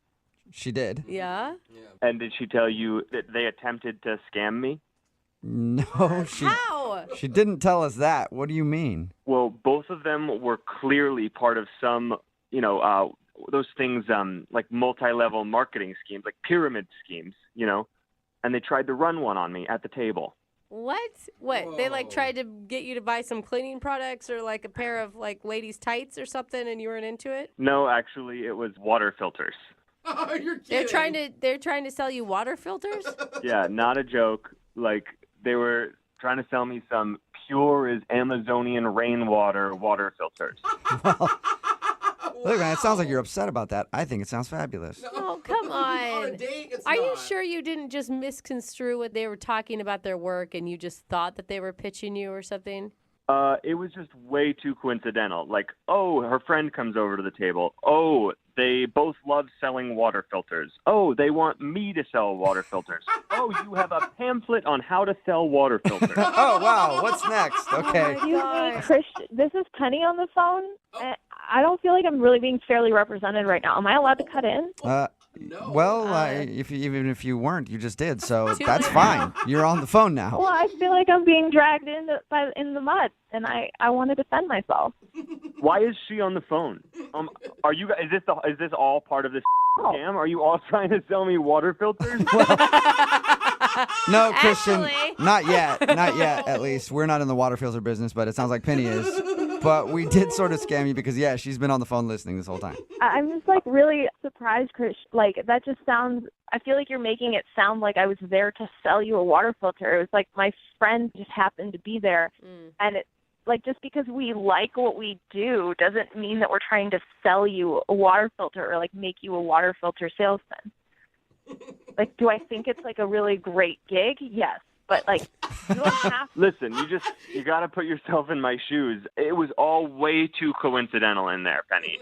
She did. Yeah? And did she tell you that they attempted to scam me? No, she didn't tell us that. What do you mean? Well, both of them were clearly part of some, those things like multi-level marketing schemes, like pyramid schemes, and they tried to run one on me at the table. What? What? They tried to get you to buy some cleaning products or like a pair of ladies' tights or something and you weren't into it? No, actually, it was water filters. Oh, you're kidding. They're trying to sell you water filters? Yeah, not a joke. They were trying to sell me some pure as Amazonian rainwater water filters. Look, man, it sounds like you're upset about that. I think it sounds fabulous. Oh, come on. On a date, it's Are you not. sure you didn't just misconstrue what they were talking about their work and you just thought that they were pitching you or something? It was just way too coincidental. Her friend comes over to the table. Oh, they both love selling water filters. Oh, they want me to sell water filters. Oh, you have a pamphlet on how to sell water filters. Oh, wow. What's next? Okay. Excuse me, Christian. This is Penny on the phone. I don't feel like I'm really being fairly represented right now. Am I allowed to cut in? Even if you weren't, you just did. So that's fine. You're on the phone now. Well, I feel like I'm being dragged in the mud, and I want to defend myself. Why is she on the phone? Are you? Is this all part of this scam? Are you all trying to sell me water filters? No, Christian, not yet. Not yet, at least. We're not in the water filter business, but it sounds like Penny is. But we did sort of scam you because, yeah, she's been on the phone listening this whole time. I'm just really surprised, Chris. That just sounds. I feel like you're making it sound like I was there to sell you a water filter. It was like my friend just happened to be there, and it. Just because we like what we do doesn't mean that we're trying to sell you a water filter or make you a water filter salesman. Do I think it's a really great gig? Yes, but you don't have to. Listen, you got to put yourself in my shoes. It was all way too coincidental in there, Penny.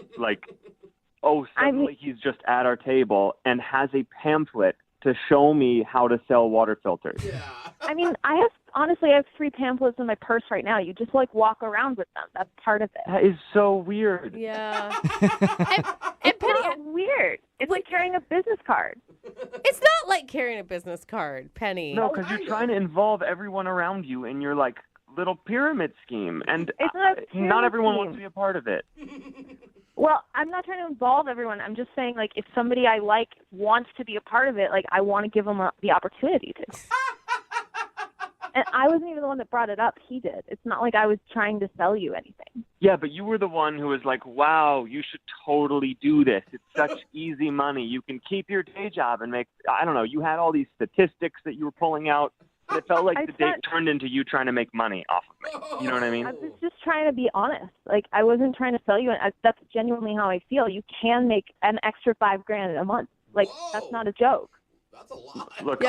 Suddenly he's just at our table and has a pamphlet to show me how to sell water filters. Yeah. I have 3 pamphlets in my purse right now. You just walk around with them. That's part of it. That is so weird. Yeah. It's not weird. It's like carrying a business card. It's not like carrying a business card, Penny. No, because you're trying to involve everyone around you in your little pyramid scheme, and it's not everyone wants to be a part of it. Well, I'm not trying to involve everyone. I'm just saying, if somebody I like wants to be a part of it, I want to give them the opportunity to. And I wasn't even the one that brought it up. He did. It's not like I was trying to sell you anything. Yeah, but you were the one who was like, wow, you should totally do this. It's such easy money. You can keep your day job and make, I don't know, you had all these statistics that you were pulling out. And it felt like the date turned into you trying to make money off of me. You know what I mean? I was just trying to be honest. I wasn't trying to sell you. That's genuinely how I feel. You can make an extra $5,000 a month. That's not a joke. That's a lot. Look,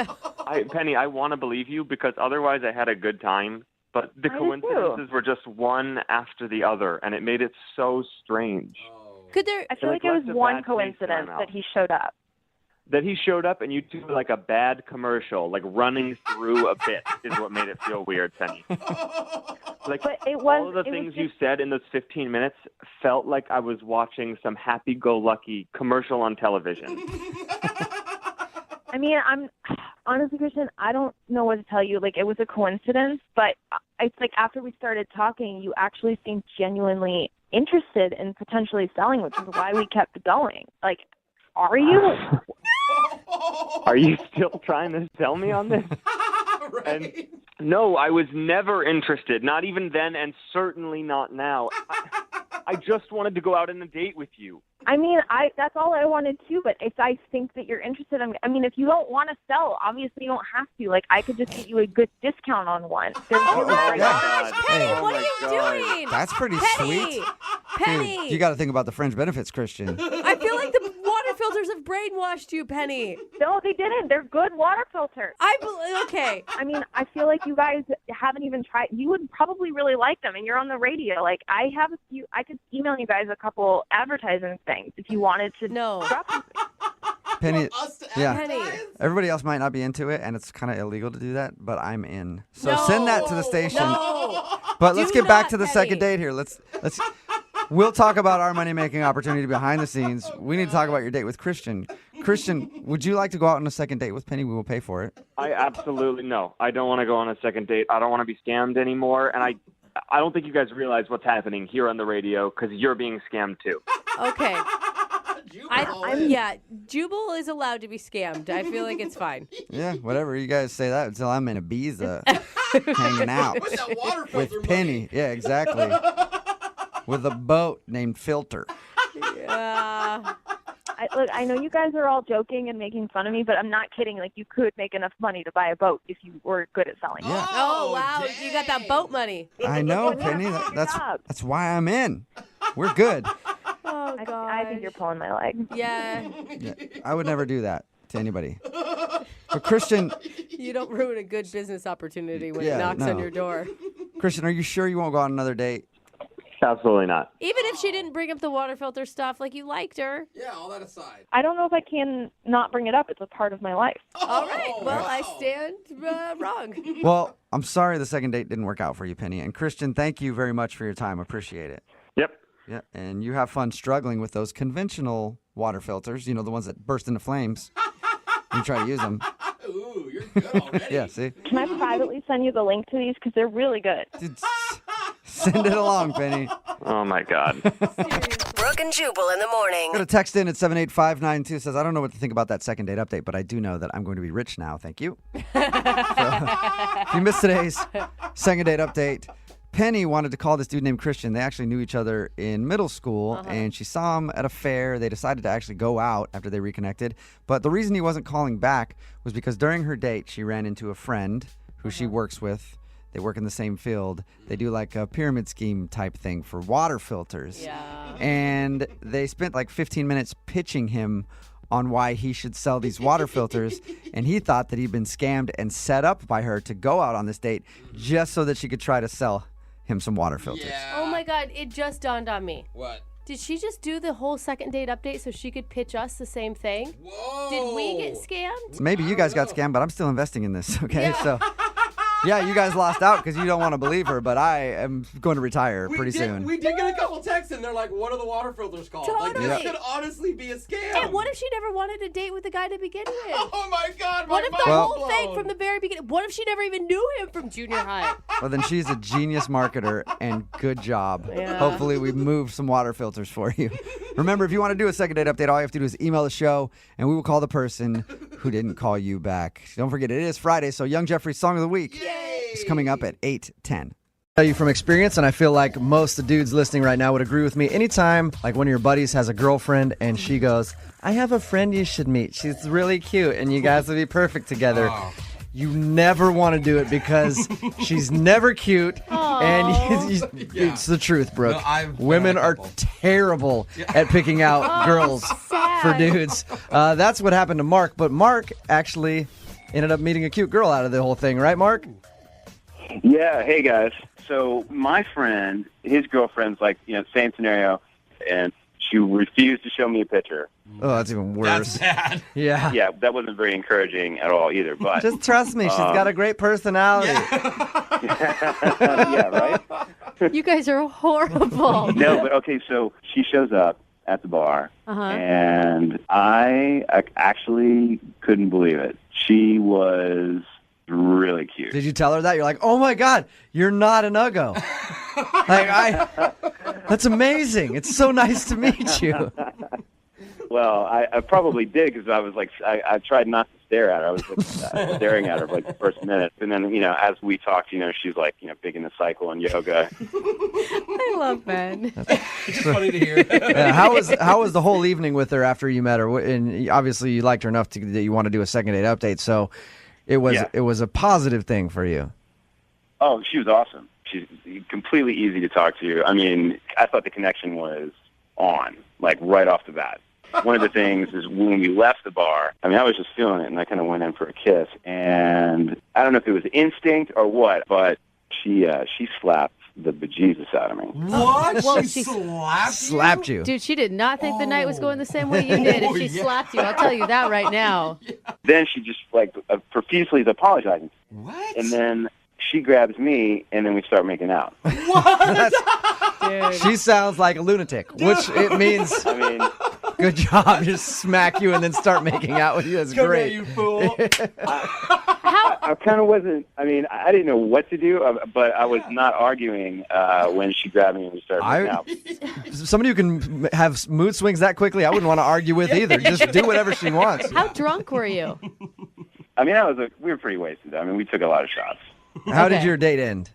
Penny, I want to believe you because otherwise I had a good time. But the coincidences were just one after the other, and it made it so strange. I feel like it was one coincidence that he showed up. That he showed up and you two were like a bad commercial, running through a bit is what made it feel weird, Penny. All of the things you said in those 15 minutes felt like I was watching some happy-go-lucky commercial on television. I'm honestly, Christian, I don't know what to tell you. It was a coincidence, but it's after we started talking, you actually seemed genuinely interested in potentially selling, which is why we kept going. Are you? Are you still trying to sell me on this? Right. And no, I was never interested, not even then and certainly not now. I I just wanted to go out on a date with you. I mean, that's all I wanted too, but if I think that you're interested, I mean, if you don't want to sell, obviously you don't have to. Like, I could just get you a good discount on one. Oh my gosh, Penny, Hey. what are you doing? That's pretty Penny, sweet. Penny. Dude, you got to think about the fringe benefits, Christian. I feel like the water filters have brainwashed you, Penny. No, they didn't. They're good water filters. Okay. I mean, I feel like you guys haven't even tried. You would probably really like them, and you're on the radio. Like, I have a few. I could email you guys a couple advertising things if you wanted to. No. Penny, yeah. Penny. Everybody else might not be into it, and it's kind of illegal to do that, but I'm in. So send that to the station. No. But let's get back to the Penny. second date here. We'll talk about our money-making opportunity behind the scenes. We need to talk about your date with Christian. Christian, would you like to go out on a second date with Penny? We will pay for it. I absolutely no. I don't want to go on a second date. I don't want to be scammed anymore, and I don't think you guys realize what's happening here on the radio because you're being scammed too. Okay. Jubal is allowed to be scammed. I feel like it's fine. Yeah, whatever. You guys say that until I'm in Ibiza hanging out With that water with filter Penny. money. Yeah, exactly. With a boat named Filter. Yeah. Look, I know you guys are all joking and making fun of me, but I'm not kidding. Like, you could make enough money to buy a boat if you were good at selling. Yeah. Oh, wow. You got that boat money. I know, Penny. That's why I'm in. We're good. Oh, God. I think you're pulling my leg. Yeah. Yeah, I would never do that to anybody. But Christian, You don't ruin a good business opportunity when Yeah, it knocks no. on your door. Are you sure you won't go on another date? Absolutely not. Even if she didn't bring up the water filter stuff, like you liked her. Yeah, all that aside. I don't know if I can not bring it up. It's a part of my life. All right. Well, I stand wrong. Well, I'm sorry the second date didn't work out for you, Penny. And Christian, thank you very much for your time. Appreciate it. Yep. Yeah, and you have fun struggling with those conventional water filters, the ones that burst into flames. You try to use them. Ooh, you're good already. Yeah, see? Can I privately send you the link to these? Because they're really good. Send it along, Penny. Oh, my God. Brooke and Jubal in the morning. Got a text in at 78592 says, I don't know what to think about that second date update, but I do know that I'm going to be rich now. Thank you. So, if you missed today's second date update, Penny wanted to call this dude named Christian. They actually knew each other in middle school, and she saw him at a fair. They decided to actually go out after they reconnected. But the reason he wasn't calling back was because during her date, she ran into a friend who she works with. They work in the same field. They do like a pyramid scheme type thing for water filters. Yeah. And they spent like 15 minutes pitching him on why he should sell these water filters. And he thought that he'd been scammed and set up by her to go out on this date just so that she could try to sell him some water filters. Yeah. Oh, my God. It just dawned on me. What? Did she just do the whole second date update so she could pitch us the same thing? Whoa. Did we get scammed? Maybe you guys got scammed, but I'm still investing in this, okay? So, yeah, you guys lost out because you don't want to believe her, but I am going to retire pretty soon. We did get a couple texts, and they're like, what are the water filters called? Like, Totally. this could honestly be a scam. And what if she never wanted to date with the guy to begin with? Oh, my God. What if the Well- whole thing from the very beginning? What if she never even knew him from junior high? Well, then she's a genius marketer, and good job. Yeah. Hopefully we moved some water filters for you. Remember, if you want to do a second date update, all you have to do is email the show, and we will call the person who didn't call you back. Don't forget, it is Friday, so Young Jeffrey's Song of the Week is coming up at 8:10. Tell you from experience, and I feel like most of the dudes listening right now would agree with me. Anytime, like one of your buddies has a girlfriend, and she goes, I have a friend you should meet. She's really cute, and you guys would be perfect together. You never want to do it because she's never cute, and it's the truth, Brooke. Women are terrible at picking out girls for dudes. That's what happened to Mark, but Mark actually ended up meeting a cute girl out of the whole thing, right, Mark? Yeah, hey guys. So my friend, his girlfriend's like, same scenario, and she refused to show me a picture. Oh, that's even worse. That's bad. Yeah. Yeah, that wasn't very encouraging at all either. But Just trust me, she's got a great personality. yeah, right? You guys are horrible. No, but okay, so she shows up at the bar, Uh-huh. and I actually couldn't believe it. She was really cute. Did you tell her that? You're like, oh my God, you're not an uggo. That's amazing. It's so nice to meet you. Well, I probably did because I was like, I tried not to stare at her. I was like, staring at her for like the first minute. And then, as we talked, she's like, big into cycle and yoga. I love Ben. It's just funny to hear. Yeah, how was the whole evening with her after you met her? And obviously you liked her enough that you want to do a second date update. So it was a positive thing for you. Oh, she was awesome. She's completely easy to talk to. I mean, I thought the connection was on, like right off the bat. One of the things is when we left the bar, I was just feeling it, and I kind of went in for a kiss. And I don't know if it was instinct or what, but she slapped the bejesus out of me. What? Well, she slapped you? Dude, she did not think the night was going the same way you did. If she slapped you, I'll tell you that right now. Then she just profusely is apologizing. What? And then she grabs me, and then we start making out. She sounds like a lunatic, which it means. Good job. Just smack you and then start making out with you. That's Come great. here, you fool. I kind of wasn't. I didn't know what to do, but I was not arguing when she grabbed me and we started making out. Somebody who can have mood swings that quickly, I wouldn't want to argue with either. Just do whatever she wants. How drunk were you? We were pretty wasted. We took a lot of shots. How did your date end?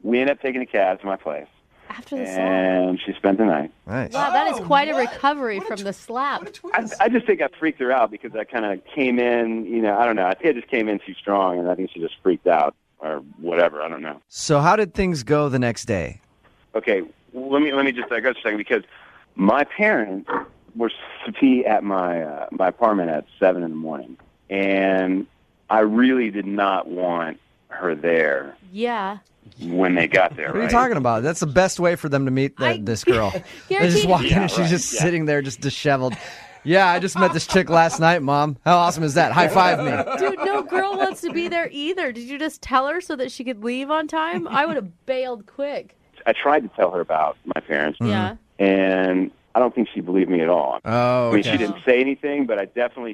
We ended up taking a cab to my place. After the slap? And she spent the night. Nice. Wow, that is quite a recovery from the slap. I just think I freaked her out because I kind of came in, I don't know. I think I just came in too strong, and I think she just freaked out or whatever. I don't know. So how did things go the next day? Okay, let me just digress a second because my parents were supposed to be at my my apartment at 7 in the morning, and I really did not want her there. Yeah. When they got there, What are you talking about? That's the best way for them to meet this girl. They just walk in and she's just sitting there just disheveled. Yeah, I just met this chick last night, Mom. How awesome is that? High five me. Dude, no girl wants to be there either. Did you just tell her so that she could leave on time? I would have bailed quick. I tried to tell her about my parents. Yeah. And I don't think she believed me at all. Oh, she didn't say anything, but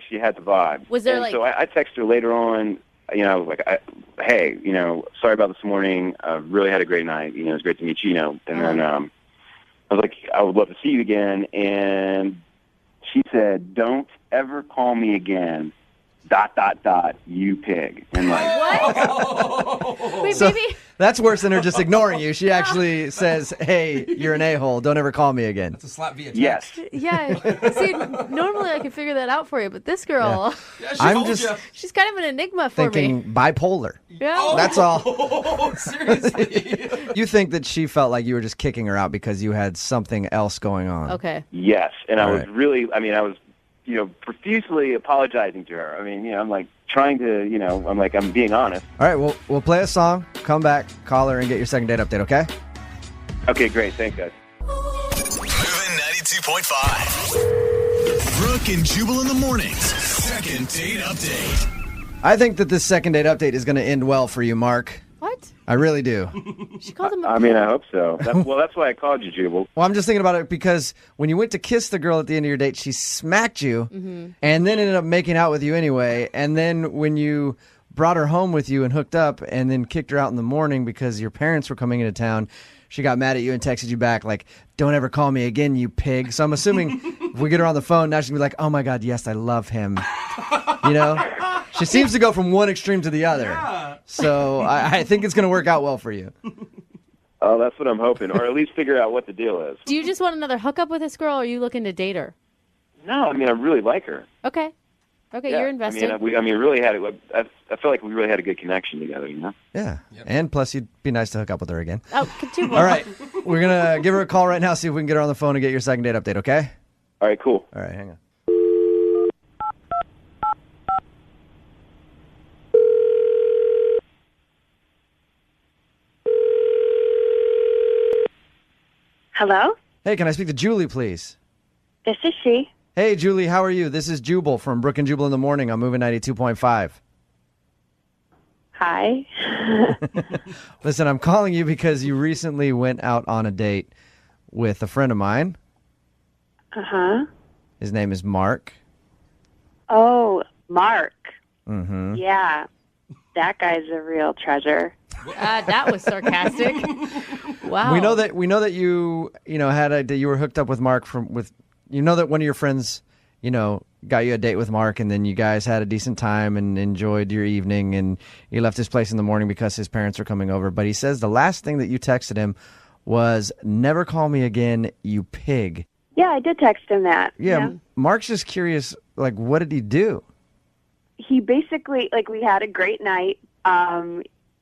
she had the vibe. Was there and so I texted her later on. I was like, hey, sorry about this morning. I really had a great night. It was great to meet you. And then I was like, I would love to see you again. And she said, don't ever call me again. ... You pig. And Wait, so maybe. That's worse than her just ignoring you. She actually says, hey, you're an a-hole. Don't ever call me again. That's a slap via text. Yes. Yeah. See, normally I can figure that out for you, but this girl, I'm just she's kind of an enigma for thinking me. bipolar. Yeah. That's all. Seriously. You think that she felt like you were just kicking her out because you had something else going on. Okay. Yes. And All I was really, I was, profusely apologizing to her. I'm like trying to, I'm being honest. All right, we'll play a song, come back, call her, and get your second date update, okay? Okay, great. Thanks, guys. Moving 92.5. Brooke and Jubal in the mornings. Second date update. I think that this second date update is going to end well for you, Mark. What? I really do. She called him I hope so. That's why I called you, Jubal. Well, I'm just thinking about it because when you went to kiss the girl at the end of your date, she smacked you and then ended up making out with you anyway. And then when you brought her home with you and hooked up and then kicked her out in the morning because your parents were coming into town, she got mad at you and texted you back like, don't ever call me again, you pig. So I'm assuming if we get her on the phone, now she's going to be like, oh my God, yes, I love him. She seems to go from one extreme to the other. Yeah. So I think it's going to work out well for you. Oh, that's what I'm hoping. Or at least figure out what the deal is. Do you just want another hookup with this girl, or are you looking to date her? No, I really like her. Okay. Okay, Yeah. you're invested. We really had I feel like we really had a good connection together, Yeah. Yep. And plus, you'd be nice to hook up with her again. Oh, continue. All right. We're going to give her a call right now, see if we can get her on the phone and get your second date update, okay? All right, cool. All right, hang on. Hello? Hey, can I speak to Julie, please? This is she. Hey, Julie, how are you? This is Jubal from Brooke and Jubal in the Morning on Moving 92.5. Hi. Listen, I'm calling you because you recently went out on a date with a friend of mine. Uh-huh. His name is Mark. Oh, Mark. Mm-hmm. Yeah. That guy's a real treasure. That was sarcastic. Wow. We know that you had that you were hooked up with Mark that one of your friends, got you a date with Mark, and then you guys had a decent time and enjoyed your evening, and he left his place in the morning because his parents were coming over. But he says the last thing that you texted him was, "Never call me again, you pig." Yeah, I did text him that. Yeah, Mark's just curious, like, what did he do? He basically, like, we had a great night.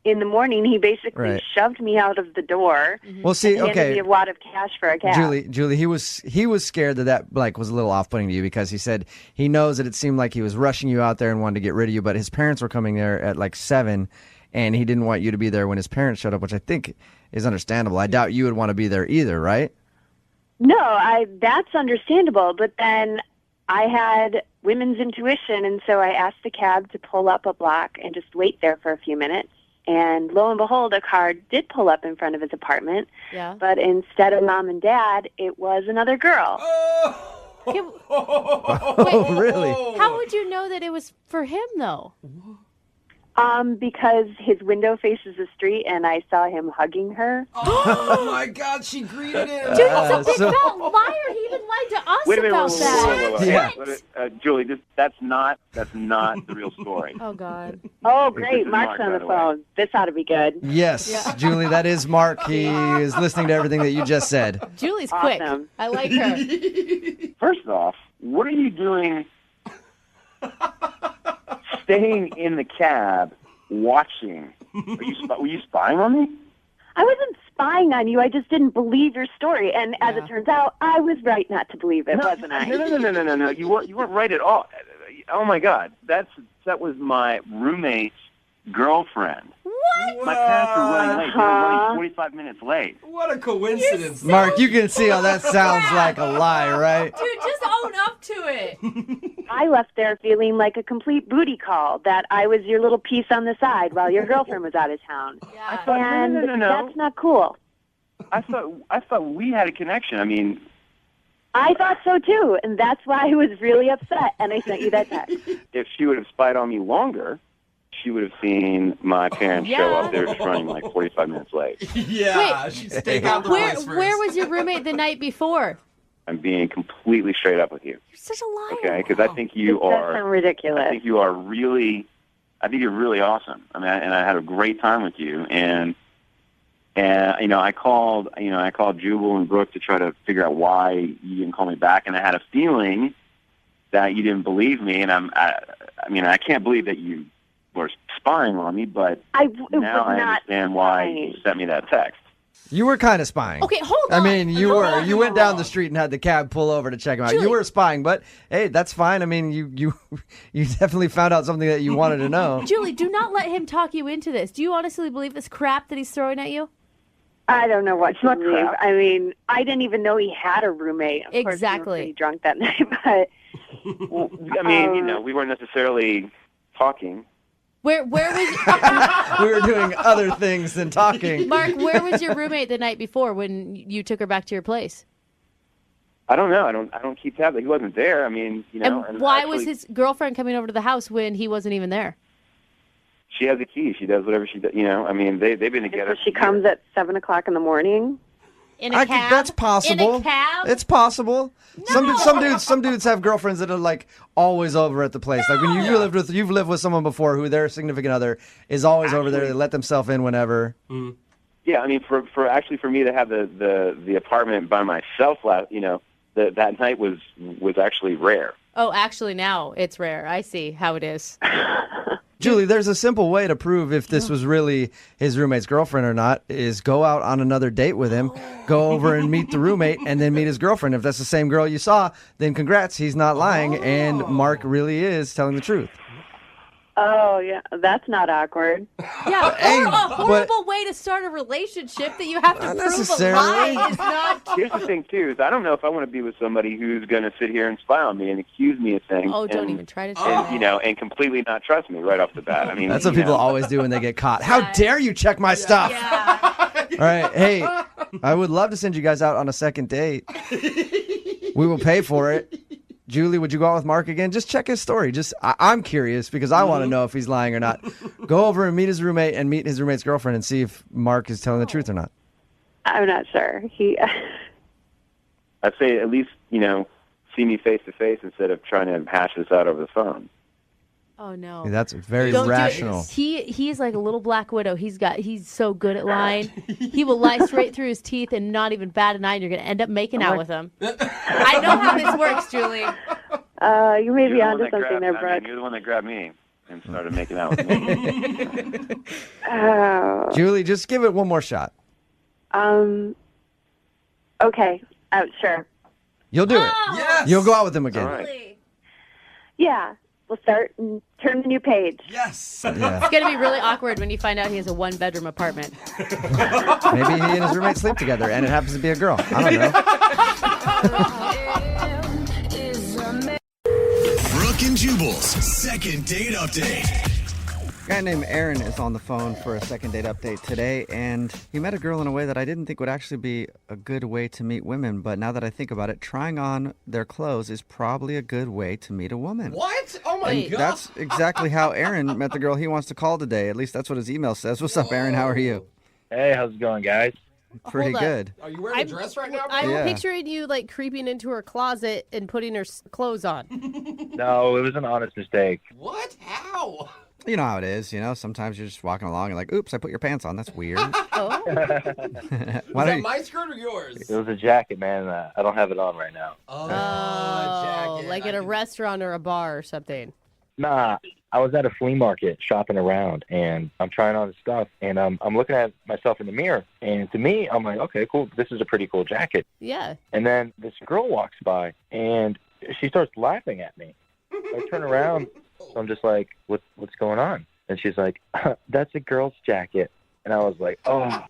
In the morning, he basically shoved me out of the door. Well, see, and handed me a wad of cash for a cab. Julie, he was scared that like was a little off-putting to you, because he said he knows that it seemed like he was rushing you out there and wanted to get rid of you, but his parents were coming there at like 7, and he didn't want you to be there when his parents showed up, which I think is understandable. I doubt you would want to be there either, right? No, that's understandable. But then I had women's intuition, and so I asked the cab to pull up a block and just wait there for a few minutes. And lo and behold, a car did pull up in front of his apartment. Yeah. But instead of mom and dad, it was another girl. Wait, really? How would you know that it was for him, though? Because his window faces the street, and I saw him hugging her. Oh my God, she greeted him. Dude, he's a big fat liar. He even lied to us Wait a minute, about that. Julie, that's not the real story. Oh God. Oh, This great. is Mark's Mark, on by the the way. phone. This ought to be good. Yes, Julie, that is Mark. He is listening to everything that you just said. Julie's quick. I like her. First off, what are you doing staying in the cab watching? Were you spying on me? I wasn't spying on you. I just didn't believe your story. And as it turns out, I was right not to believe it, wasn't I? No. You weren't right at all. Oh my God, that was my roommate's girlfriend. What? My parents were running late. They were running 45 minutes late. What a coincidence. Mark, you can see how that sounds like a lie, right? Dude, just own up to it. I left there feeling like a complete booty call, that I was your little piece on the side while your girlfriend was out of town. Yeah. And No. that's not cool. I thought we had a connection. I mean, I thought so too, and that's why I was really upset, and I sent you that text. if she would have spied on me longer, she would have seen my parents show up there just running like 45 minutes late. Yeah, Wait, she'd stake out the rice first. Where was your roommate the night before? I'm being completely straight up with you. You're such a liar. Okay, because I think you That are. sounds ridiculous. I think you are really. I think you're really awesome. I mean, and I had a great time with you. And I called Jubal and Brooke to try to figure out why you didn't call me back. And I had a feeling that you didn't believe me. And I can't believe that you were spying on me. But now I understand why you sent me that text. You were kind of spying. Okay, hold I on. mean, you were. You went down the street and had the cab pull over to check him out. Julie. You were spying, but hey, that's fine. I mean, you definitely found out something that you wanted to know. Julie, do not let him talk you into this. Do you honestly believe this crap that he's throwing at you? I don't know what to believe. I mean, I didn't even know he had a roommate. Of course, we were pretty drunk that night, but I mean, we weren't necessarily talking. Where was We were doing other things than talking. Mark, where was your roommate the night before when you took her back to your place? I don't know. I don't keep tabs. He wasn't there. I mean, And why was his girlfriend coming over to the house when he wasn't even there? She has a key. She does whatever she does. I mean, they've been together. so she comes at 7:00 in the morning. In a cab? That's possible. In a cab? It's possible. No. Some dudes have girlfriends that are like always over at the place. Like when you've lived with someone before who their significant other is always over there. They let themselves in whenever. Mm. Yeah, I mean, for me to have the apartment by myself, that night was actually rare. Oh, actually, now it's rare. I see how it is. Julie, there's a simple way to prove if this was really his roommate's girlfriend or not, is go out on another date with him, go over and meet the roommate, and then meet his girlfriend. If that's the same girl you saw, then congrats, he's not lying, and Mark really is telling the truth. Oh, yeah, that's not awkward. Yeah, Hey, a but- horrible way to start a relationship that you have to Not prove a necessarily. lie is not. Here's the thing, too, is I don't know if I want to be with somebody who's going to sit here and spy on me and accuse me of things. Oh, don't and, even try to. and completely not trust me right off the bat. I mean, That's what people always do when they get caught. How dare you check my stuff? All right, hey, I would love to send you guys out on a second date. We will pay for it. Julie, would you go out with Mark again? Just check his story. I'm curious because I want to know if he's lying or not. Go over and meet his roommate and meet his roommate's girlfriend and see if Mark is telling the truth or not. I'm not sure. I'd say at least, see me face to face instead of trying to hash this out over the phone. Oh no. Yeah, that's very Don't do it. rational. He's like a little black widow. He's so good at lying. He will lie straight through his teeth and not even bat an eye, and you're gonna end up making out with him. I know how this works, Julie. You may be onto something there, Brooke. You're the one that grabbed me and started making out with me. Julie, just give it one more shot. Okay. Sure. You'll do it. Yes. You'll go out with him again. All right. Yeah. We'll start and turn the new page. Yes. Yeah. It's gonna be really awkward when you find out he has a 1-bedroom apartment. Maybe he and his roommate sleep together, and it happens to be a girl. I don't know. Brooke and Jubal's second date update. A guy named Aaron is on the phone for a second date update today, and he met a girl in a way that I didn't think would actually be a good way to meet women. But now that I think about it, trying on their clothes is probably a good way to meet a woman. What? Oh my And God. that's exactly how Aaron met the girl he wants to call today. At least that's what his email says. What's up, Aaron? How are you? Hey, how's it going, guys? Pretty Hold up. good. Are you wearing a dress right now? I'm Yeah. picturing you like creeping into her closet and putting her clothes on. No, it was an honest mistake. What? How? You know how it is, sometimes you're just walking along and like, oops, I put your pants on. That's weird. Oh. Why Was don't that you- my skirt or yours? It was a jacket, man. I don't have it on right now. Oh, jacket. Like at a restaurant or a bar or something. Nah, I was at a flea market shopping around, and I'm trying on stuff, and I'm looking at myself in the mirror, and to me, I'm like, okay, cool, this is a pretty cool jacket. Yeah. And then this girl walks by, and she starts laughing at me. I turn around, so I'm just like, what's going on? And she's like, that's a girl's jacket. And I was like, oh,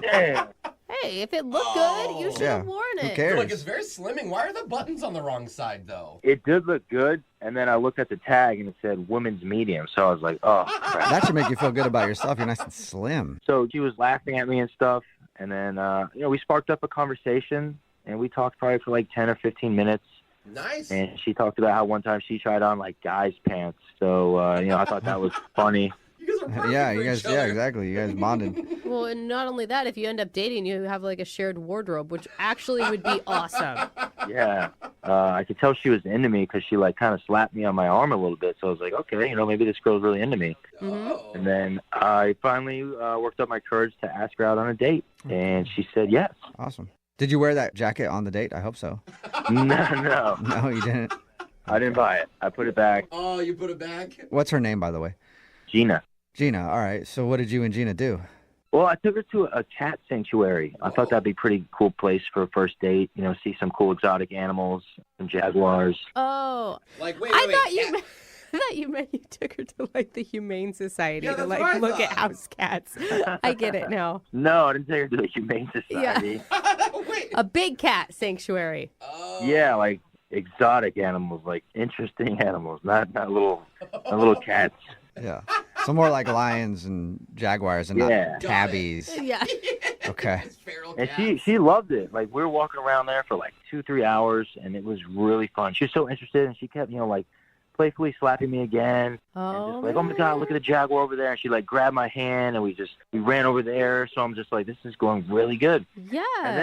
damn. Hey, if it looked good, you should have worn it. Who cares? Look, it's very slimming. Why are the buttons on the wrong side, though? It did look good, and then I looked at the tag, and it said women's medium, so I was like, oh, crap. That should make you feel good about yourself. You're nice and slim. So she was laughing at me and stuff, and then, we sparked up a conversation, and we talked probably for like 10 or 15 minutes. Nice. And she talked about how one time she tried on like guys' pants. So, I thought that was funny. Yeah, exactly. You guys bonded. Well, and not only that, if you end up dating, you have like a shared wardrobe, which actually would be awesome. Yeah. I could tell she was into me because she like kind of slapped me on my arm a little bit. So I was like, okay, maybe this girl's really into me. Mm-hmm. And then I finally worked up my courage to ask her out on a date. And she said yes. Awesome. Did you wear that jacket on the date? I hope so. No. No, you didn't. I didn't buy it. I put it back. Oh, you put it back? What's her name, by the way? Gina. Gina. All right. So what did you and Gina do? Well, I took her to a cat sanctuary. I thought that'd be a pretty cool place for a first date. See some cool exotic animals, some jaguars. Oh. Like, I thought you meant you took her to like the Humane Society to like look at house cats. I get it now. No, I didn't take her to the Humane Society. A big cat sanctuary. Yeah, like exotic animals, like interesting animals, not little cats. Yeah. So more like lions and jaguars and Yeah. not tabbies. Yeah. Okay. And she loved it. Like we were walking around there for like 2-3 hours, and it was really fun. She was so interested, and she kept like playfully slapping me again. And just like, oh my God, look at the jaguar over there. And she like grabbed my hand, and we ran over there. So I'm just like, this is going really good. Yeah. And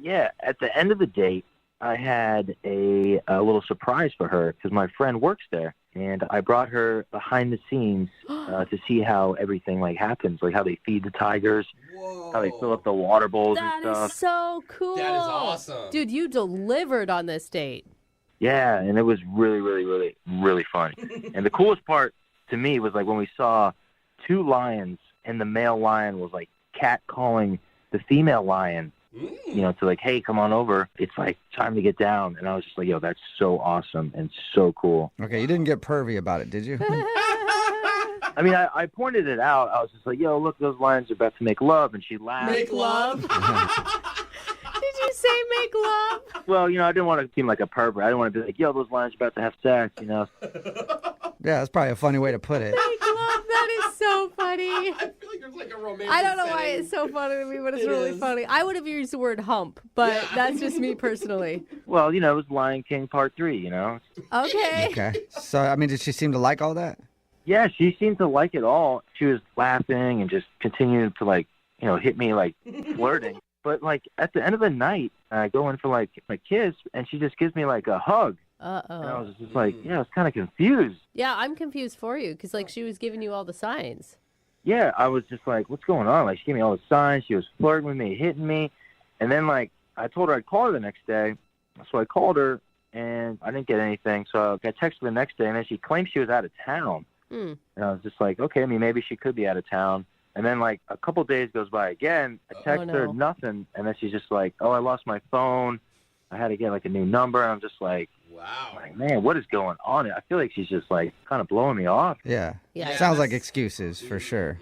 then, at the end of the date, I had a little surprise for her because my friend works there. And I brought her behind the scenes to see how everything like happens, like how they feed the tigers, how they fill up the water bowls and That stuff. is so cool. That is awesome. Dude, you delivered on this date. Yeah, and it was really, really, really, really fun. And the coolest part to me was like when we saw 2 lions, and the male lion was like catcalling the female lion. To like, hey, come on over. It's like time to get down. And I was just like, yo, that's so awesome and so cool. Okay, you didn't get pervy about it, did you? I mean, I pointed it out. I was just like, yo, look, those lions are about to make love. And she laughed. Make love? Did you say make love? Well, I didn't want to seem like a pervert. I didn't want to be like, yo, those lions are about to have sex, Yeah, that's probably a funny way to put it. Make love? That is so funny. I feel like there's like a romantic I don't know why setting. it's so funny to me, but it's It really is. funny. I would have used the word hump, but that's just me personally. Well, it was Lion King Part 3, Okay. Okay. So, I mean, did she seem to like all that? Yeah, she seemed to like it all. She was laughing and just continued to, like, hit me, like, flirting. But like at the end of the night, I go in for like a kiss, and she just gives me like a hug. Uh-oh. And I was just like, I was kind of confused. Yeah, I'm confused for you because, like, she was giving you all the signs. Yeah, I was just like, what's going on? Like, she gave me all the signs. She was flirting with me, hitting me. And then, like, I told her I'd call her the next day. So I called her, and I didn't get anything. So I texted her the next day, and then she claimed she was out of town. And I was just like, okay, I mean, maybe she could be out of town. And then, like, a couple days goes by again. I text her, nothing. And then she's just like, oh, I lost my phone. I had to get, like, a new number. And I'm just like, wow. Like, man, what is going on? I feel like she's just, like, kind of blowing me off. Yeah. Sounds like excuses for sure.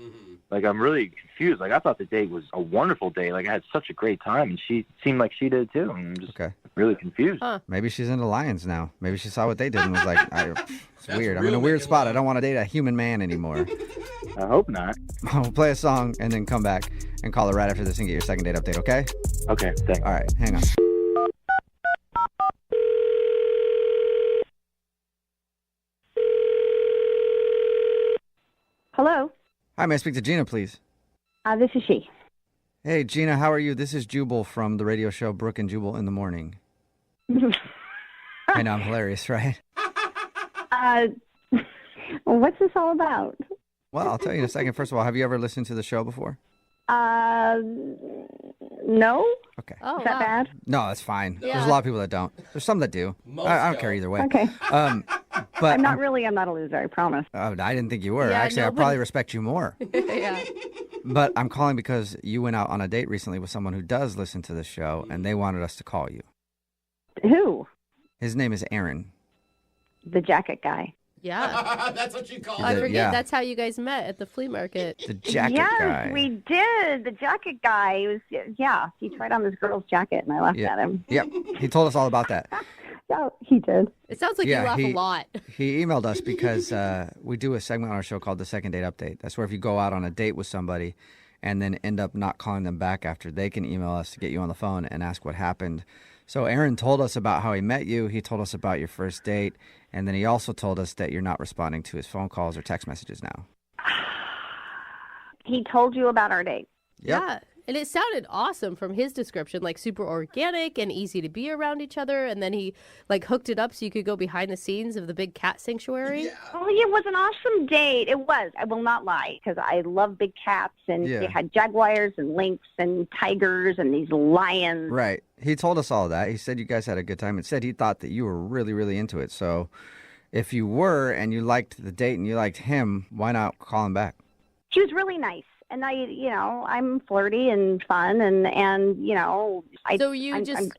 Like, I'm really confused. Like, I thought the date was a wonderful day. Like, I had such a great time, and she seemed like she did, too. And I'm just really confused. Maybe she's into lions now. Maybe she saw what they did and was like, it's weird. I'm in a weird spot. I don't want to date a human man anymore. I hope not. We'll play a song and then come back and call her right after this and get your second date update, okay? Okay, thanks. All right, hang on. Hello. Hi, may I speak to Gina, please? This is she. Hey, Gina, how are you? This is Jubal from the radio show Brooke and Jubal in the Morning. I know, I'm hilarious, right? What's this all about? Well, I'll tell you in a second. First of all, have you ever listened to the show before? No. Okay. Is that bad? No, that's fine. Yeah. There's a lot of people that don't. There's some that do. I don't care either way. Okay. But I'm not a loser, I promise. Oh, I didn't think you were. Yeah, Actually, I probably respect you more. Yeah. But I'm calling because you went out on a date recently with someone who does listen to the show, and they wanted us to call you. Who? His name is Aaron. The jacket guy. Yeah. That's what you call I it. forget. Yeah. That's how you guys met at the flea market. The jacket yes, guy. we did. The jacket guy. He was, he tried on this girl's jacket, and I laughed at him. Yep. He told us all about that. Yeah, he did. It sounds like you laugh a lot. He emailed us because we do a segment on our show called the Second Date Update. That's where if you go out on a date with somebody and then end up not calling them back after, they can email us to get you on the phone and ask what happened. So Aaron told us about how he met you. He told us about your first date. And then he also told us that you're not responding to his phone calls or text messages now. He told you about our date. Yep. Yeah. And it sounded awesome from his description, like super organic and easy to be around each other. And then he like hooked it up so you could go behind the scenes of the big cat sanctuary. Oh, it was an awesome date. It was. I will not lie, because I love big cats, and they had jaguars and lynx and tigers and these lions. Right. He told us all of that. He said you guys had a good time and said he thought that you were really, really into it. So if you were and you liked the date and you liked him, why not call him back? She was really nice. And I'm flirty and fun, and So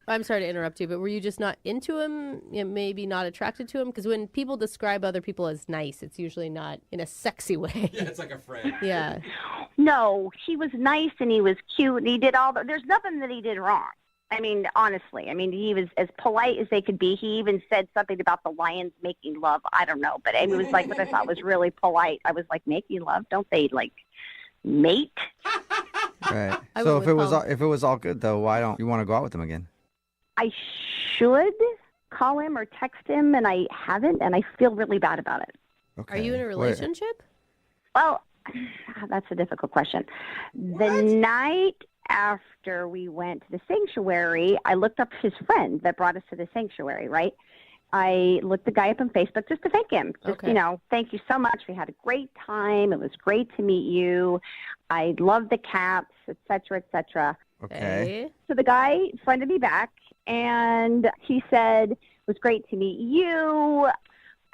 I'm sorry to interrupt you, but were you just not into him? Maybe not attracted to him? Because when people describe other people as nice, it's usually not in a sexy way. Yeah, it's like a friend. Yeah. No, he was nice and he was cute and he did there's nothing that he did wrong. I mean, honestly, he was as polite as they could be. He even said something about the lions making love. I don't know, but it was like what I thought was really polite. I was like, making love? Don't they like mate? Right. So if it was all good though, why don't you want to go out with him again? I should call him or text him, and I haven't, and I feel really bad about it. Okay. Are you in a relationship? Well, that's a difficult question. The night after we went to the sanctuary, I looked up his friend that brought us to the sanctuary, right? I looked the guy up on Facebook just to thank him. Thank you so much. We had a great time. It was great to meet you. I love the cats, et cetera, et cetera. Okay. So the guy friended me back, and he said, it was great to meet you.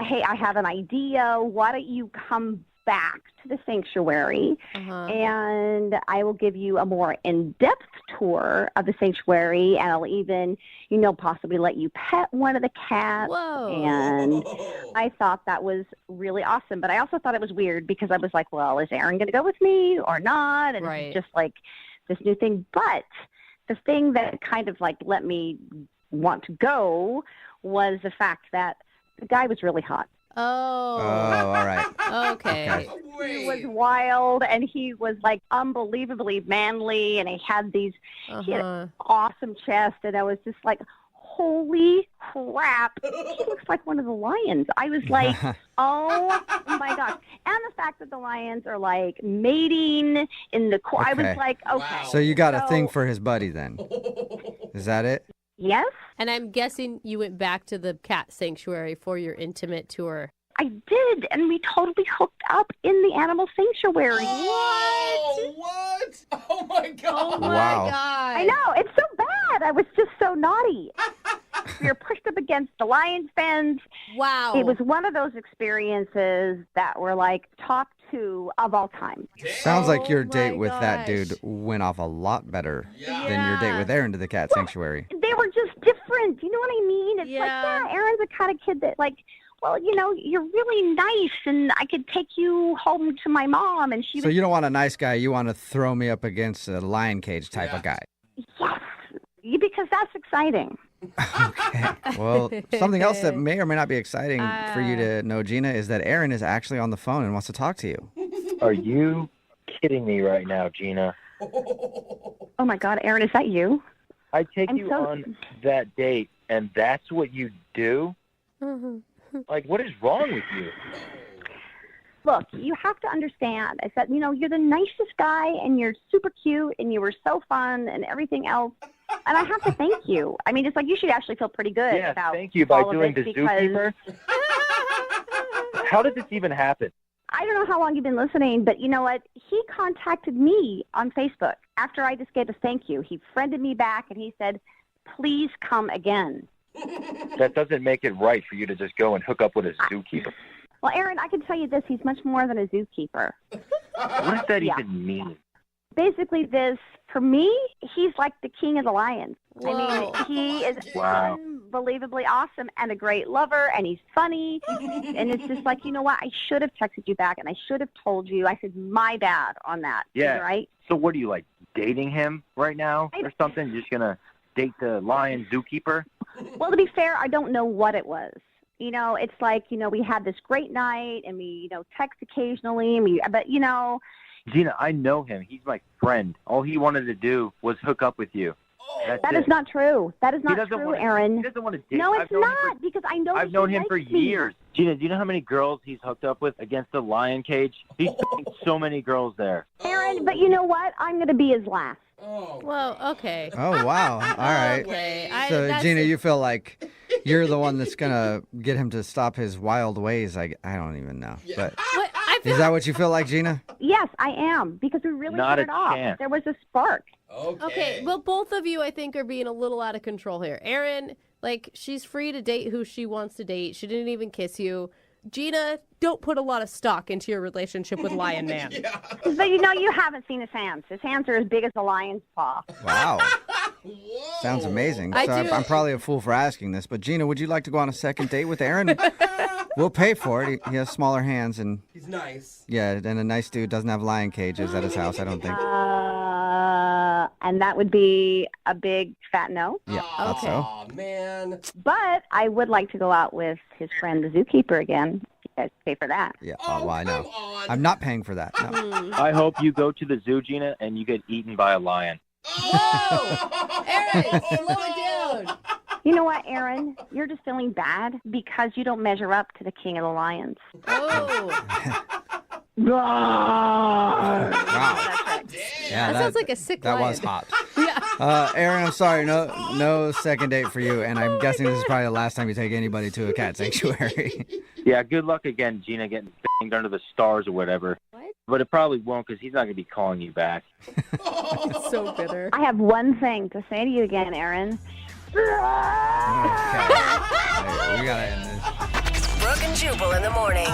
Hey, I have an idea. Why don't you come back to the sanctuary, and I will give you a more in-depth tour of the sanctuary, and I'll even, possibly let you pet one of the cats. Whoa. And I thought that was really awesome, but I also thought it was weird because I was like, well, is Aaron going to go with me or not? And it's just like this new thing. But the thing that kind of like let me want to go was the fact that the guy was really hot. Oh, all right. Okay. He was wild, and he was like unbelievably manly, and he had he had an awesome chest, and I was just like, holy crap, he looks like one of the lions. I was like, oh my gosh. And the fact that the lions are like mating in the I was like, okay. So you got a thing for his buddy then. Is that it? Yes. And I'm guessing you went back to the cat sanctuary for your intimate tour. I did, and we totally hooked up in the animal sanctuary. What? Oh my God. Oh my Wow. God. I know, it's so bad. I was just so naughty. We were pushed up against the lion's fence. Wow. It was one of those experiences that were like top 2 of all time. Sounds like your my date with that gosh. dude went off a lot better than your date with Aaron to the cat sanctuary. They were just different. You know what I mean? It's like, Yeah. yeah, Aaron's the kind of kid that like, well, you know, you're really nice, and I could take you home to my mom, and she So was you don't want a nice guy. You want to throw me up against a lion cage type of guy. yes, because that's exciting. Well, something else that may or may not be exciting for you to know, Gina, is that Aaron is actually on the phone and wants to talk to you. Are you kidding me right now, Gina? Oh my God, Aaron, is that you? I take I'm you so- on that date, and that's what you do? Like, what is wrong with you? Look, you have to understand. I said, you know, you're the nicest guy, and you're super cute, and you were so fun, and everything else. And I have to thank you. I mean, it's like you should actually feel pretty good Yeah, about thank you by all of doing this the because zookeeper. How did this even happen? I don't know how long you've been listening, but you know what? He contacted me on Facebook after I just gave a thank you. He friended me back, and he said, please come again. That doesn't make it right for you to just go and hook up with a zookeeper. Well, Aaron, I can tell you this. He's much more than a zookeeper. What does that even mean? Basically, for me, he's like the king of the lions. Whoa. I mean, he is Wow. unbelievably awesome and a great lover, and he's funny. And it's just like, you know what? I should have texted you back, and I should have told you. I said, my bad on that. Yeah. Right? So what are you, like, dating him right now or something? You're just going to date the lion zookeeper? Well, to be fair, I don't know what it was. You know, it's like, you know, we had this great night, and we, you know, text occasionally, but, you know. Gina, I know him. He's my friend. All he wanted to do was hook up with you. That is not true. That is not doesn't true, wanna- Aaron. He doesn't want to date. No, I've it's known him not, because I know I've that known he him for likes me. years. Gina, do you know how many girls he's hooked up with against the lion cage? He's so many girls there. Aaron, but you know what? I'm going to be his last. Well, okay. Oh, wow. All right. Okay. So, that's- Gina, you feel like you're the one that's going to get him to stop his wild ways. I don't even know. But What? I feel is that what you feel like, Gina? Yes, I am, because we really Not hit it a off. chance. There was a spark. Okay, well, both of you, I think, are being a little out of control here. Erin, like, she's free to date who she wants to date. She didn't even kiss you. Gina, don't put a lot of stock into your relationship with Lion Man. But you know, you haven't seen his hands. His hands are as big as a lion's paw. Wow. Sounds amazing. I So do- I'm probably a fool for asking this, but Gina, would you like to go on a second date with Aaron? We'll pay for it. He has smaller hands, and He's nice. yeah, and a nice dude doesn't have lion cages at his house, I don't think. And that would be a big fat no. Yeah, thought so. Aw, man. But I would like to go out with his friend, the zookeeper, again. You guys pay for that. Yeah, well, I know. I'm not paying for that. No. I hope you go to the zoo, Gina, and you get eaten by a lion. Whoa! Erin, slow it down. You know what, Aaron? You're just feeling bad because you don't measure up to the king of the lions. Oh. Wow. Yeah, That sounds like a sick That lion. was hot. Yeah. Aaron, I'm sorry, no second date for you, and I'm guessing this is probably the last time you take anybody to a cat sanctuary. Yeah, good luck again, Gina, getting banged under the stars or whatever. What? But it probably won't because he's not going to be calling you back. It's so bitter. I have one thing to say to you again, Aaron. Okay. We gotta end this. Brooke and Jubal in the morning.